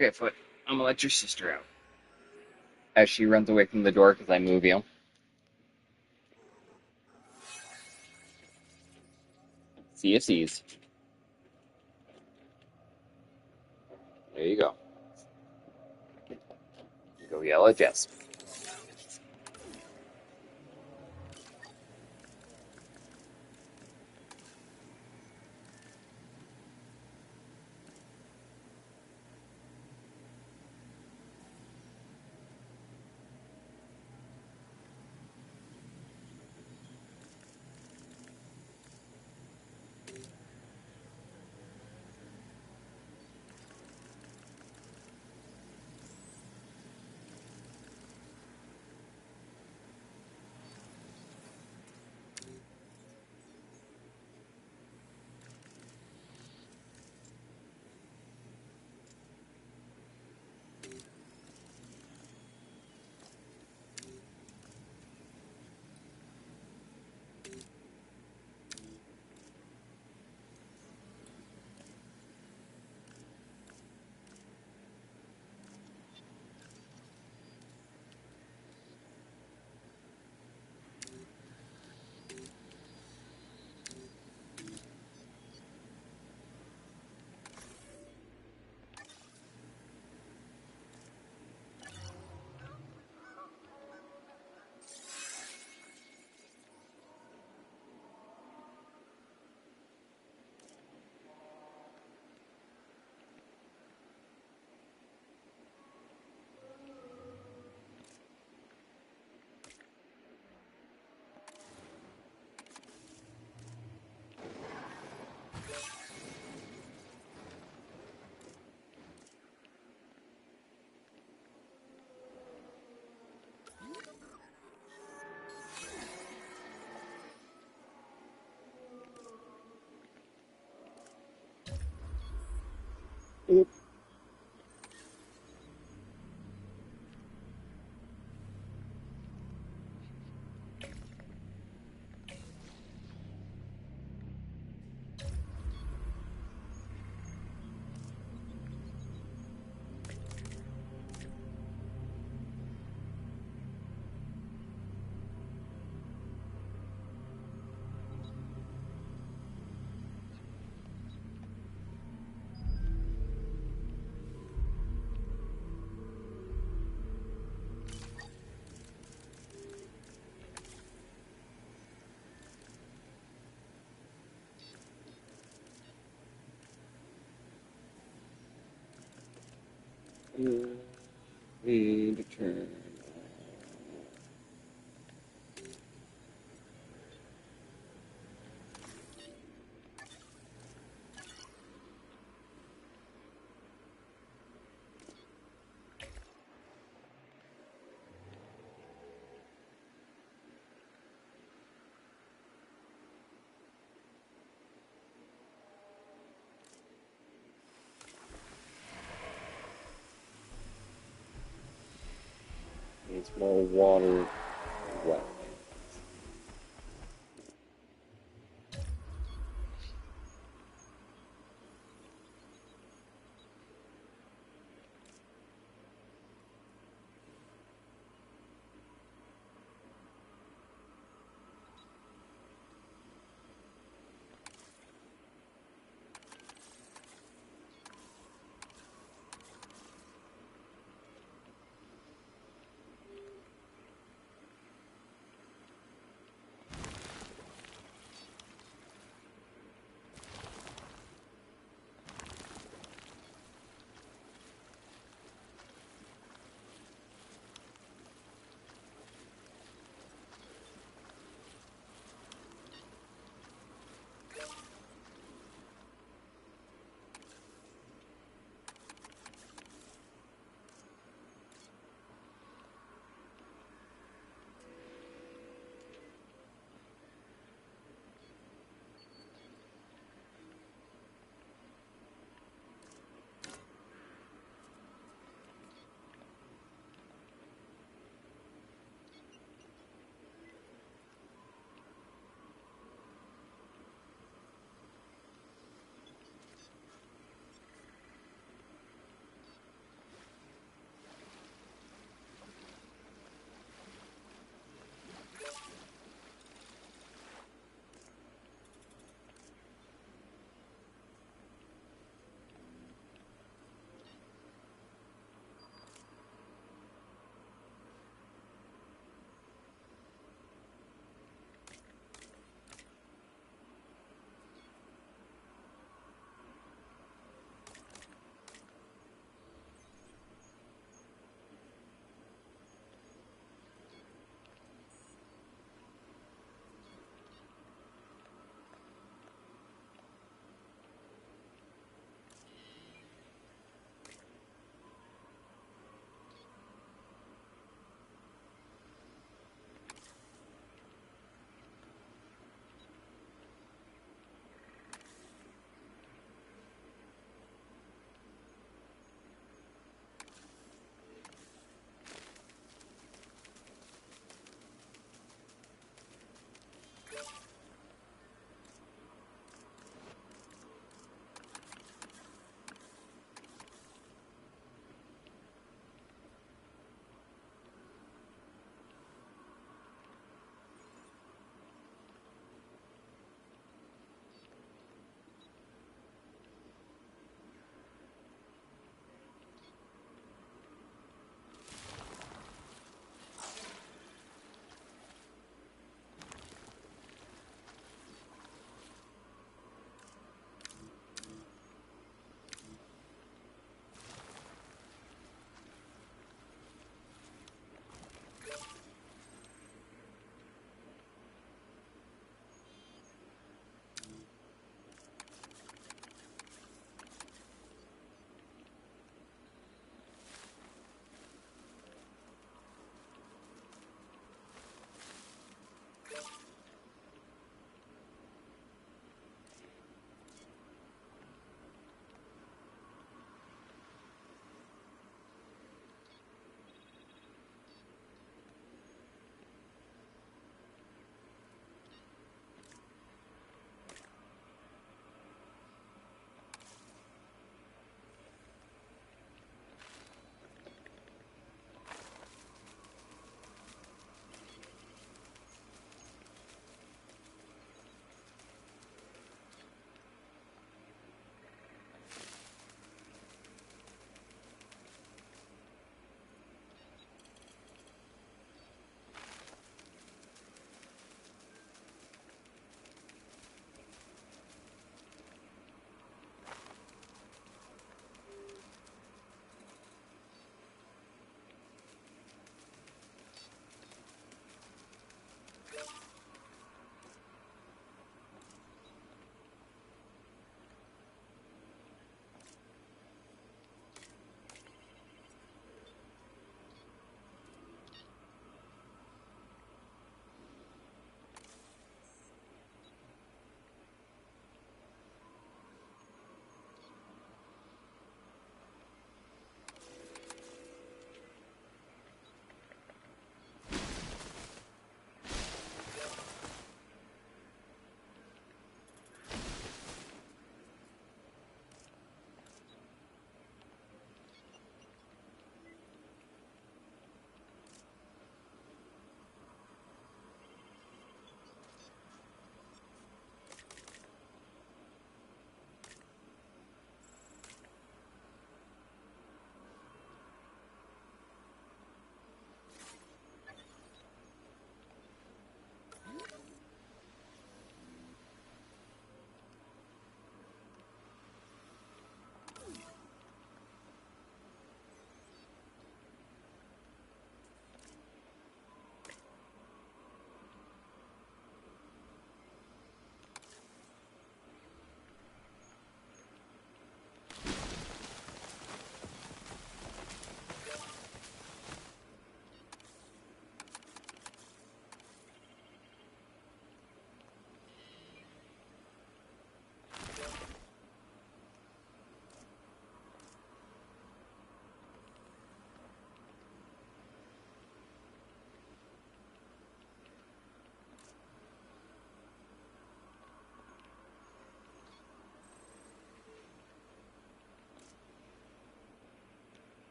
Okay, Foot. I'm gonna let your sister out. As she runs away from the door because I move you. See you sees. There you go. Go yell at Jess. Need to turn. Needs more water. Wet.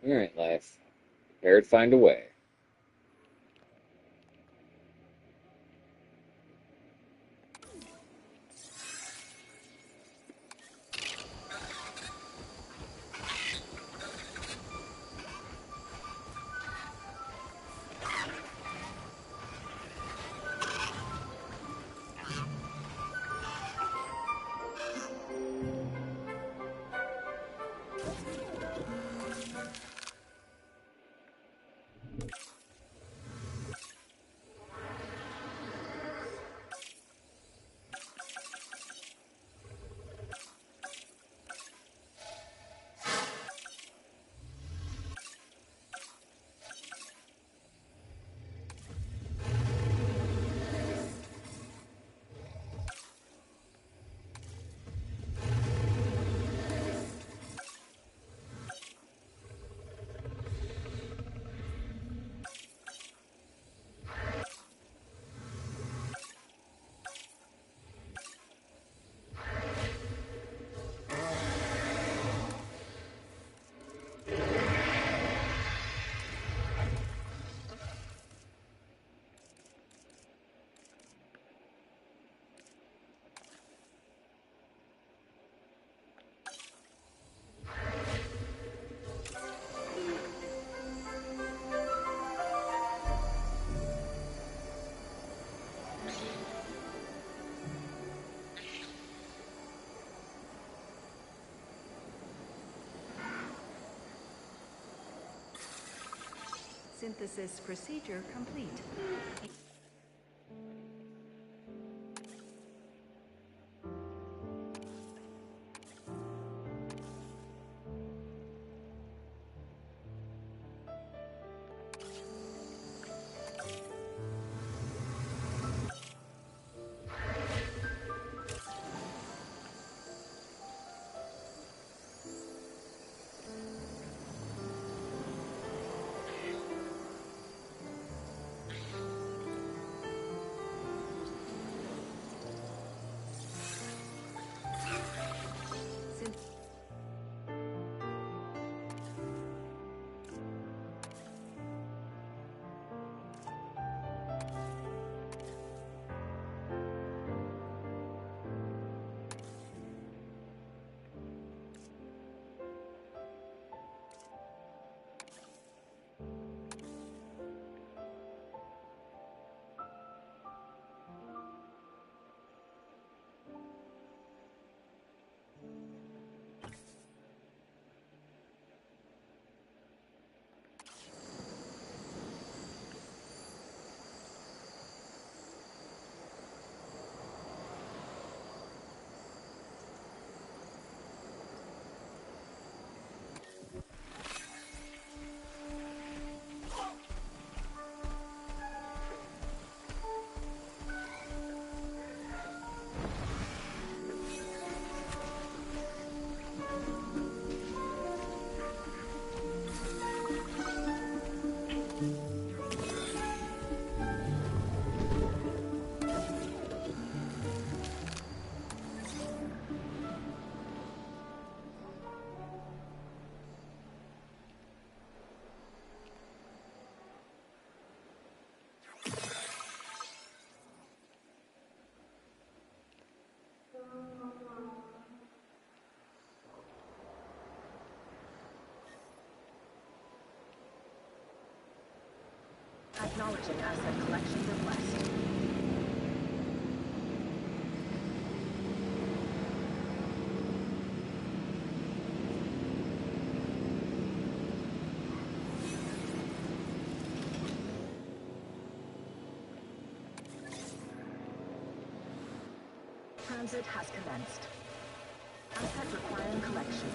Alright, life. Prepare to find a way. Synthesis procedure complete. Acknowledging asset collection request. Transit has commenced. Asset requiring collection.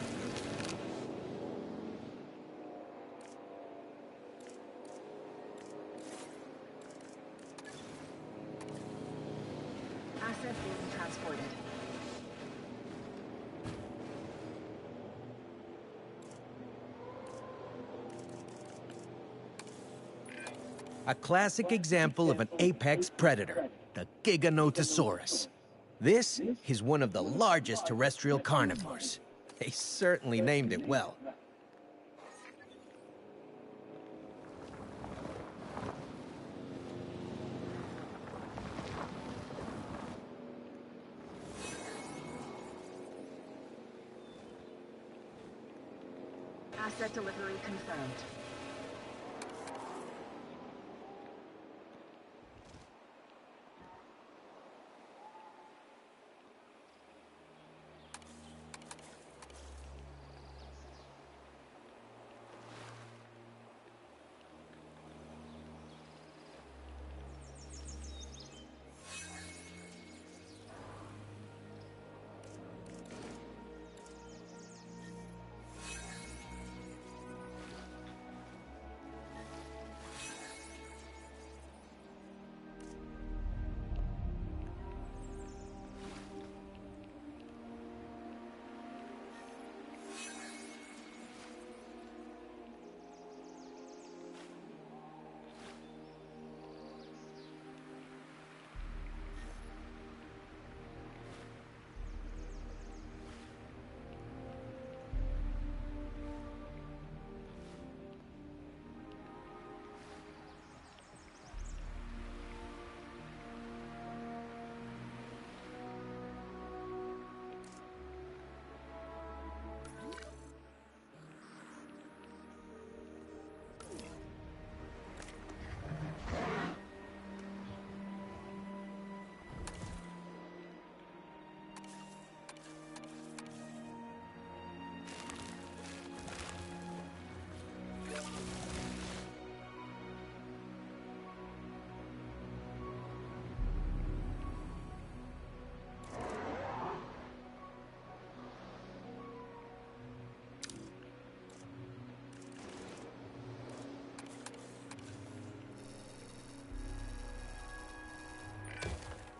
Asset being transported. A classic example of an apex predator, the Giganotosaurus. This is one of the largest terrestrial carnivores. They certainly named it well. Asset delivery confirmed.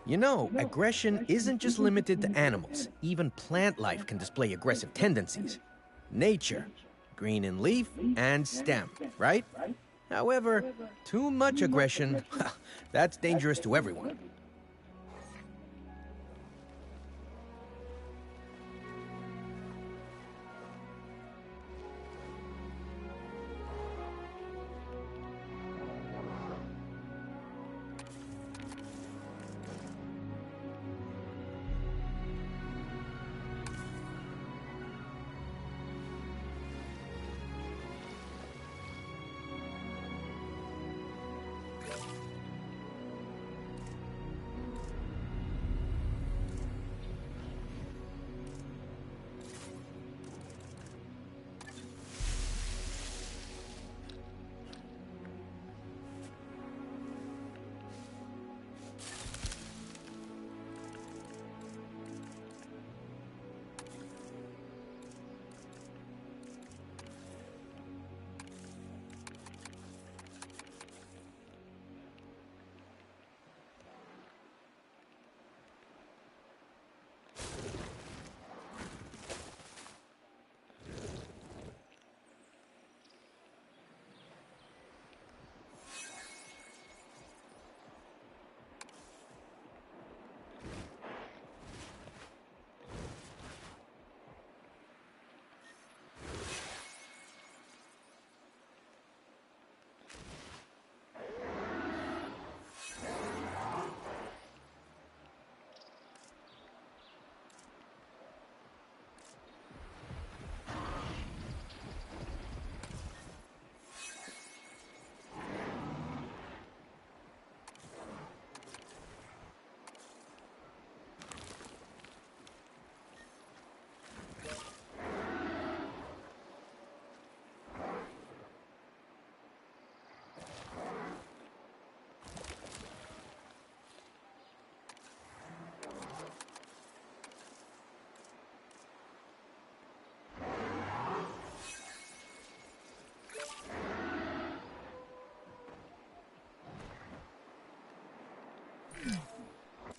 You know, aggression isn't just limited to animals. Even plant life can display aggressive tendencies. Nature, green in leaf and stem, right? However, too much aggression, that's dangerous to everyone.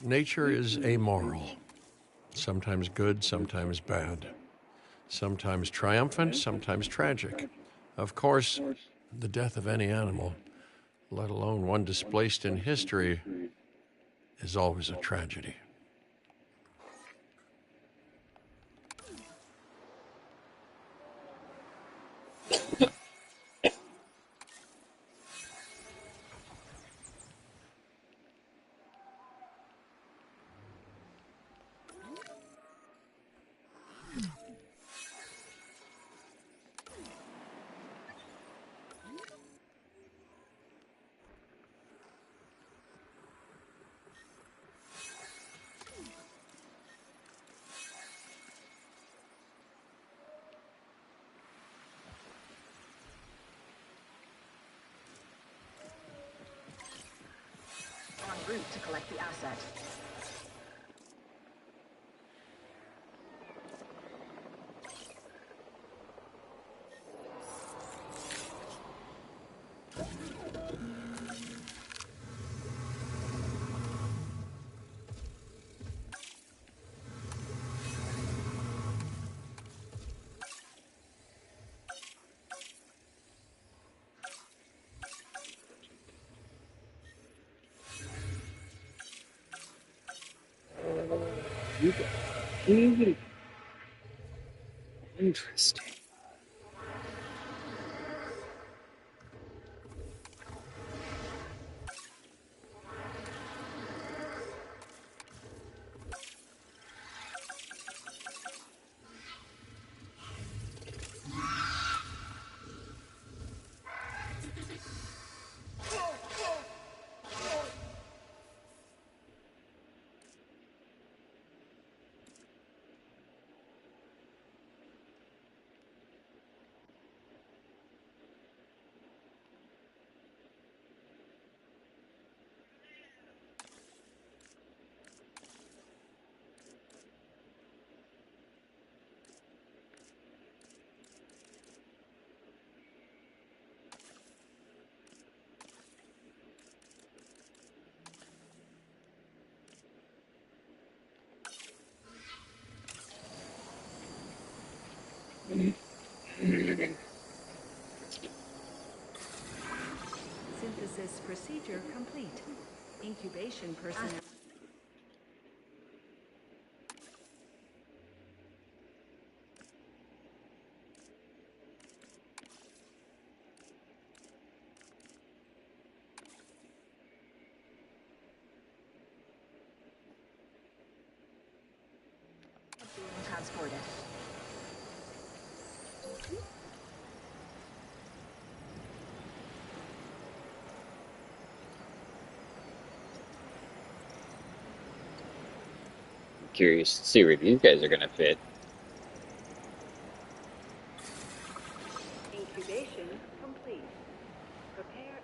Nature is amoral. Sometimes good, sometimes bad. Sometimes triumphant, sometimes tragic. Of course, the death of any animal, let alone one displaced in history, is always a tragedy. collect the asset. Interesting. Synthesis procedure complete. Incubation personnel. Being transported. Curious to see where these guys are gonna fit. Incubation complete. Prepare.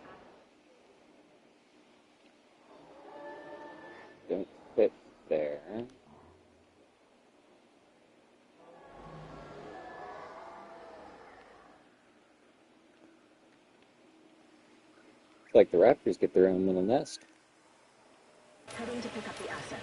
Don't fit there. It's like the raptors get their own little nest. Heading to pick up the asset.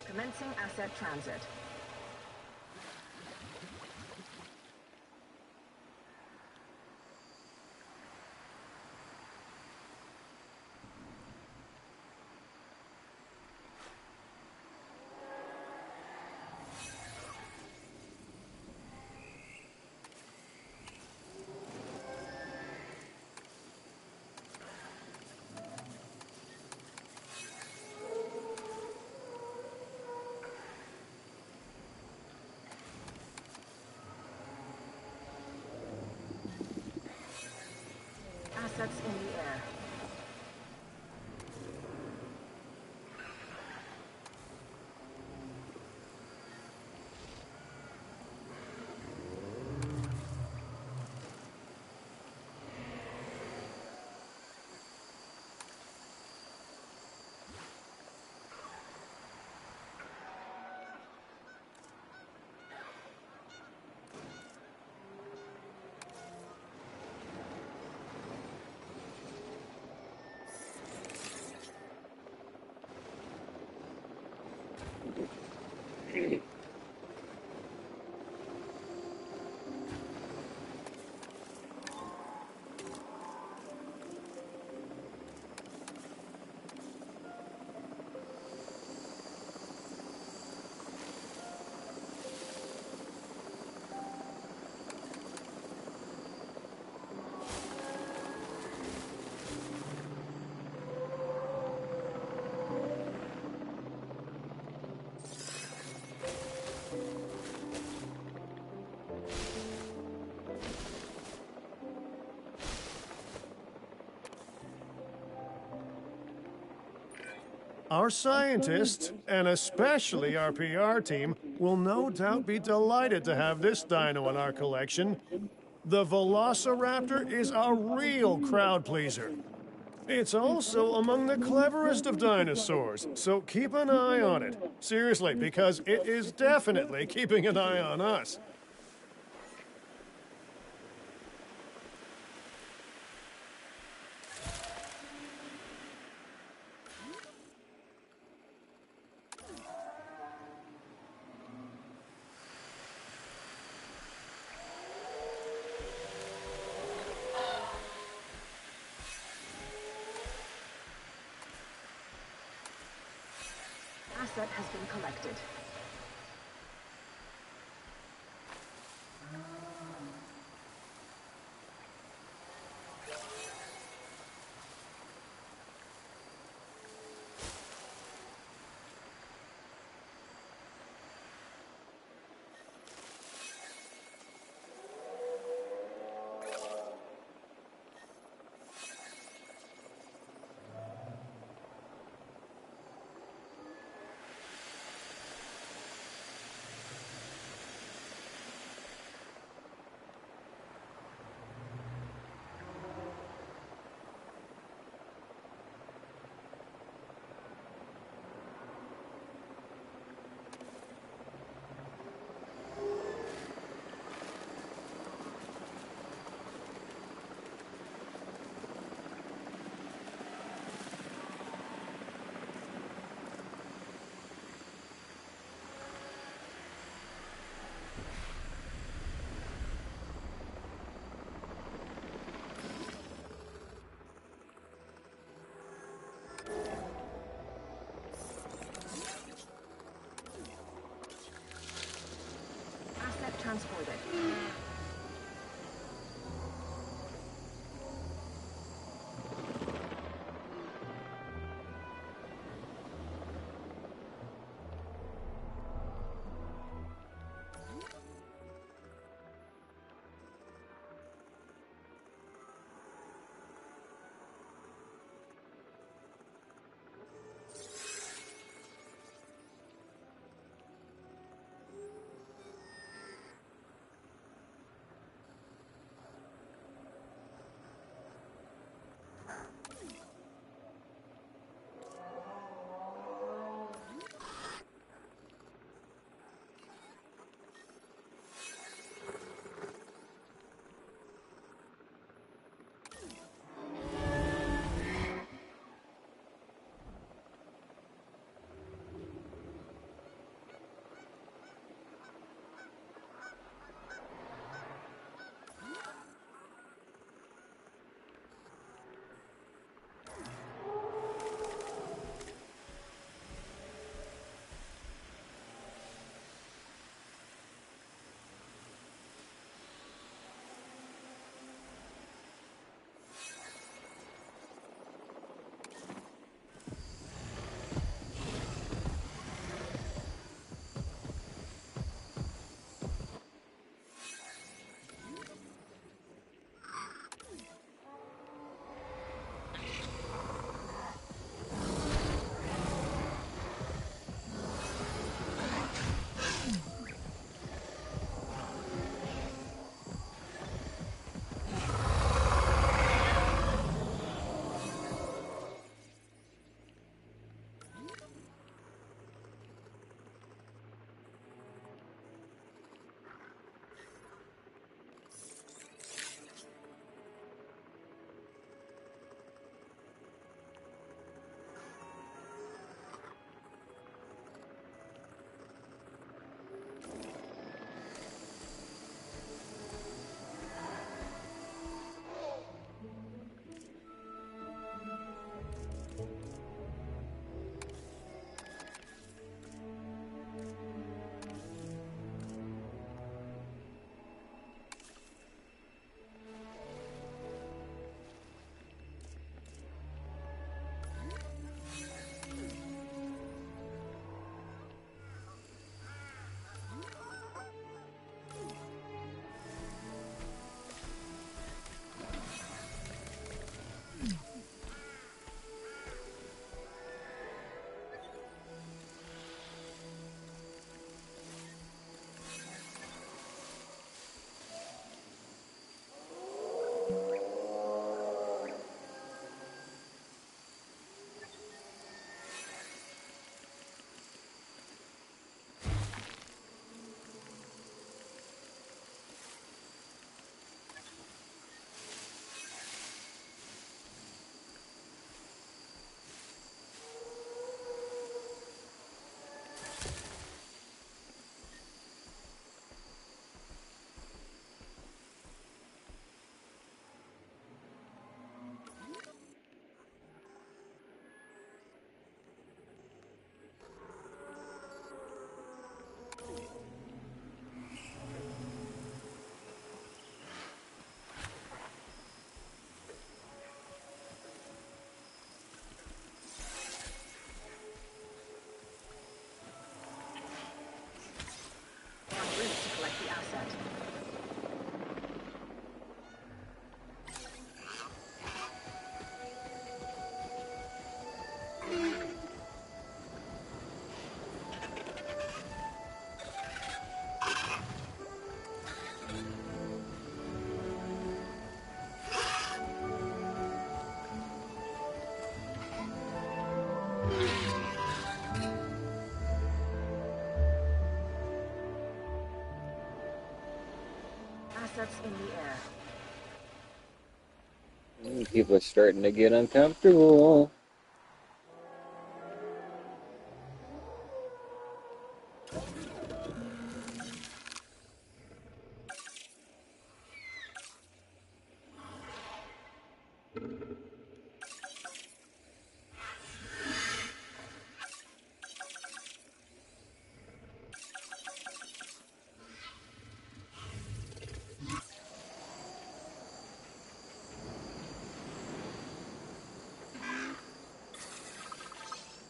Commencing asset transit. Assets in the air. Our scientists, and especially our PR team, will no doubt be delighted to have this dino in our collection. The Velociraptor is a real crowd pleaser. It's also among the cleverest of dinosaurs, so keep an eye on it. Seriously, because it is definitely keeping an eye on us. Asset has been collected. Assets in the air. People are starting to get uncomfortable.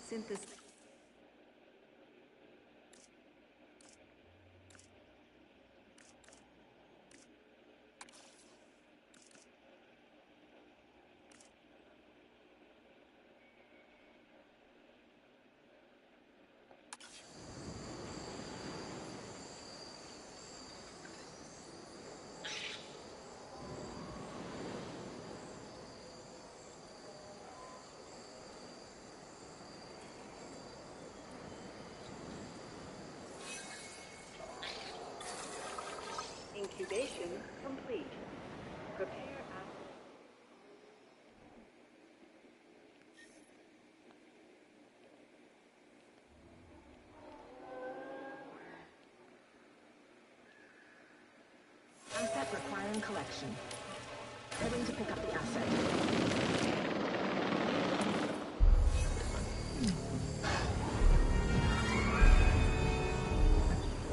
Synthesis. Incubation complete. Prepare Asset requiring collection. Heading to pick up the asset.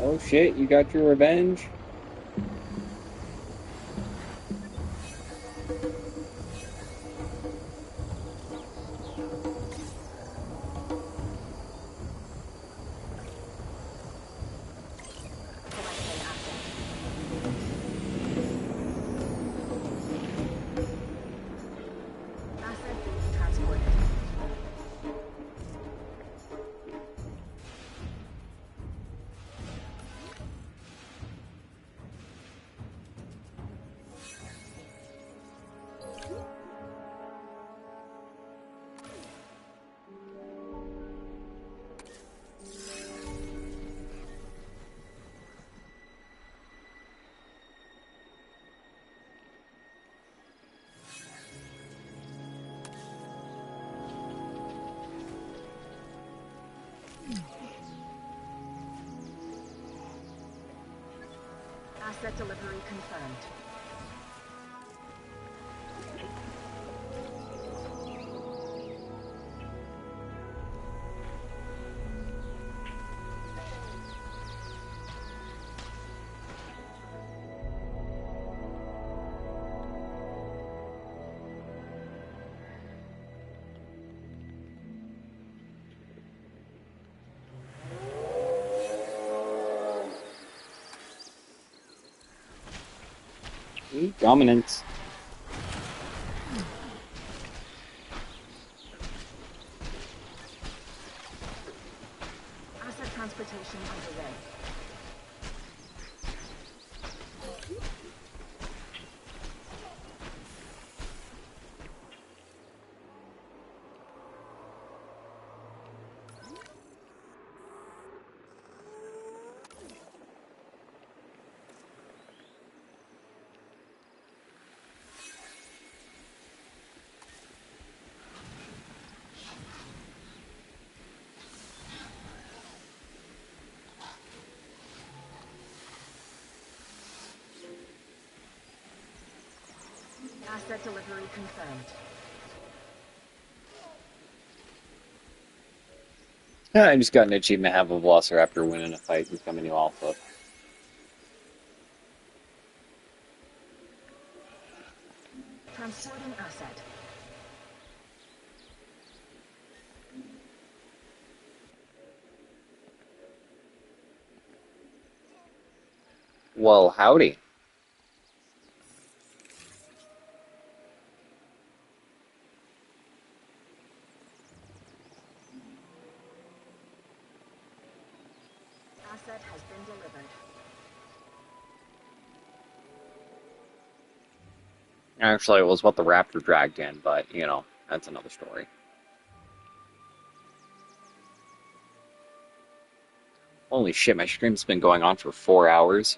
Oh shit, you got your revenge? Asset being transported. Asset delivery confirmed. Dominance. Asset transportation underway. Asset delivery confirmed. I just got an achievement to have a Velociraptor win in a fight and become a new alpha. Transporting asset. Well, howdy. Asset has been delivered. Actually, it was what the Raptor dragged in, but, you know, that's another story. Holy shit, my stream's been going on for 4 hours.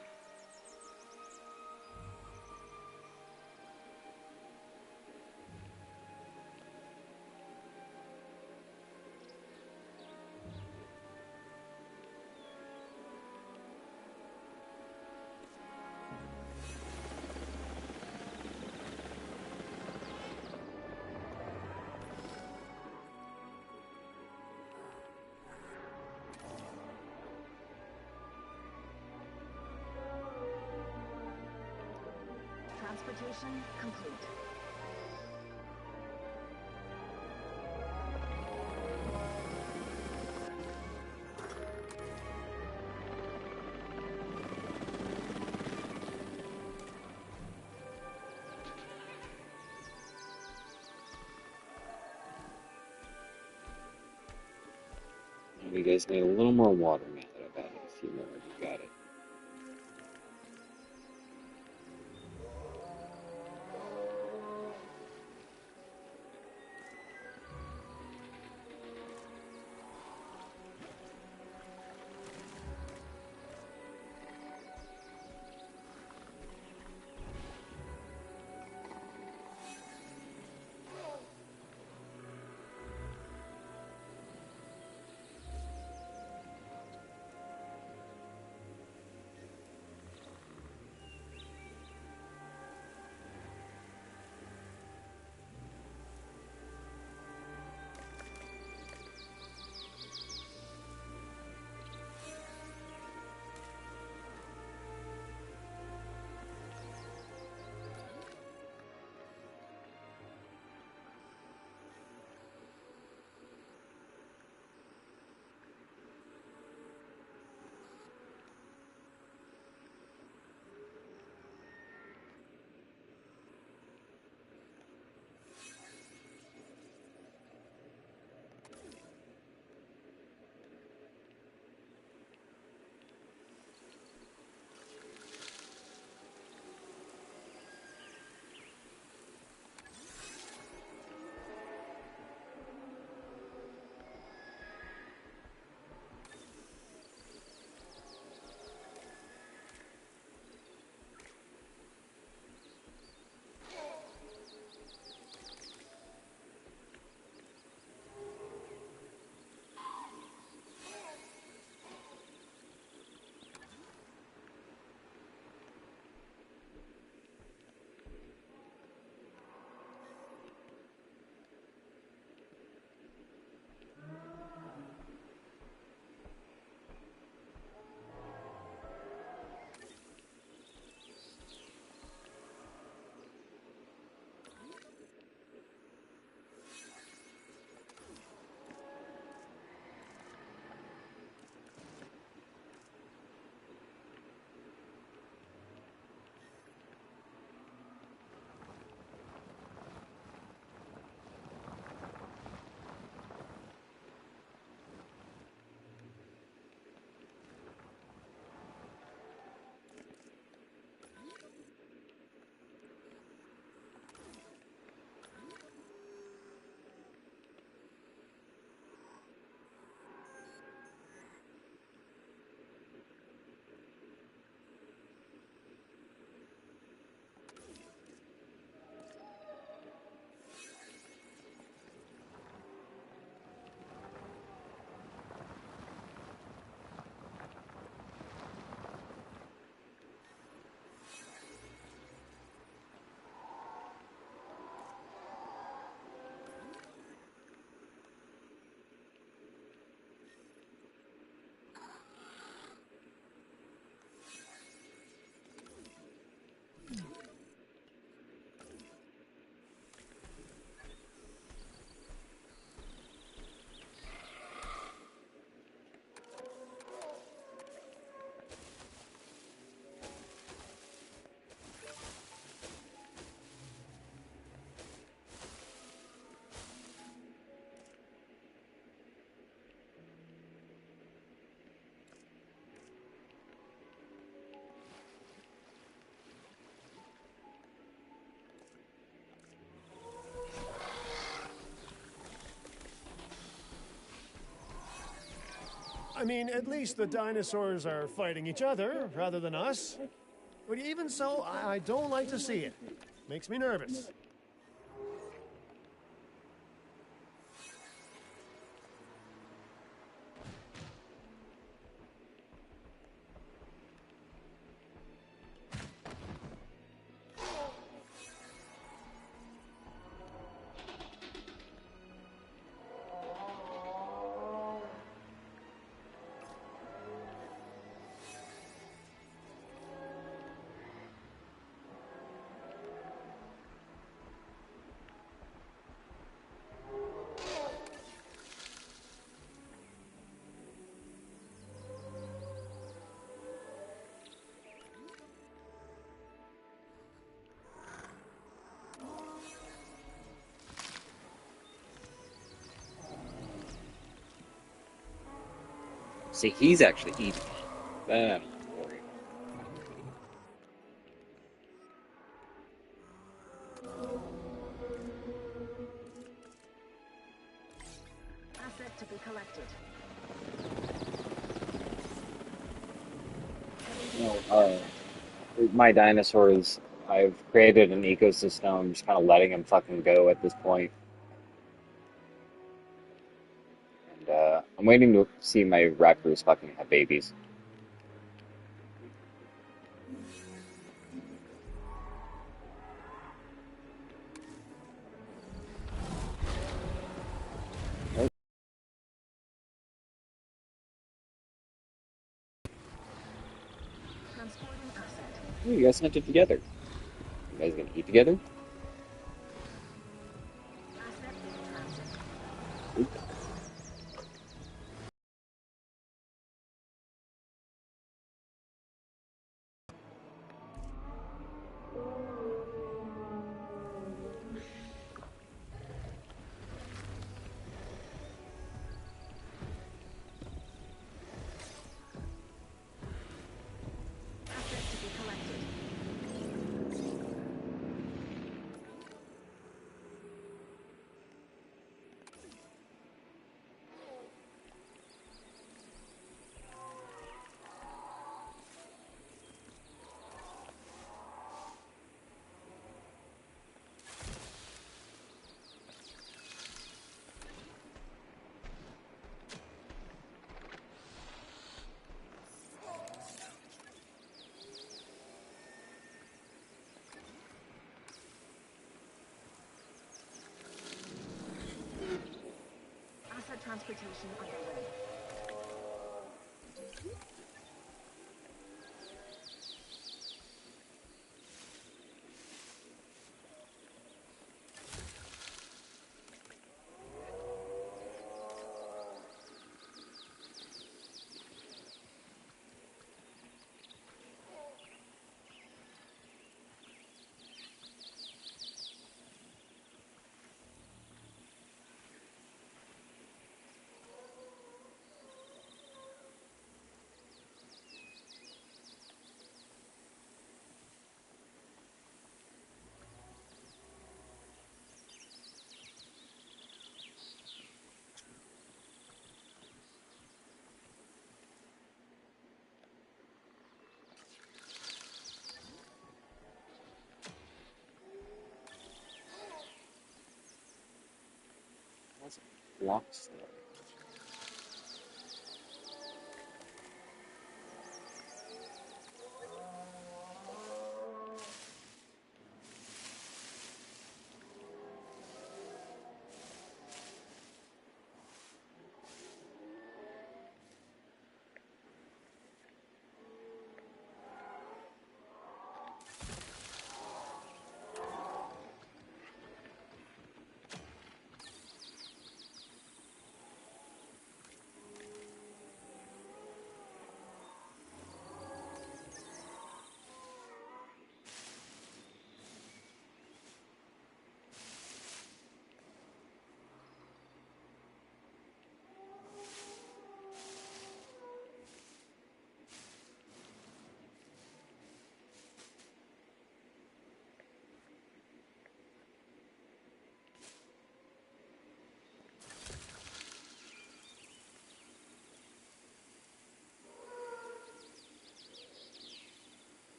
Orientation complete. You guys need a little more water now that I've added a few more. You got it. I mean, at least the dinosaurs are fighting each other rather than us. But even so, I don't like to see it. Makes me nervous. See, he's actually eating it. Then I'm worried. Asset to be collected. My dinosaurs, I've created an ecosystem. I'm just kind of letting them fucking go at this point. And I'm waiting to see my raptors fucking have babies. Transporting asset. Oh, you guys hunted together. You guys gonna eat together? Asset in transit. Oop. Asset to be collected. Asset transportation underway. That's blocks there.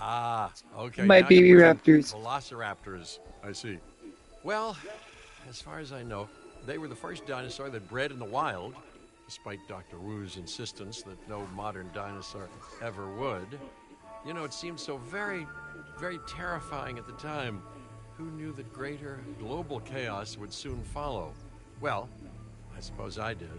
Ah, okay. My Now you're baby pushing raptors. velociraptors. I see. Well, as far as I know, they were the first dinosaur that bred in the wild, despite Dr. Wu's insistence that no modern dinosaur ever would. You know, it seemed so very, very terrifying at the time. Who knew that greater global chaos would soon follow? Well, I suppose I did.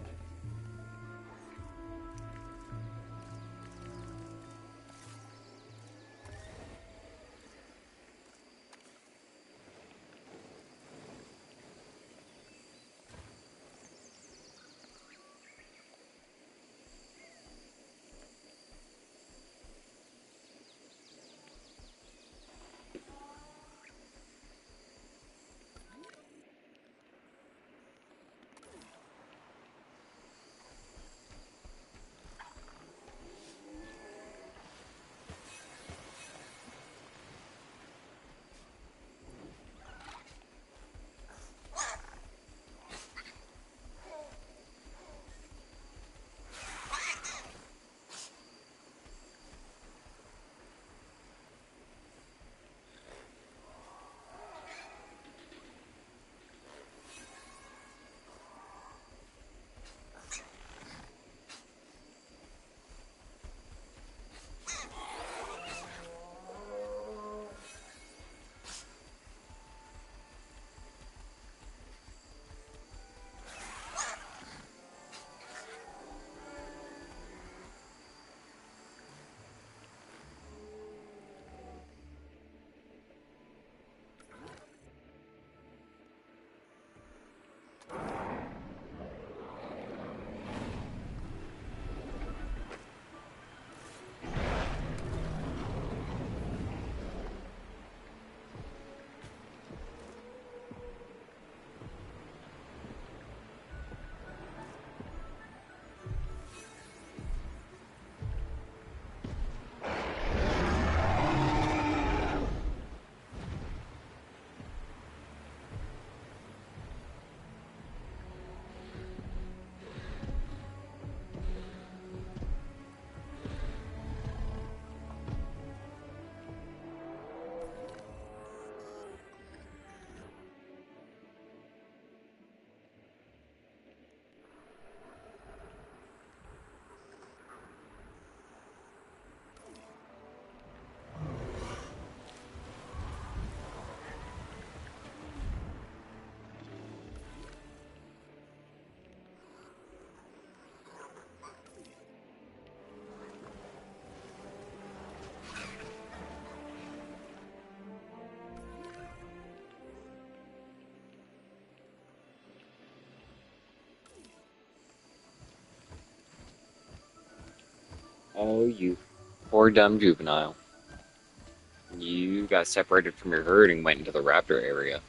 Oh, you poor dumb juvenile. You got separated from your herd and went into the raptor area.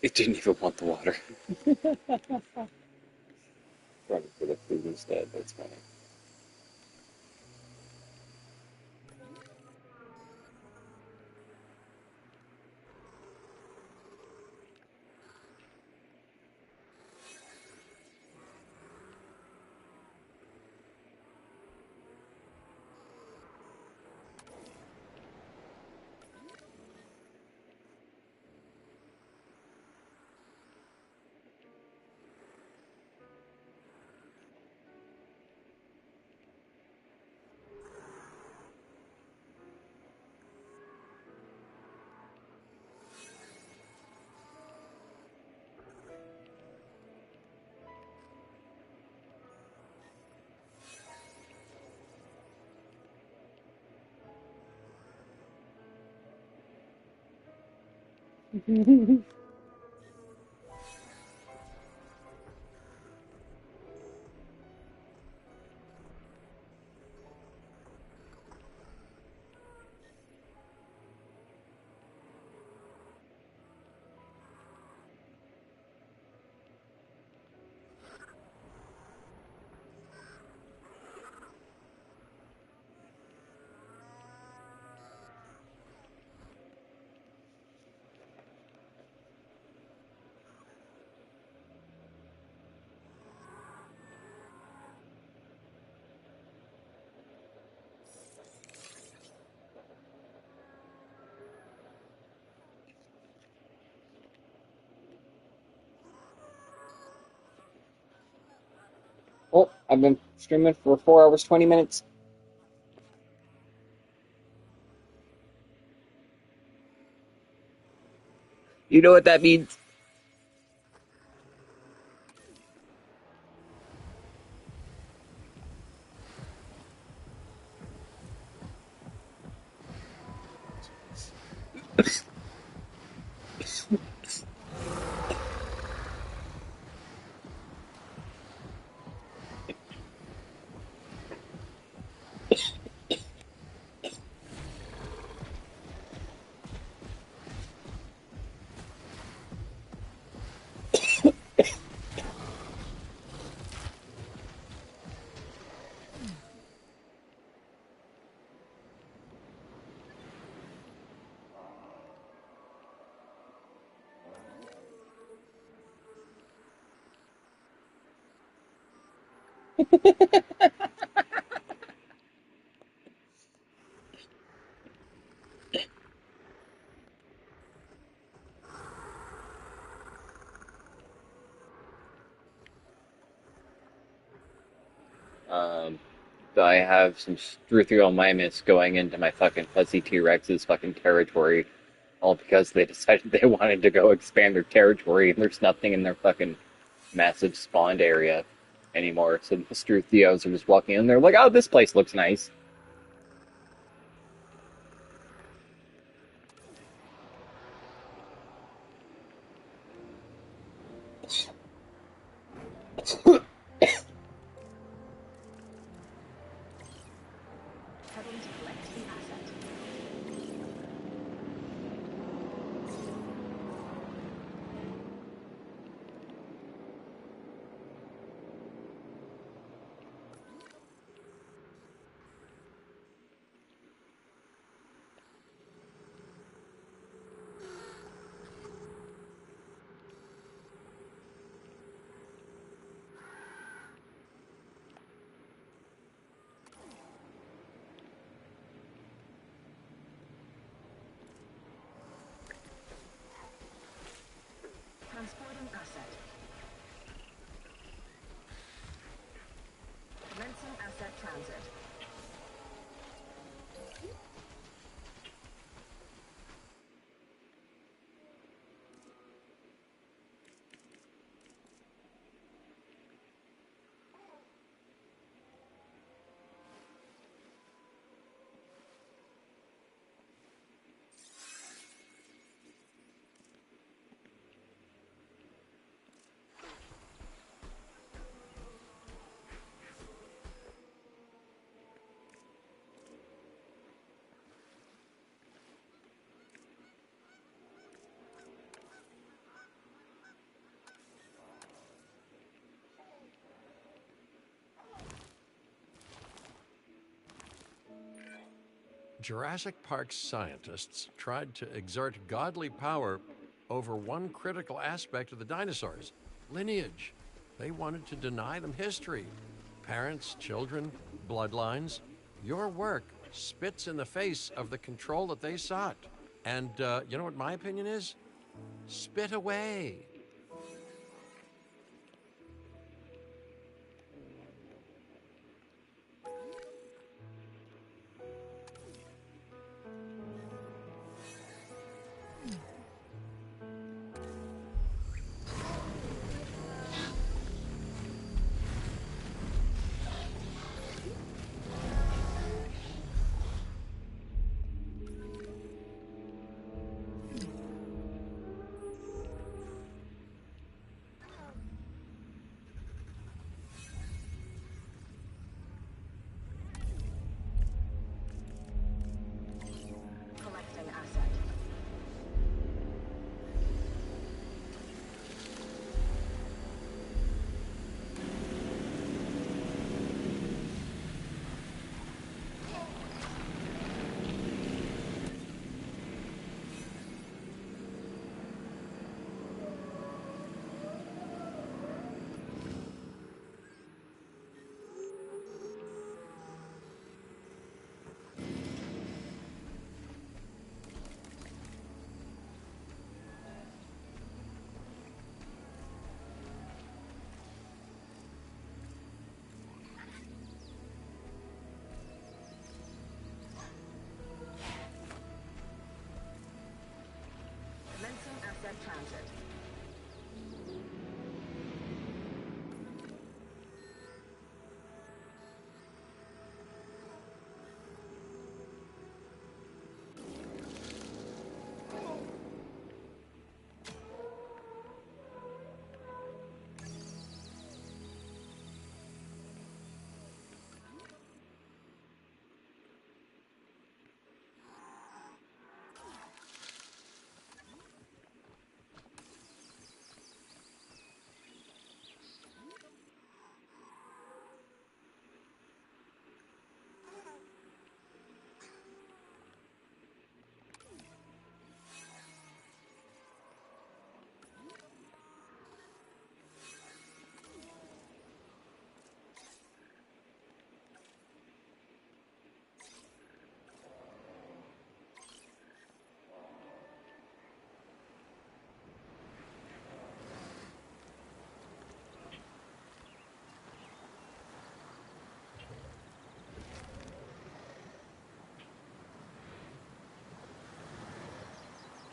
It didn't even want the water. Running for the food instead. That's funny. Oh, I've been streaming for 4 hours, 20 minutes. You know what that means? Um, I have some Struthial Mimus going into my fucking Fuzzy T-Rex's fucking territory, all because they decided they wanted to go expand their territory, and there's nothing in their fucking massive spawned area anymore. So the Struthios are just walking in there like, oh, this place looks nice. Heading to collect the asset. Jurassic Park's scientists tried to exert godly power over one critical aspect of the dinosaurs, lineage. They wanted to deny them history. Parents, children, bloodlines. Your work spits in the face of the control that they sought. And you know what my opinion is? Spit away.